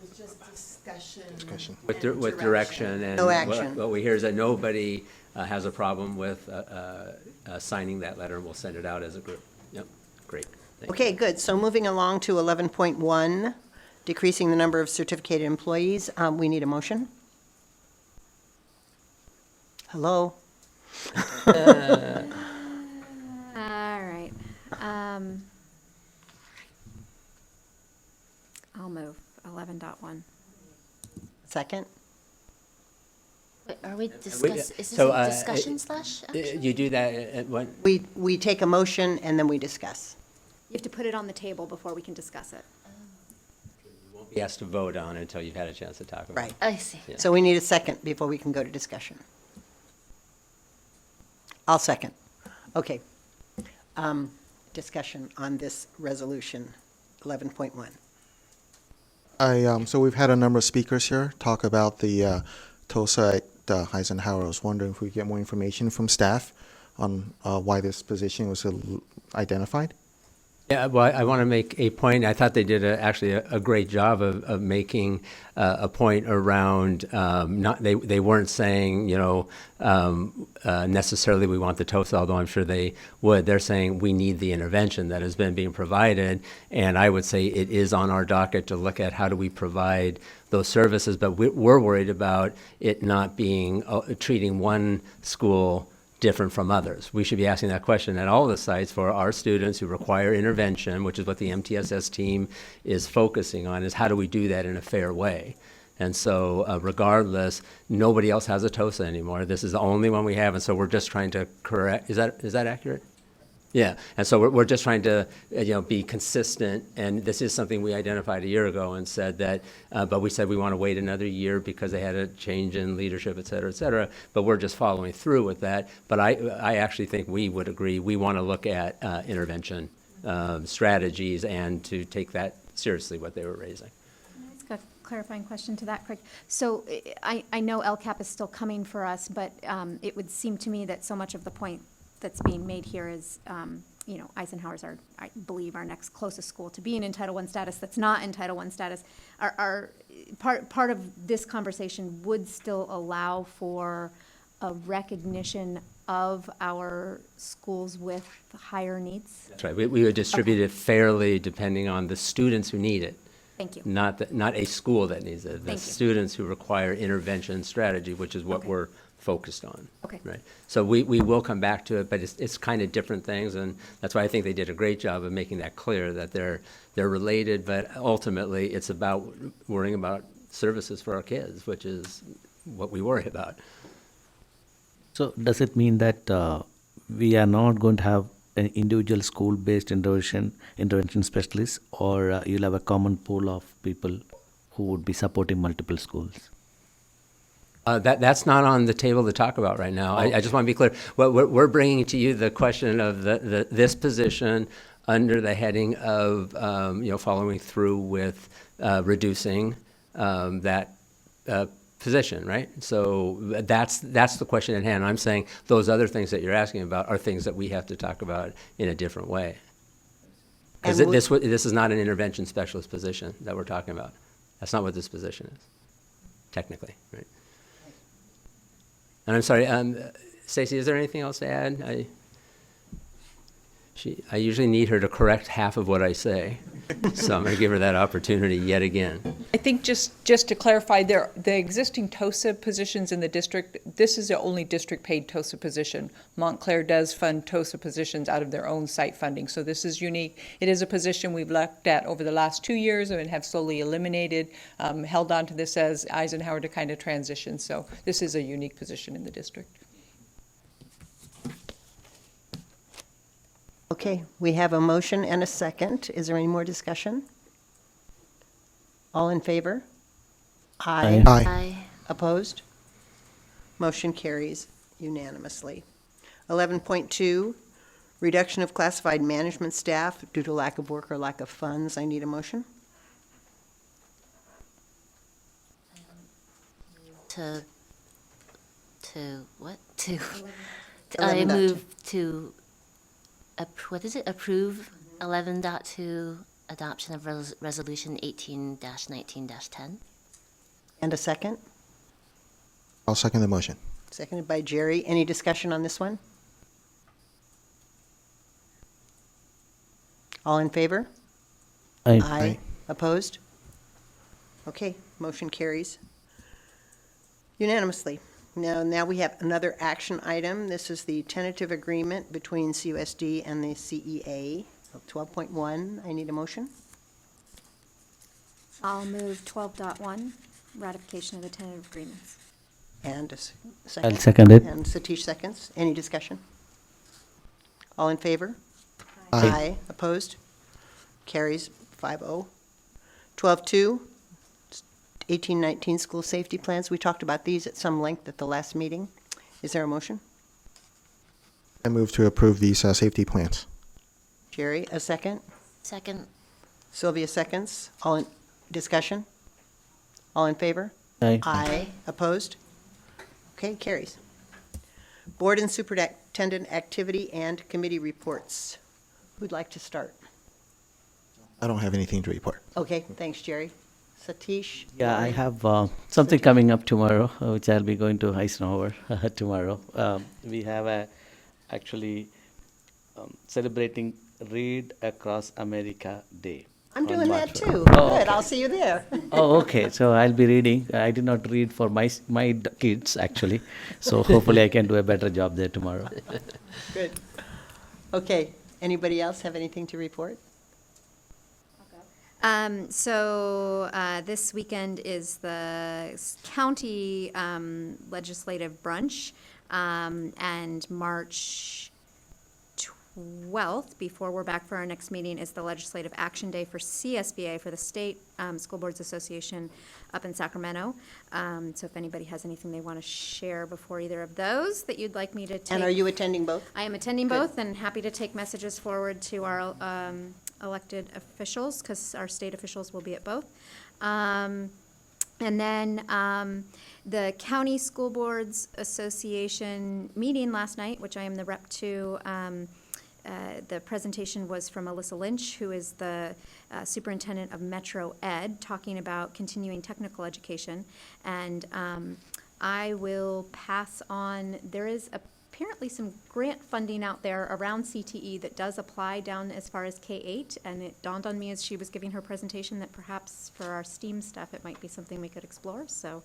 was just discussion.
with direction? And
No action.
What we hear is that nobody has a problem with signing that letter, and we'll send it out as a group. Yep, great. Thank you.
Okay, good. So moving along to 11.1, decreasing the number of certificated employees. We need a motion. Hello?
All right. I'll move 11.1.
Second?
Wait, are we is this
so,
a discussion slash action?
You do that at what?
We take a motion and then we discuss.
You have to put it on the table before we can discuss it.
Be asked to vote on until you've had a chance to talk about it.
Right.
I see.
Yeah.
So we need a second before we can go to discussion. I'll second. Okay. Discussion on this resolution, 11.1.
So we've had a number of speakers here talk about the TOSA at Eisenhower. I was wondering if we could get more information from staff on why this position was identified.
Yeah, well, I want to make a point. I thought they did actually a great job of making a point around they weren't saying, necessarily we want the TOSA, although I'm sure they would. They're saying we need the intervention that has been being provided, and I would say it is on our docket to look at how do we provide those services, but we're worried about it not being treating one school different from others. We should be asking that question at all the sites for our students who require intervention, which is what the MTSS team is focusing on, is how do we do that in a fair way? And so regardless, nobody else has a TOSA anymore. This is the only one we have, and so we're just trying to correct. Is that accurate? Yeah, and so we're just trying to be consistent, and this is something we identified a year ago and said that, but we said we want to wait another year because they had a change in leadership, et cetera, but we're just following through with that. But I actually think we would agree, we want to look at intervention strategies and to take that seriously, what they were raising.
Can I ask a clarifying question to that, Craig? So I know LCAP is still coming for us, but it would seem to me that so much of the point that's being made here is, Eisenhower's I believe, our next closest school to being in Title I status that's not in Title I status. Part of this conversation would still allow for a recognition of our schools with higher needs?
That's right. We would distribute it fairly depending on the students who need it.
Thank you.
Not a school that needs it. The
Thank you.
students who require intervention strategy, which is what
Okay.
we're focused on.
Okay.
Right. So we will come back to it, but it's kind of different things, and that's why I think they did a great job of making that clear that they're related, but ultimately it's about worrying about services for our kids, which is what we worry about.
So does it mean that we are not going to have an individual school-based intervention specialist, or you'll have a common pool of people who would be supporting multiple schools?
That's not on the table to talk about right now. I just want to be clear. We're bringing to you the question of this position under the heading of following through with reducing that position, right? So that's the question at hand. I'm saying those other things that you're asking about are things that we have to talk about in a different way. Because this is not an intervention specialist position that we're talking about. That's not what this position is, technically, right? And I'm sorry, Stacy, is there anything else to add? I usually need her to correct half of what I say, so I'm going to give her that opportunity yet again.
I think just to clarify, the existing TOSA positions in the district, this is the only district-paid TOSA position. Montclair does fund TOSA positions out of their own site funding, so this is unique. It is a position we've looked at over the last 2 years and have slowly eliminated, held on to this as Eisenhower to kind of transition, so this is a unique position in the district.
Okay, we have a motion and a second. Is there any more discussion? All in favor?
Aye.
Aye.
Opposed? Motion carries unanimously. 11.2, reduction of classified management staff due to lack of work or lack of funds. I need a motion.
To what? To I
11.2.
move to what is it? Approve 11.2, adoption of resolution 18-19-10.
And a second?
I'll second the motion.
Seconded by Jerry. Any discussion on this one? All in favor?
Aye.
Opposed? Okay, motion carries unanimously. Now we have another action item. This is the tentative agreement between CUSD and the CEA, 12.1. I need a motion.
I'll move 12.1, ratification of the tentative agreements.
And a second.
I'll second it.
And Satish seconds. Any discussion? All in favor?
Aye.
Opposed? Carries 5-0. 12.2, 18-19 school safety plans. We talked about these at some length at the last meeting. Is there a motion?
I move to approve these safety plans.
Jerry, a second.
Second.
Sylvia seconds. All in discussion? All in favor?
Aye.
Aye. Opposed? Okay, carries. Board and superintendent activity and committee reports. Who'd like to start?
I don't have anything to report.
Okay, thanks, Jerry. Satish?
Yeah, I have something coming up tomorrow, which I'll be going to Eisenhower tomorrow. We have actually celebrating Read Across America Day.
I'm
on
doing that
March
too.
1st. Oh,
Good,
okay.
I'll see you there.
Oh, okay. So I'll be reading. I did not read for my kids actually, so hopefully I can do a better job there tomorrow.
Good. Okay, anybody else have anything to report?
So this weekend is the county legislative brunch, and March 12th, before we're back for our next meeting, is the Legislative Action Day for CSBA, for the State School Boards Association up in Sacramento. So if anybody has anything they want to share before either of those that you'd like me to take.
And are you attending both?
I am attending
Good.
both and happy to take messages forward to our elected officials, because our state officials will be at both. And then the County School Boards Association meeting last night, which I am the rep to, the presentation was from Alyssa Lynch, who is the superintendent of Metro Ed, talking about continuing technical education. And I will pass on, there is apparently some grant funding out there around CTE that does apply down as far as K-8, and it dawned on me as she was giving her presentation that perhaps for our STEAM stuff it might be something we could explore. So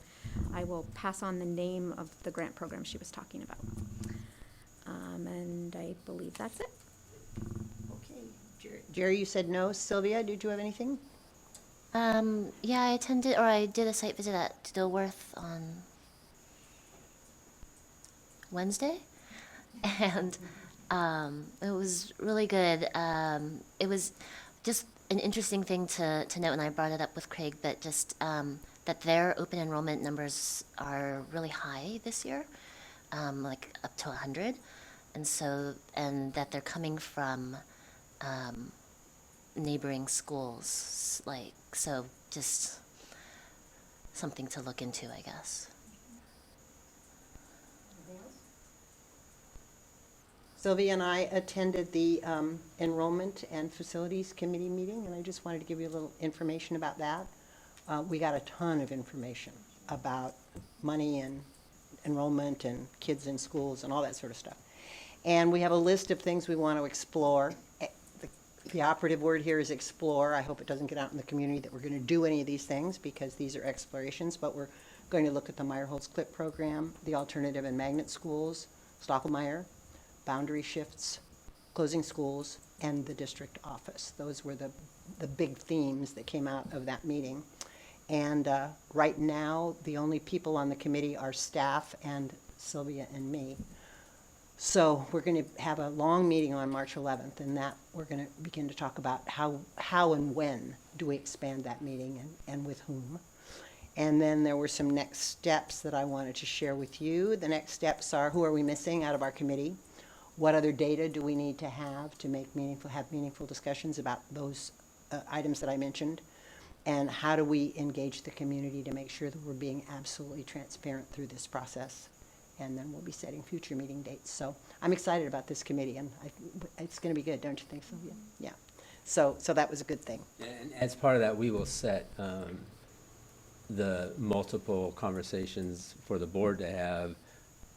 I will pass on the name of the grant program she was talking about. And I believe that's it.
Okay. Jerry, you said no. Sylvia, did you have anything?
Yeah, I did a site visit at Dilworth on Wednesday, and it was really good. It was just an interesting thing to note, and I brought it up with Craig, but just that their open enrollment numbers are really high this year, like up to 100, and that they're coming from neighboring schools, so just something to look into, I guess.
Sylvia and I attended the Enrollment and Facilities Committee meeting, and I just wanted to give you a little information about that. We got a ton of information about money and enrollment and kids in schools and all that sort of stuff. And we have a list of things we want to explore. The operative word here is explore. I hope it doesn't get out in the community that we're going to do any of these things, because these are explorations, but we're going to look at the Meyerholz-Clip program, the alternative and magnet schools, Stockholmeyer, boundary shifts, closing schools, and the district office. Those were the big themes that came out of that meeting. And right now, the only people on the committee are staff and Sylvia and me. So we're going to have a long meeting on March 11th, and that we're going to begin to talk about how and when do we expand that meeting, and with whom. And then there were some next steps that I wanted to share with you. The next steps are, who are we missing out of our committee? What other data do we need to have to make meaningful discussions about those items that I mentioned? And how do we engage the community to make sure that we're being absolutely transparent through this process? And then we'll be setting future meeting dates. So I'm excited about this committee, and it's going to be good, don't you think, Sylvia? Yeah. So that was a good thing.
And as part of that, we will set the multiple conversations for the board to have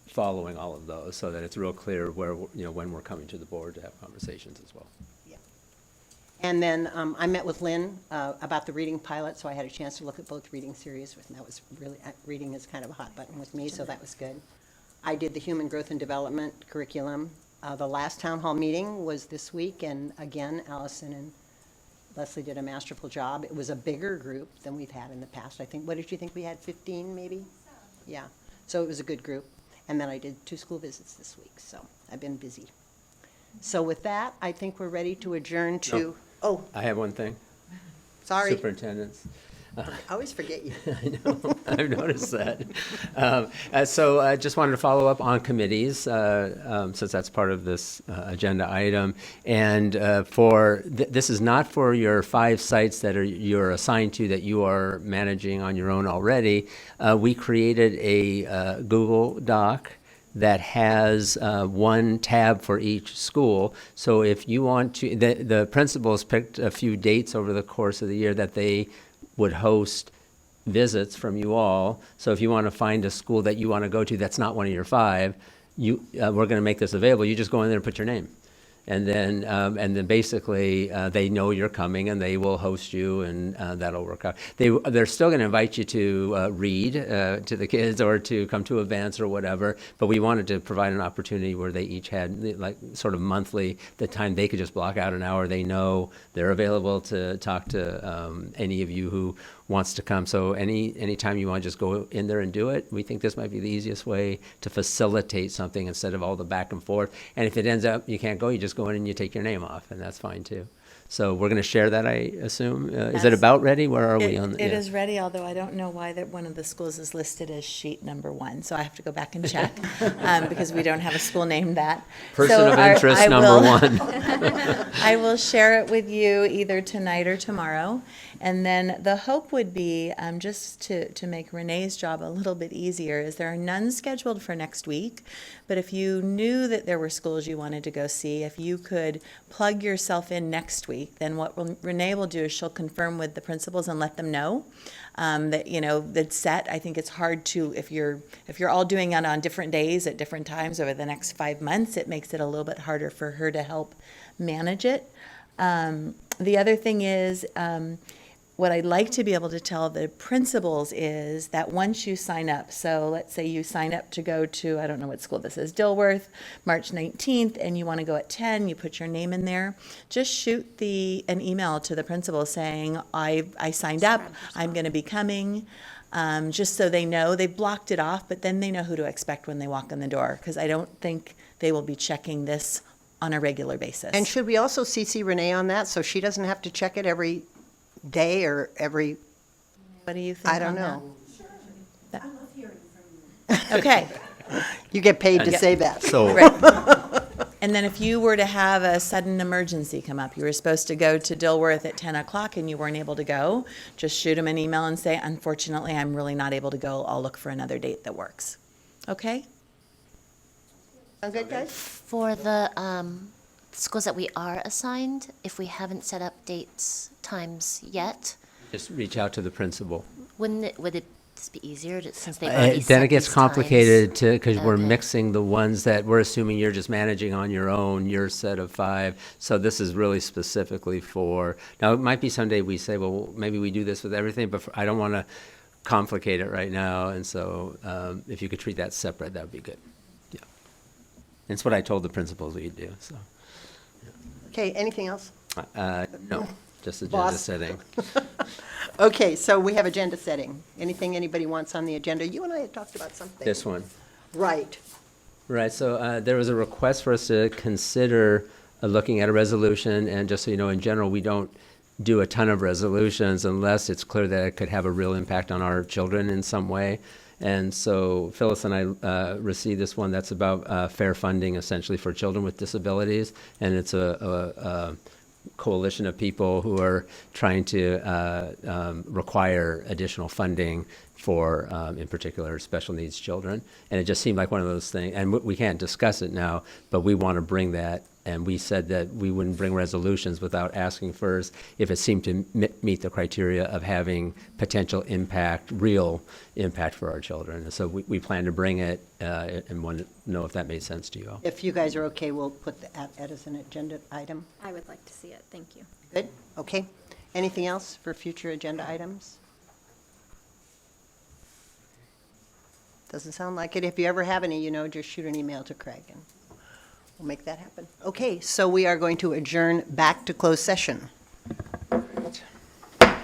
following all of those, so that it's real clear where, when we're coming to the board to have conversations as well.
And then I met with Lynn about the reading pilot, so I had a chance to look at both reading series, and that was really, reading is kind of a hot button with me, so that was good. I did the human growth and development curriculum. The last town hall meeting was this week, and again, Allison and Leslie did a masterful job. It was a bigger group than we've had in the past. I think, what did you think we had, 15 maybe? Yeah, so it was a good group. And then I did 2 school visits this week, so I've been busy. So with that, I think we're ready to adjourn to,
No.
oh,
I have one thing.
sorry.
Superintendents.
I always forget you.
I know, I've noticed that. So I just wanted to follow up on committees, since that's part of this agenda item. And this is not for your 5 sites that you're assigned to that you are managing on your own already. We created a Google Doc that has one tab for each school. So if you want to, the principals picked a few dates over the course of the year that they would host visits from you all. So if you want to find a school that you want to go to that's not one of your 5, we're going to make this available. You just go in there and put your name. And then basically they know you're coming and they will host you, and that'll work out. They're still going to invite you to read to the kids or to come to events or whatever, but we wanted to provide an opportunity where they each had like sort of monthly, the time they could just block out an hour. They know they're available to talk to any of you who wants to come. So any time you want to just go in there and do it, we think this might be the easiest way to facilitate something instead of all the back and forth. And if it ends up you can't go, you just go in and you take your name off, and that's fine too. So we're going to share that, I assume. Is it about ready? Where are we on?
It is ready, although I don't know why that one of the schools is listed as sheet number 1, so I have to go back and check because we don't have a school named that.
Person
So
of interest number 1.
I will share it with you either tonight or tomorrow. And then the hope would be, just to make Renee's job a little bit easier, is there are none scheduled for next week. But if you knew that there were schools you wanted to go see, if you could plug yourself in next week, then what Renee will do is she'll confirm with the principals and let them know that, that's set. I think it's hard to, if you're all doing it on different days at different times over the next 5 months, it makes it a little bit harder for her to help manage it. The other thing is, what I'd like to be able to tell the principals is that once you sign up, so let's say you sign up to go to, I don't know what school this is, Dilworth, March 19th, and you want to go at 10, you put your name in there, just shoot an email to the principal saying, I signed up, I'm going to be coming, just so they know. They've blocked it off, but then they know who to expect when they walk in the door, because I don't think they will be checking this on a regular basis.
And should we also CC Renee on that, so she doesn't have to check it every day or every?
What do you think?
I don't
on
know.
that? I love hearing from you. Okay.
You get paid to
Yeah.
say that.
So
Right. And then if you were to have a sudden emergency come up, you were supposed to go to Dilworth at 10 o'clock and you weren't able to go, just shoot them an email and say, unfortunately, I'm really not able to go. I'll look for another date that works. Okay?
Sound good, guys?
For the schools that we are assigned, if we haven't set up dates, times yet,
Just reach out to the principal.
would it just be easier since they've already set
Then it gets
these
complicated because we're
Okay.
mixing the ones that we're assuming you're just managing on your own, your set of 5. So this is really specifically for, now it might be someday we say, well, maybe we do this with everything, but I don't want to complicate it right now. And so if you could treat that separate, that would be good. Yeah. It's what I told the principals we'd do, so.
Okay, anything else?
No, just agenda
Boss.
setting.
Okay, so we have agenda setting. Anything anybody wants on the agenda? You and I had talked about something.
This one.
Right.
Right, so there was a request for us to consider looking at a resolution, and just so you know, in general, we don't do a ton of resolutions unless it's clear that it could have a real impact on our children in some way. And so Phyllis and I received this one that's about fair funding, essentially, for children with disabilities, and it's a coalition of people who are trying to require additional funding for, in particular, special needs children. And it just seemed like one of those things, and we can't discuss it now, but we want to bring that And we said that we wouldn't bring resolutions without asking first if it seemed to meet the criteria of having potential impact, real impact for our children. And so we plan to bring it and want to know if that made sense to you all.
If you guys are okay, we'll put that as an agenda item.
I would like to see it, thank you.
Good, okay. Anything else for future agenda items? Doesn't sound like it. If you ever have any, just shoot an email to Craig and we'll make that happen. Okay, so we are going to adjourn back to closed session.